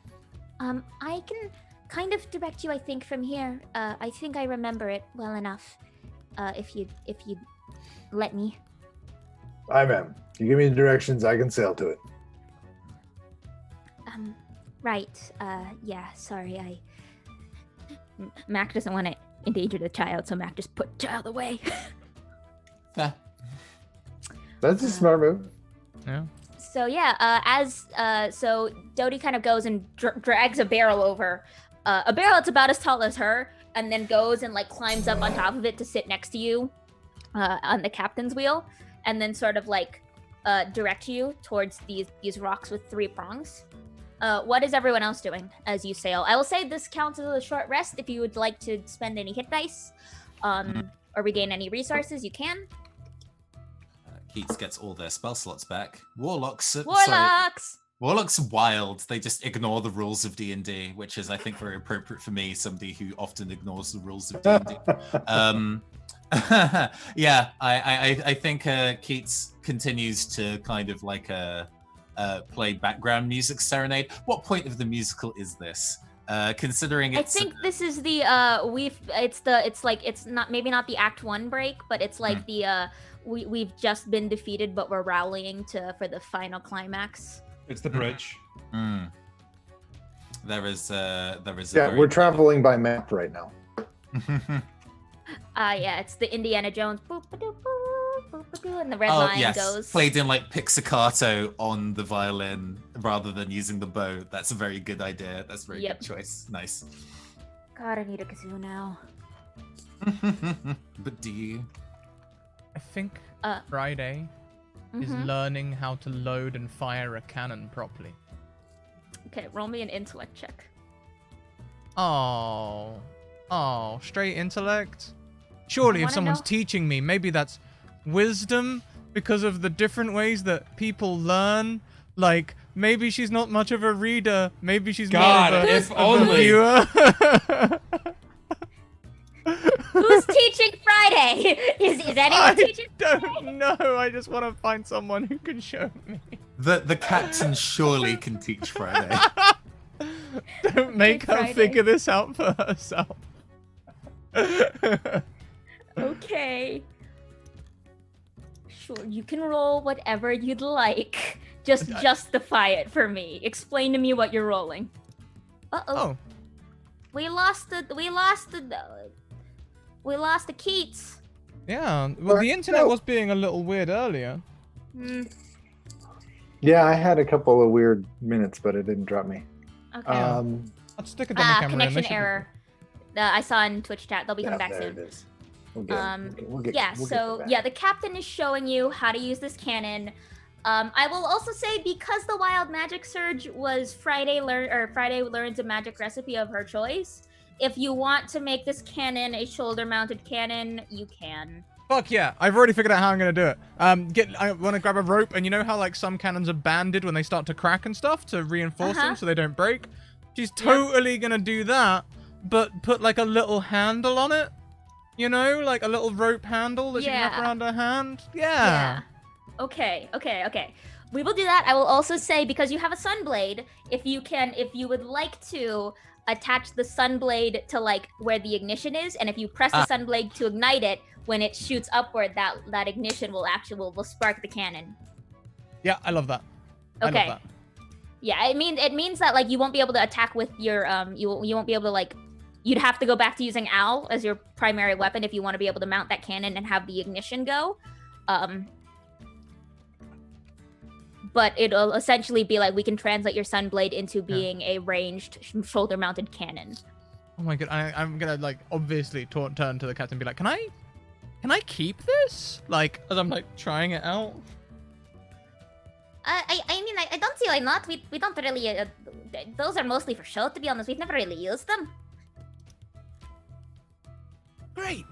I can kind of direct you, I think, from here. I think I remember it well enough. If you let me. I am. You give me the directions, I can sail to it. Right. Yeah. Sorry. Mac doesn't want to endanger the child, so Mac just put child away. Fair. That's a smart move. Yeah. So yeah, so Dodie kind of goes and drags a barrel over, a barrel that's about as tall as her, and then goes and like climbs up on top of it to sit next to you, on the captain's wheel, and then sort of like direct you towards these rocks with 3 prongs. What is everyone else doing as you sail? I will say this counts as a short rest. If you would like to spend any hit dice, or regain any resources, you can. Keats gets all their spell slots back. Warlocks are wild. They just ignore the rules of D&D, which is, I think, very appropriate for me, somebody who often ignores the rules of D&D. Yeah, I think Keats continues to kind of like play background music serenade. What point of the musical is this? Considering it's, I think this is the it's not maybe not the Act 1 break, but it's like the we've just been defeated, but we're rallying for the final climax. It's the bridge. There is a Yeah, we're traveling by map right now. Yeah, it's the Indiana Jones boop, ba-doo, boop, boop, ba-doo, and the red Oh line yes, goes. played in like pizzicato on the violin rather than using the bow. That's a very good idea. That's a very Yep. good choice. Nice. God, I need a kazoo now. But do you? I think Uh, Friday is Mhm. learning how to load and fire a cannon properly. Okay, roll me an intellect check. Oh, straight intellect. Surely, if wanna someone's know- teaching me, maybe that's wisdom because of the different ways that people learn. Like, maybe she's not much of a reader. Maybe she's God, more of a, if of a only. viewer. Who's teaching Friday? Is anyone I teaching? don't know. I just want to find someone who can show me. The captain surely can teach Friday. Don't make her Friday. figure this out for herself. Okay. Sure, you can roll whatever you'd like. Just justify it for me. Explain to me what you're rolling. Oh, We lost the Keats. yeah. Well, the internet was being a little weird earlier. Yeah, I had a couple of weird minutes, but it didn't drop me. Okay. I'll stick a dummy camera in. Connection They should be error. I saw in Twitch chat. They'll be coming back there soon. it is. We'll get The captain is showing you how to use this cannon. I will also say, because the Wild Magic Surge was Friday learns a magic recipe of her choice. If you want to make this cannon a shoulder-mounted cannon, you can. Fuck yeah! I've already figured out how I'm gonna do it. I want to grab a rope, and you know how like some cannons are banded when they start to crack and stuff to reinforce them so they don't break. She's totally gonna do that, but put like a little handle on it. You know, like a little rope handle that you can wrap around her hand. Yeah. Okay. We will do that. I will also say, because you have a sunblade, if you would like to attach the sunblade to like where the ignition is, and if you press the sunblade to ignite it, when it shoots upward, that ignition will spark the cannon. Yeah, I love that. Okay. I love that. Yeah, it means that like you won't be able to attack with your you won't be able to like. You'd have to go back to using Owl as your primary weapon if you want to be able to mount that cannon and have the ignition go. But it'll essentially be like we can translate your Sunblade into being a ranged shoulder-mounted cannon. Oh my god, I'm gonna like obviously turn to the captain and be like, can I keep this? Like, as I'm like trying it out. I mean, I don't see why not. We don't really. Those are mostly for show, to be honest. We've never really used them. Great.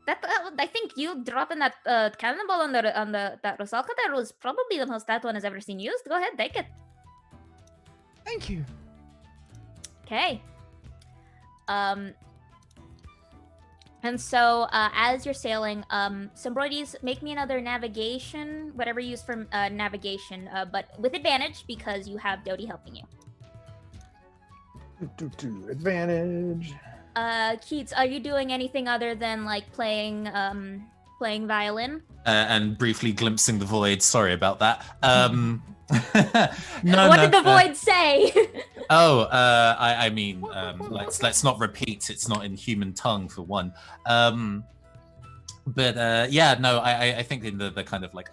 I think you dropping that cannonball on that Rosalka there was probably the most that one has ever seen used. Go ahead, take it. Thank you. Okay. And so as you're sailing, Symbroides, make me another navigation, whatever you use for navigation, but with advantage because you have Dodie helping you. Advantage. Keats, are you doing anything other than like playing violin? And briefly glimpsing the void. Sorry about that. What did the void say? I mean, let's not repeat. It's not in human tongue for one. I think in the kind of like,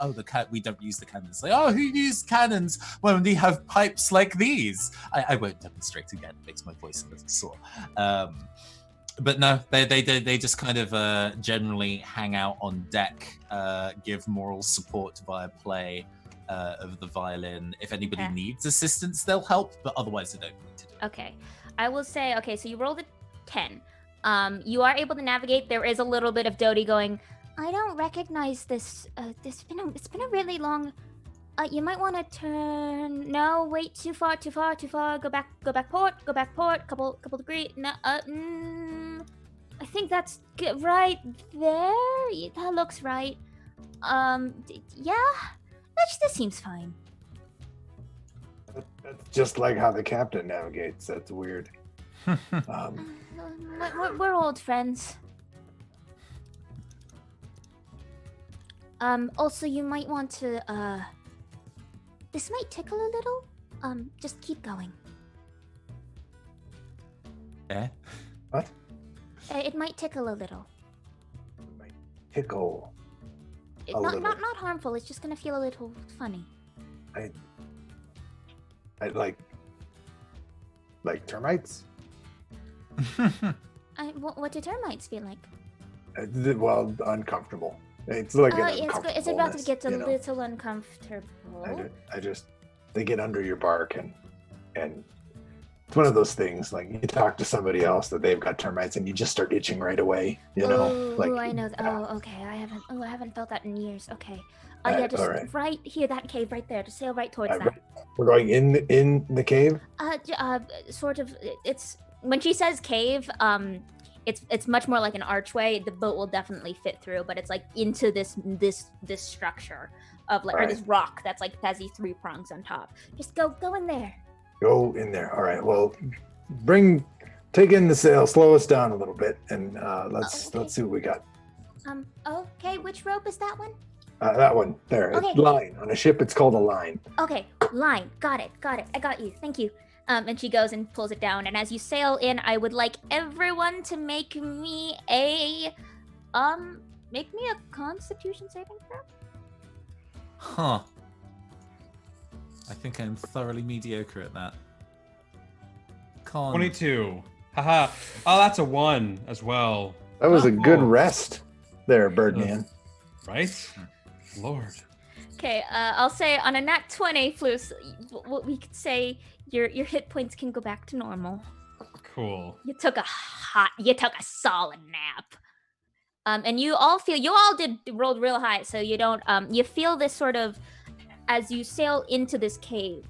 we don't use the cannons. Like, who used cannons when we have pipes like these? I won't demonstrate again. It makes my voice a little sore. But no, they just kind of generally hang out on deck, give moral support via play of the violin. If anybody needs assistance, they'll help, but otherwise they don't need to do it. Okay. I will say, so you rolled a 10. You are able to navigate. There is a little bit of Dodie going, I don't recognize this. It's been a really long... you might want to turn... No, wait, too far. Go back port. Couple degree. No, I think that's good right there. That looks right. Yeah. This seems fine. That's just like how the captain navigates. That's weird. We're old friends. Also, you might want to, this might tickle a little. Just keep going. Yeah? What? It might tickle a little. It might tickle a not little. not harmful. It's just gonna feel a little funny. I like termites. What do termites feel like? Well, uncomfortable. It's like it's about to get a little uncomfortable. They get under your bark and it's one of those things like you talk to somebody else that they've got termites and you just start itching right away. You know, I know. Okay. I haven't felt that in years. Okay. Right here, that cave right there. Just sail right towards that. We're going in the cave. Sort of. It's when she says cave. it's much more like an archway. The boat will definitely fit through, but it's like into this structure of like or this rock that's like has these 3 prongs on top. Just go in there. Go in there. All right. Well, take in the sail, slow us down a little bit, and let's see what we got. Okay, which rope is that one? That one there. Okay. Line on a ship. It's called a line. Okay, line. Got it. I got you. Thank you. And she goes and pulls it down. And as you sail in, I would like everyone to make me a Constitution saving throw. Huh. I think I'm thoroughly mediocre at that. 22. Haha. Oh, that's a 1 as well. That was a good rest there, Birdman. Right? Lord. Okay, I'll say on a nat 20, Floos, we could say your hit points can go back to normal. Cool. You took a solid nap. And you all rolled real high, so you don't, you feel this sort of, as you sail into this cave,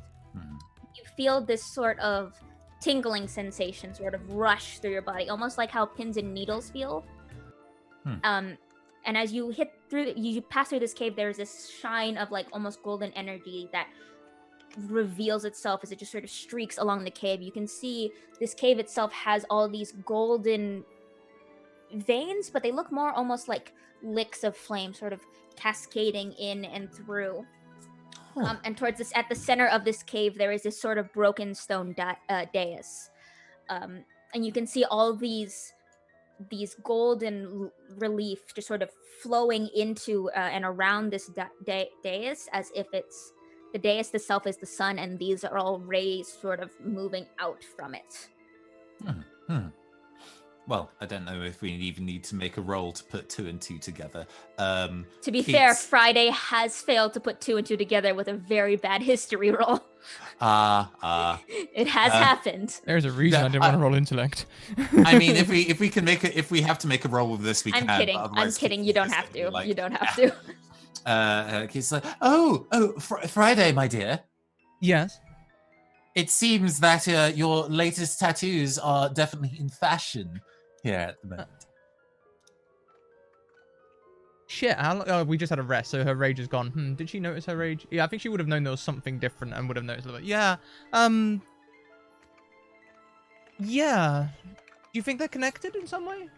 you feel this sort of tingling sensation sort of rush through your body, almost like how pins and needles feel. And as you you pass through this cave, there's this shine of like almost golden energy that reveals itself as it just sort of streaks along the cave. You can see this cave itself has all these golden veins, but they look more almost like licks of flame sort of cascading in and through. And towards this, at the center of this cave, there is this sort of broken stone dais. And you can see all these golden relief just sort of flowing into and around this dais, as if it's the dais itself is the sun, and these are all rays sort of moving out from it. Well, I don't know if we even need to make a roll to put 2 and 2 together. To be fair, Friday has failed to put 2 and 2 together with a very bad history roll. It has happened. There's a reason I didn't want to roll intellect. I mean, if we can make it, if we have to make a roll with this, we can. I'm kidding. You don't have to. You don't have to. He's like, Friday, my dear. Yes. It seems that your latest tattoos are definitely in fashion here at the moment. Shit, we just had a rest, so her rage is gone. Did she notice her rage? Yeah, I think she would have known there was something different and would have noticed a little bit. Yeah, yeah. Do you think they're connected in some way?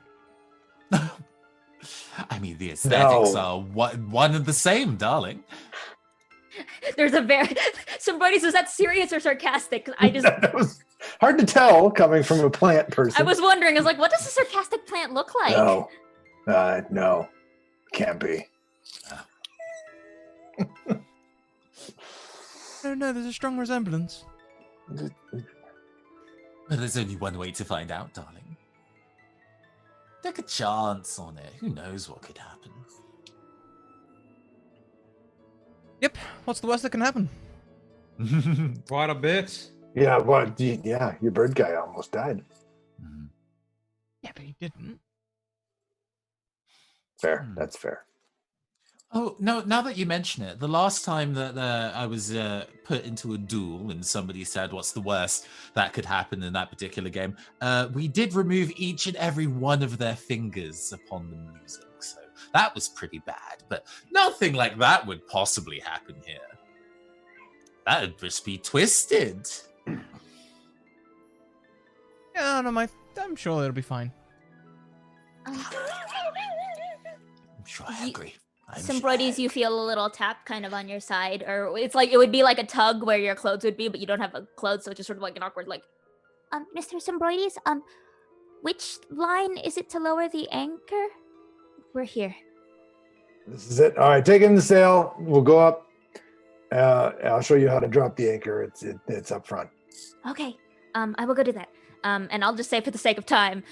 I mean, the aesthetics are one and the same, darling. There's a very... Somebody says, that serious or sarcastic? That was hard to tell coming from a plant person. I was wondering, I was like, what does a sarcastic plant look like? No. Can't be. No, there's a strong resemblance. Well, there's only one way to find out, darling. Take a chance on it. Who knows what could happen? Yep. What's the worst that can happen? Quite a bit. Yeah, your bird guy almost died. Yeah, but he didn't. Fair. That's fair. Oh, no, now that you mention it, the last time that I was put into a duel and somebody said, what's the worst that could happen in that particular game, we did remove each and every one of their fingers upon the music. So that was pretty bad, but nothing like that would possibly happen here. That would just be twisted. Yeah, no, I'm sure it'll be fine. I'm sure I agree. Symbroides, you feel a little tap kind of on your side, or it's like it would be like a tug where your clothes would be, but you don't have a clothes, so it's just sort of like an awkward like. Mr. Symbroides, which line is it to lower the anchor? We're here. This is it. All right, take in the sail. We'll go up. I'll show you how to drop the anchor. It's up front. Okay. I will go do that. And I'll just say for the sake of time,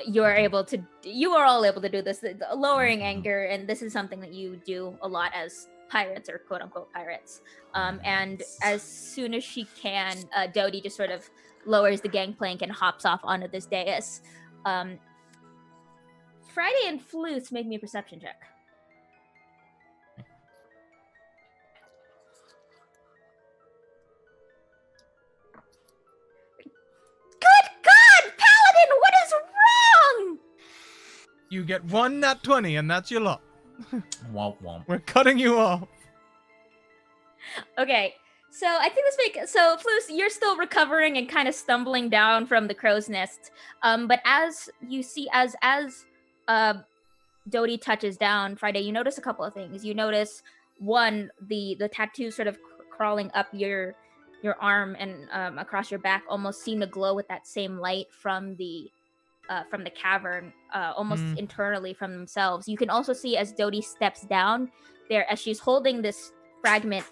you are all able to do this, the lowering anchor, and this is something that you do a lot as pirates or quote unquote pirates. And as soon as she can, Dodie just sort of lowers the gangplank and hops off onto this dais. Friday and Flutes, make me a perception check. Good God, Paladin, what is wrong? You get one nat 20, and that's your lot. Womp womp. We're cutting you off. Okay, so I think so Flus, you're still recovering and kind of stumbling down from the crow's nest. But as you see, as Dodie touches down, Friday, you notice a couple of things. You notice one, the tattoo sort of crawling up your arm and across your back almost seem to glow with that same light from the cavern, almost internally from themselves. You can also see as Dodie steps down there, as she's holding this fragment.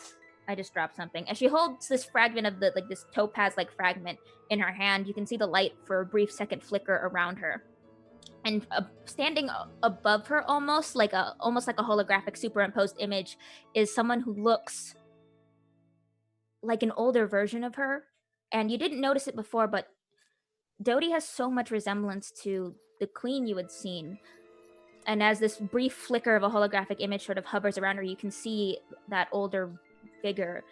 I just dropped something. As she holds this fragment of this topaz-like fragment in her hand, you can see the light for a brief second flicker around her. And standing above her, almost like a holographic superimposed image, is someone who looks like an older version of her. And you didn't notice it before, but Dodie has so much resemblance to the queen you had seen. And as this brief flicker of a holographic image sort of hovers around her, you can see that older figure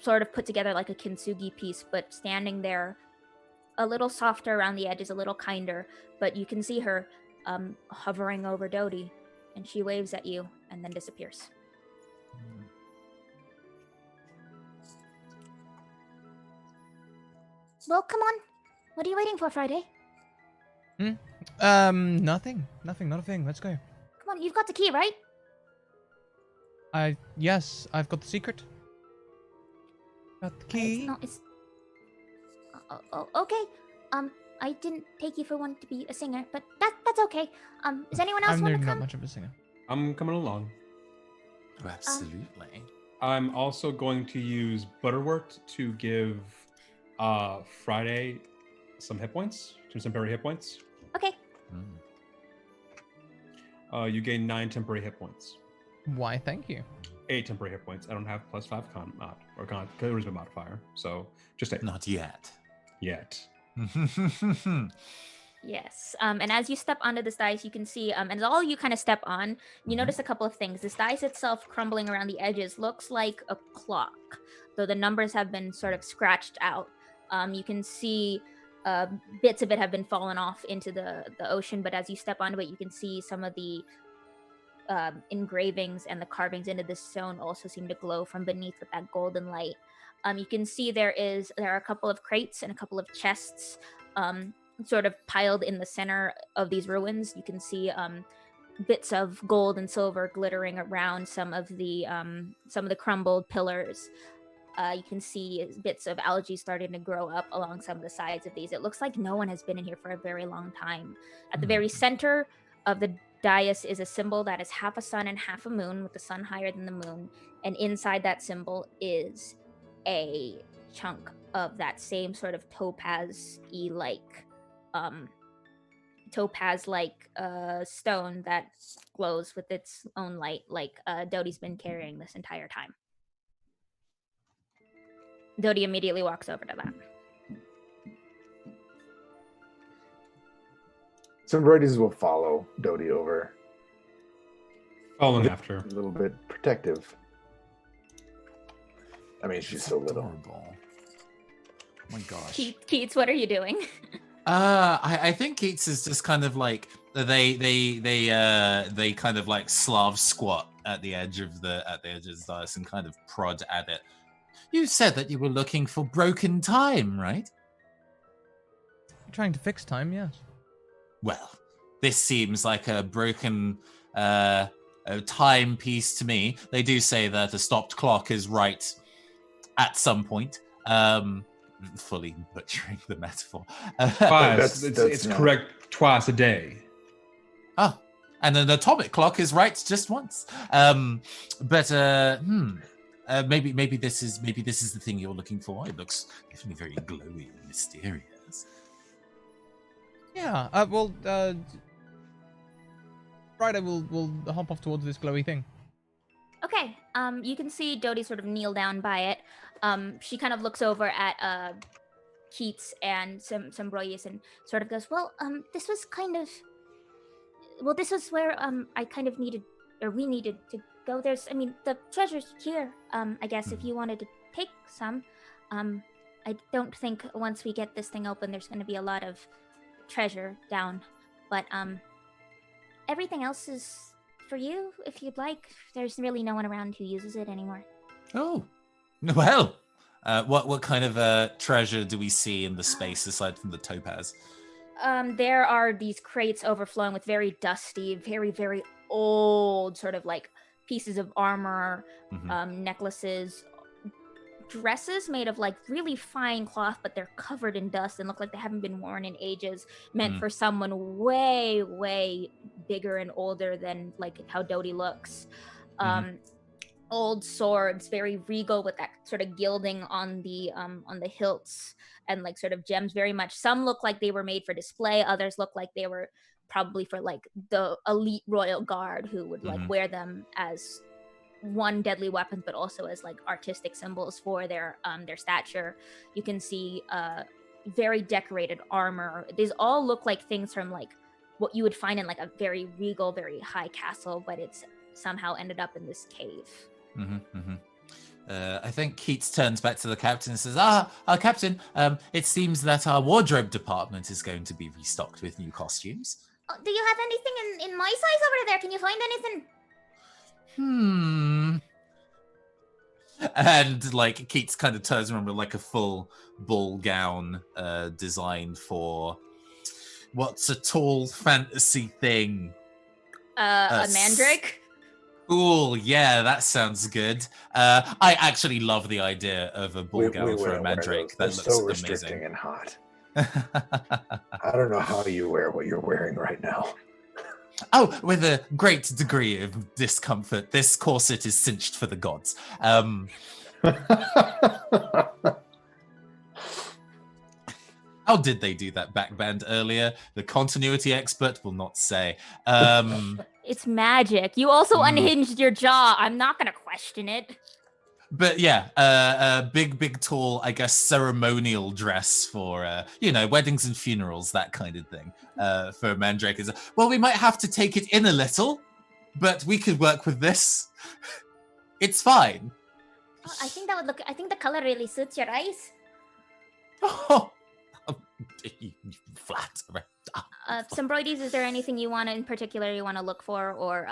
sort of put together like a kintsugi piece, but standing there a little softer around the edges, a little kinder. But you can see her hovering over Dodie, and she waves at you and then disappears. Well, come on. What are you waiting for, Friday? Nothing, not a thing. Let's go. Come on, you've got the key, right? Yes, I've got the secret. Got the key. Okay. I didn't take you for one to be a singer, but that's okay. Is anyone else want to come? I'm not much of a singer. I'm coming along. Oh, absolutely. I'm also going to use Butterwort to give Friday some hit points, some temporary hit points. Okay. You gain 9 temporary hit points. Why, thank you. 8 temporary hit points. I don't have +5 charisma modifier, so just 8. Not yet. Yes. And as you step onto this dice, you can see, and as all you kind of step on, you notice a couple of things. This dice itself, crumbling around the edges, looks like a clock, though the numbers have been sort of scratched out. You can see bits of it have been fallen off into the ocean, but as you step onto it, you can see some of the engravings and the carvings into the stone also seem to glow from beneath with that golden light. You can see there are a couple of crates and a couple of chests sort of piled in the center of these ruins. You can see bits of gold and silver glittering around some of the crumbled pillars. You can see bits of algae starting to grow up along some of the sides of these. It looks like no one has been in here for a very long time. At the very center of the dais is a symbol that is half a sun and half a moon, with the sun higher than the moon. And inside that symbol is a chunk of that same sort of topaz-like stone that glows with its own light, like Dodie's been carrying this entire time. Dodie immediately walks over to that. Some Broidies will follow Dodie over. Following after. A little bit protective. I mean, she's so little. Adorable. Oh my gosh. Keats, what are you doing? I think Keats is just kind of like they kind of like Slav squat at the edge of the dice and kind of prod at it. You said that you were looking for broken time, right? I'm trying to fix time, yes. Well, this seems like a broken timepiece to me. They do say that a stopped clock is right at some point. Fully butchering the metaphor. Twice. It's correct twice a day. Oh, and an atomic clock is right just once. Maybe this is the thing you're looking for. It looks definitely very glowy and mysterious. Yeah. Friday will hop off towards this glowy thing. Okay. You can see Dodie sort of kneel down by it. She kind of looks over at Keats and some Broyes and sort of goes, this was where I kind of needed, or we needed to go. The treasure's here, I guess, if you wanted to take some. I don't think once we get this thing open, there's going to be a lot of treasure down, But everything else is for you if you'd like. There's really no one around who uses it anymore. Oh, well. What kind of treasure do we see in the space aside from the topaz? There are these crates overflowing with very dusty, very, very old sort of like pieces of armor, necklaces, dresses made of like really fine cloth, but they're covered in dust and look like they haven't been worn in ages, meant for someone way, way bigger and older than like how Dodie looks. Old swords, very regal with that sort of gilding on the hilts, and like sort of gems very much. Some look like they were made for display, others look like they were probably for like the elite royal guard who would like wear them as one deadly weapons, but also as like artistic symbols for their stature. You can see very decorated armor. These all look like things from like what you would find in like a very regal, very high castle, but it's somehow ended up in this cave. I think Keats turns back to the captain and says, Captain, it seems that our wardrobe department is going to be restocked with new costumes. Oh, do you have anything in my size over there? Can you find anything? And like Keats kind of turns around with like a full ball gown designed for what's a tall fantasy thing? A mandrake? Cool, yeah, that sounds good. I actually love the idea of a ball gown for a mandrake. That looks so amazing. restricting and hot. I don't know how you wear what you're wearing right now. Oh, with a great degree of discomfort. This corset is cinched for the gods. How did they do that backband earlier? The continuity expert will not say. It's magic. You also unhinged your jaw. I'm not going to question it. But yeah, big, tall, I guess, ceremonial dress for, weddings and funerals, that kind of thing. For a mandrake is, well, we might have to take it in a little, but we could work with this. It's fine. Oh, I think the color really suits your eyes. Oh, flat. Symbroides, is there anything you want to, in particular, you want to look for? Or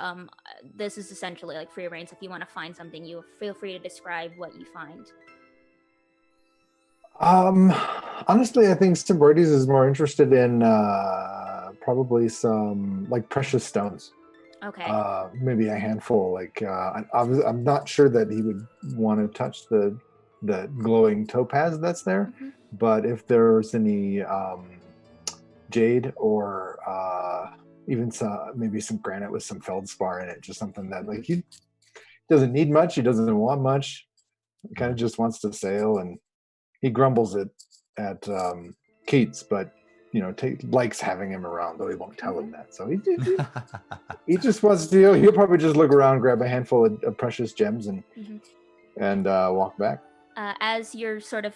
this is essentially like free reigns. If you want to find something, you feel free to describe what you find. Honestly, I think Symbroides is more interested in probably some like precious stones. Okay. Maybe a handful. Like I'm not sure that he would want to touch the glowing topaz that's there, but if there's any jade or even maybe some granite with some feldspar in it, just something that like he doesn't need much, he doesn't want much, he kind of just wants to sail, and he grumbles at Keats, but likes having him around, though he won't tell him that. So he just wants to, he'll probably just look around, grab a handful of precious gems and walk back. As you're sort of,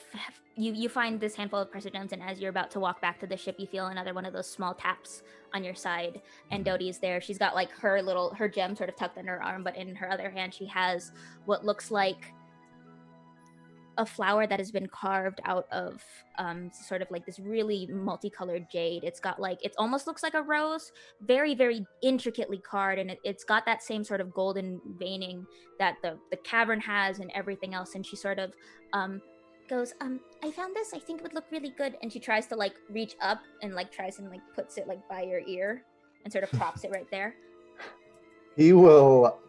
you find this handful of precious gems, and as you're about to walk back to the ship, you feel another one of those small taps on your side, and Dodie is there. She's got like her gem sort of tucked under her arm, but in her other hand she has what looks like a flower that has been carved out of sort of like this really multicolored jade. It's got like, it almost looks like a rose, very, very intricately carved, and it's got that same sort of golden veining that the cavern has and everything else. And she sort of goes, I found this, I think it would look really good. And she tries to like reach up and like tries and like puts it like by your ear and sort of props it right there. He will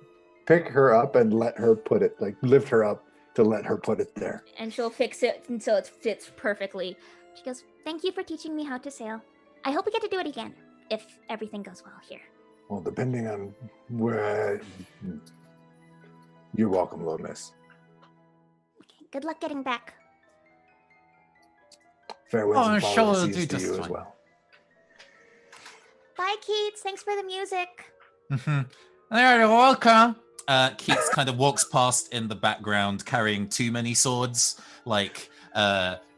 pick her up and let her put it, like lift her up to let her put it there. And she'll fix it until it fits perfectly. She goes, thank you for teaching me how to sail. I hope we get to do it again, if everything goes well here. Well, depending on where... You're welcome, little miss. Okay, good luck getting back. Farewell and policies to just you fine. as well. Bye, Keats. Thanks for the music. You're welcome. Keats kind of walks past in the background carrying too many swords, like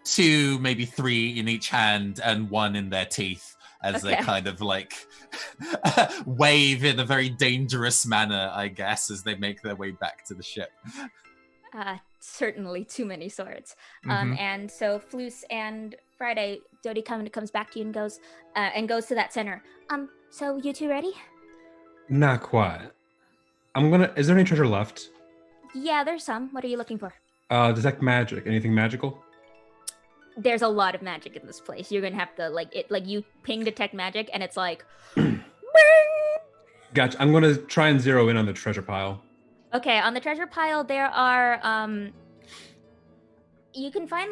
2, maybe 3 in each hand and 1 in their teeth, as they kind of like wave in a very dangerous manner, I guess, as they make their way back to the ship. Certainly too many swords. And so Floos and Friday, Dodie comes back to you and goes to that center. So you two ready? Not quite. Is there any treasure left? Yeah, there's some. What are you looking for? Detect magic. Anything magical? There's a lot of magic in this place. You're gonna have to you ping detect magic, and it's like, bing! Gotcha. I'm gonna try and zero in on the treasure pile. Okay, on the treasure pile there are you can find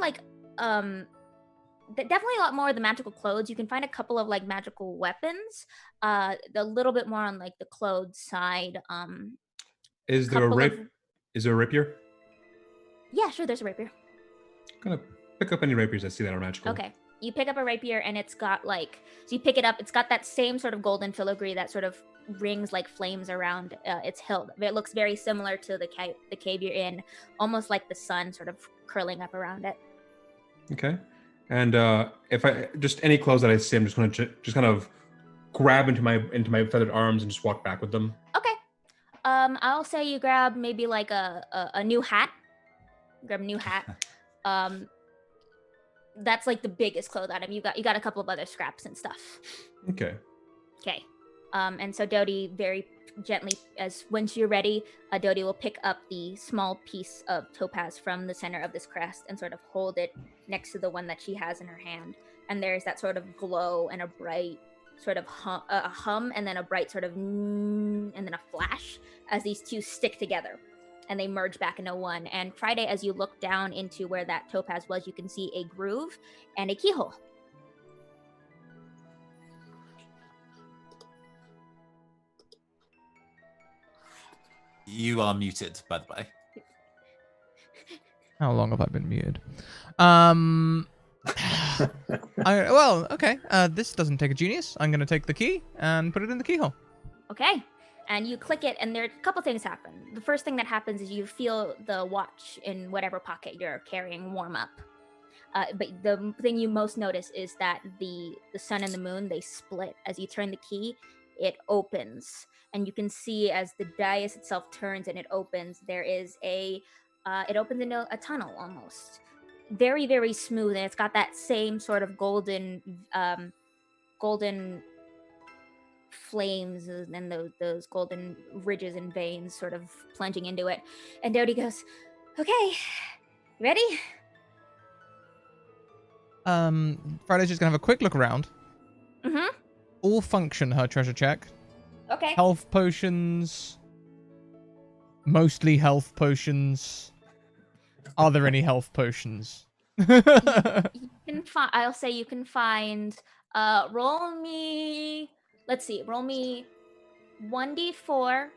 definitely a lot more of the magical clothes. You can find a couple of magical weapons. A little bit more on the clothes side. Is there a rapier? Yeah, sure. There's a rapier. I'm gonna pick up any rapiers I see that are magical. Okay. You pick up a rapier and it's got so you pick it up. It's got that same sort of golden filigree that sort of rings like flames around its hilt. It looks very similar to the cave you're in, almost like the sun sort of curling up around it. Okay. And if I just any clothes that I see, I'm just going to just kind of grab into my feathered arms and just walk back with them. Okay. I'll say you grab maybe a new hat. Grab a new hat. That's the biggest clothes item. You got a couple of other scraps and stuff. Okay. Okay. And so Dodie very gently, once you're ready, Dodie will pick up the small piece of topaz from the center of this crest and sort of hold it next to the one that she has in her hand. And there's that sort of glow and a bright sort of hum and then a bright sort of and then a flash as these two stick together. And they merge back into one. And Friday, as you look down into where that topaz was, you can see a groove and a keyhole. You are muted, by the way. How long have I been muted? Okay. This doesn't take a genius. I'm going to take the key and put it in the keyhole. Okay. And you click it, and there are a couple things happen. The first thing that happens is you feel the watch in whatever pocket you're carrying warm up. But the thing you most notice is that the sun and the moon, they split. As you turn the key, it opens. And you can see as the dais itself turns and it opens, there is it opens into a tunnel almost. Very, very smooth, and it's got that same sort of golden flames and those golden ridges and veins sort of plunging into it. And Dodie goes, okay, ready? Friday's just gonna have a quick look around. Mm-hmm. All function her treasure check. Okay. Health potions. Mostly health potions. Are there any health potions? I'll say you can find roll me 1d4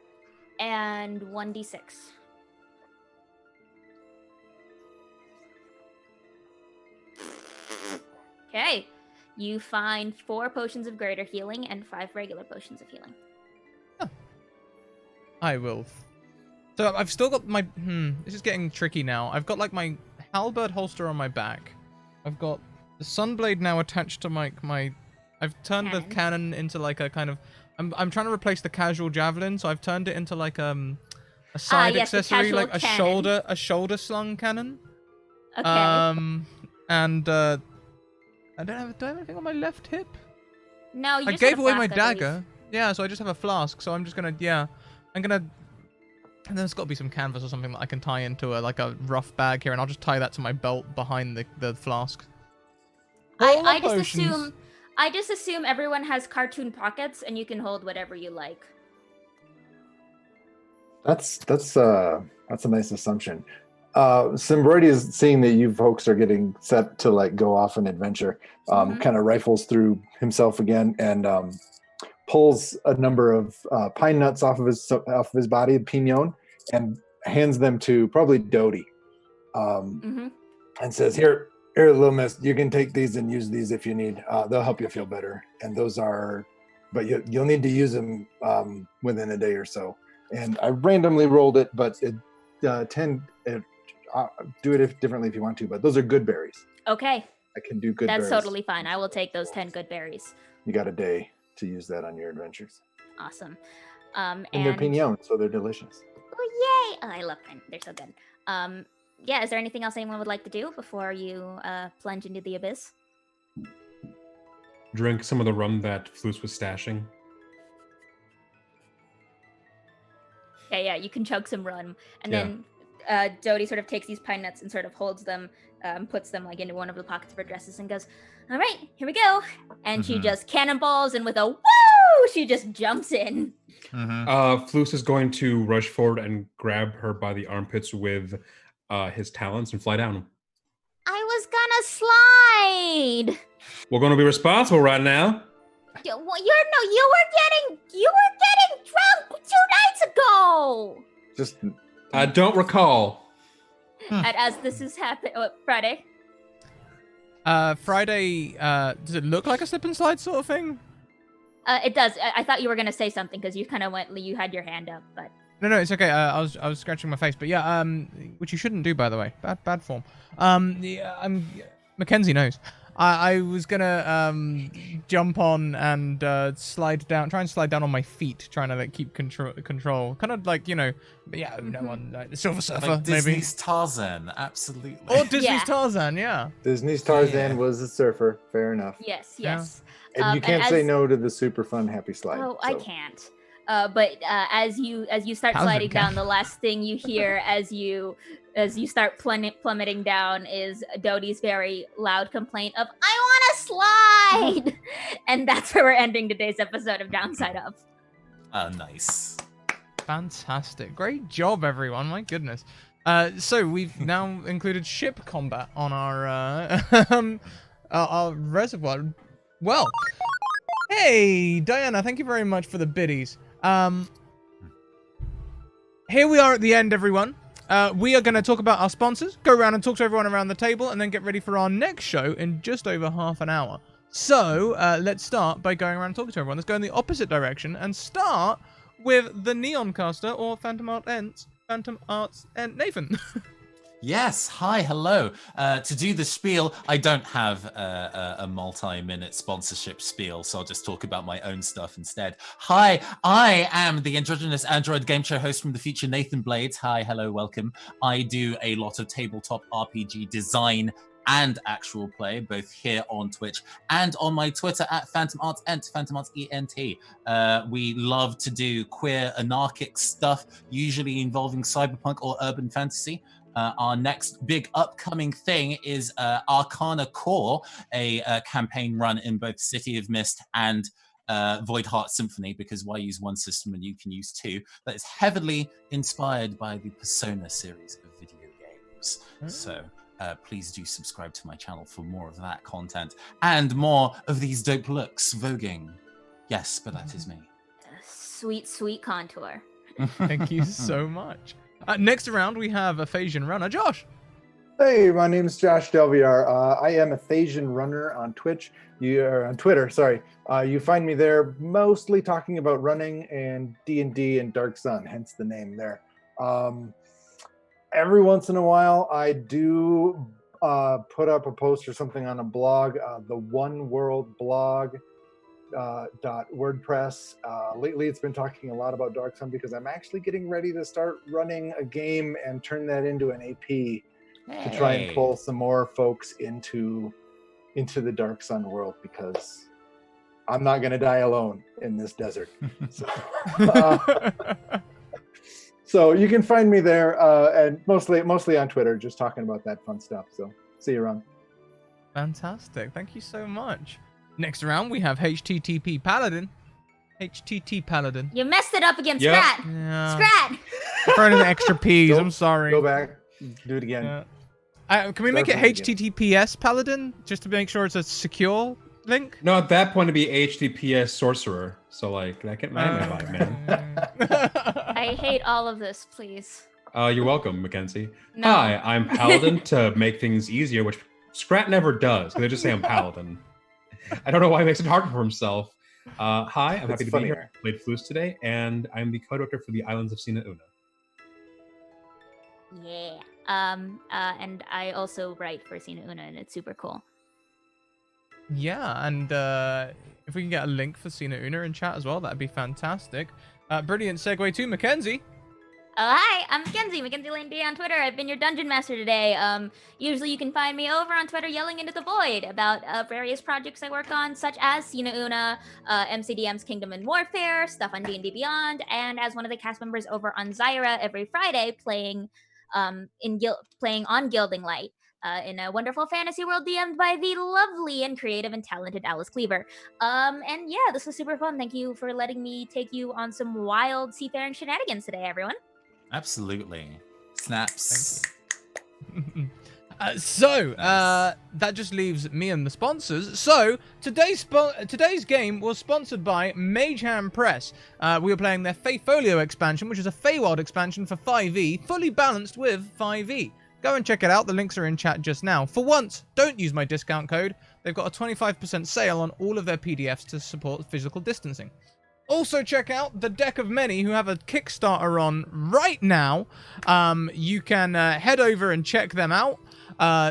and 1d6. Okay. You find 4 potions of greater healing and 5 regular potions of healing. Oh. I will. So I've still got my... This is getting tricky now. I've got my halberd holster on my back. I've got the sunblade now attached to my... I've turned the cannon into a kind of... I'm trying to replace the casual javelin, so I've turned it into a side accessory, a shoulder slung cannon. Okay. And do I have anything on my left hip? No, you I just gave have a away my flask, I dagger. Yeah, so I just have a flask. So I'm just gonna, and there's got to be some canvas or something that I can tie into a rough bag here, and I'll just tie that to my belt behind the flask. I just assume everyone has cartoon pockets, and you can hold whatever you like. That's a nice assumption. Simbroidy is seeing that you folks are getting set to go off an adventure. Kind of rifles through himself again and pulls a number of pine nuts off of his body, pignon, and hands them to probably Dodie, and says, "Here, little miss, you can take these and use these if you need. They'll help you feel better. And those are, but you'll need to use them within a day or so." And I randomly rolled it, but do it differently if you want to. But those are good berries. Okay. I can do good berries. That's totally fine. I will take those 10 good berries. You got a day to use that on your adventures. Awesome. And they're pignon, so they're delicious. Oh, yay! Oh, I love them. They're so good. Yeah, is there anything else anyone would like to do before you plunge into the abyss? drink some of the rum that Floos was stashing. Yeah, you can chug some rum, and Yeah. then Dodie sort of takes these pine nuts and sort of holds them, puts them like into one of the pockets of her dresses, and goes, "All right, here we go." And she just cannonballs, and with a woo, she just jumps in. Floos is going to rush forward and grab her by the armpits with his talons and fly down. I was gonna slide. We're going to be responsible right now. You were getting drunk 2 nights ago. Just I don't recall. And as this is happening, Friday. Friday, does it look like a slip and slide sort of thing? It does. I thought you were gonna say something because you kind of you had your hand up, but No, it's okay. I was scratching my face, but yeah, which you shouldn't do, by the way. Bad form. Mackenzie knows. I was gonna jump on and try and slide down on my feet, trying to like keep control. Kind of like on like the Silver Surfer, Like maybe. Disney's Tarzan, absolutely. Or Disney's Yeah. Tarzan, yeah. Disney's Tarzan was a surfer. Fair enough. yes. And you can't say no to the super fun happy slide. Oh, I can't. But as you start How's it sliding down, count? the last thing you hear as you start plummeting down is Dodie's very loud complaint of "I want to slide," and that's where we're ending today's episode of Downside Up. Nice. Fantastic. Great job, everyone. My goodness. So we've now included ship combat on our reservoir. Well, hey, Diana, thank you very much for the biddies. Here we are at the end, everyone. We are going to talk about our sponsors, go around and talk to everyone around the table, and then get ready for our next show in just over half an hour. So let's start by going around and talking to everyone. Let's go in the opposite direction and start with the Neon Caster or Phantom Arts and Nathan. Yes, hi, hello. To do the spiel, I don't have a multi-minute sponsorship spiel, so I'll just talk about my own stuff instead. Hi, I am the androgynous android game show host from the future, Nathan Blades. Hi, hello, welcome. I do a lot of tabletop RPG design and actual play, both here on Twitch and on my Twitter at Phantom Arts Ent, Phantom Arts ENT. We love to do queer anarchic stuff, usually involving cyberpunk or urban fantasy. Our next big upcoming thing is Arcana Core, a campaign run in both City of Mist and Void Heart Symphony, because why use one system when you can use two? That is heavily inspired by the Persona series of video games. So please do subscribe to my channel for more of that content and more of these dope looks voguing. Yes, but that is me. Sweet, sweet contour. Thank you so much. Next round, we have a Phasian runner, Josh. Hey, my name is Josh Delviar. I am a Phasian runner on Twitch. On Twitter, sorry. You find me there mostly talking about running and D&D and Dark Sun, hence the name there. Every once in a while, I do put up a post or something on a blog, the One World blog. .wordpress. Lately, it's been talking a lot about Dark Sun because I'm actually getting ready to start running a game and turn that into an AP to try and pull some more folks into the Dark Sun world, because I'm not going to die alone in this desert. So you can find me there, and mostly on Twitter, just talking about that fun stuff. So see you around. Fantastic. Thank you so much. Next round, we have HTTP Paladin. HTT Paladin. You messed it up against Yep. Scrat. Yeah. Scrat. Throwing in the extra P's. I'm sorry. Go back, do it again. Yeah. Can we make it HTTPS Paladin just to make sure it's a secure link? No, at that point it'd be HTTPS Sorcerer. So like that can my vibe, man. I hate all of this, please. You're welcome, Mackenzie. No. Hi, I'm Paladin to make things easier, which Scrat never does. They just say I'm Paladin. I don't know why he makes it harder for himself. Hi, I'm happy to be here. I played Floos today, and I'm the co-director for the Islands of Sina Una. Yeah. And I also write for Sina Una, and it's super cool. Yeah, and if we can get a link for Sina Una in chat as well, that'd be fantastic. Brilliant segue to Mackenzie. Hi, I'm Mackenzie Lane D on Twitter. I've been your dungeon master today. Usually you can find me over on Twitter yelling into the void about various projects I work on, such as Sina Una, MCDM's Kingdom and Warfare, stuff on D&D Beyond, and as one of the cast members over on Zyra every Friday, playing playing on Gilding Light. In a wonderful fantasy world DM'd by the lovely and creative and talented Alice Cleaver. And yeah, this was super fun. Thank you for letting me take you on some wild seafaring shenanigans today, everyone. Absolutely. Snaps. That just leaves me and the sponsors. So today's game was sponsored by Mage Hand Press. We were playing their Feyfolio expansion, which is a Feywild expansion for 5e, fully balanced with 5e. Go and check it out. The links are in chat just now. For once, don't use my discount code. They've got a 25% sale on all of their PDFs to support physical distancing. Also, check out The Deck of Many, who have a Kickstarter on right now. You can head over and check them out.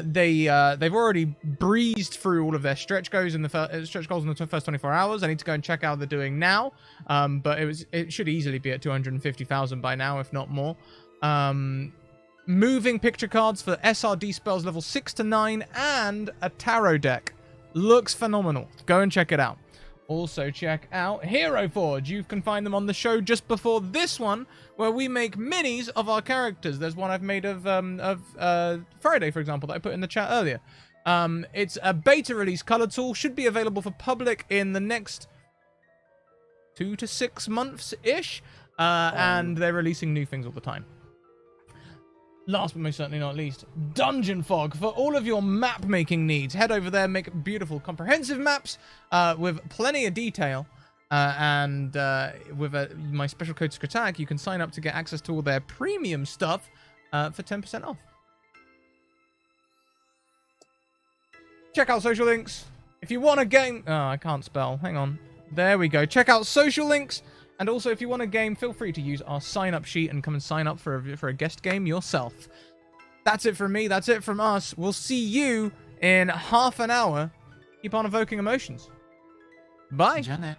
They've already breezed through all of their stretch goals in the first 24 hours. I need to go and check out what they're doing now. But it should easily be at 250,000 by now, if not more. Moving picture cards for SRD spells level 6 to 9 and a tarot deck. Looks phenomenal. Go and check it out. Also, check out Hero Forge. You can find them on the show just before this one, where we make minis of our characters. There's one I've made of Friday, for example, that I put in the chat earlier. It's a beta release color tool. Should be available for public in the next 2 to 6 months-ish. And they're releasing new things all the time. Last but most certainly not least, Dungeon Fog. For all of your map making needs, head over there, make beautiful comprehensive maps with plenty of detail. And with my special code Scratticus, you can sign up to get access to all their premium stuff for 10% off. Check out social links. If you want a game... Oh, I can't spell. Hang on. There we go. Check out social links. And also, if you want a game, feel free to use our sign-up sheet and come and sign up for a guest game yourself. That's it from me. That's it from us. We'll see you in half an hour. Keep on evoking emotions. Bye. Janet.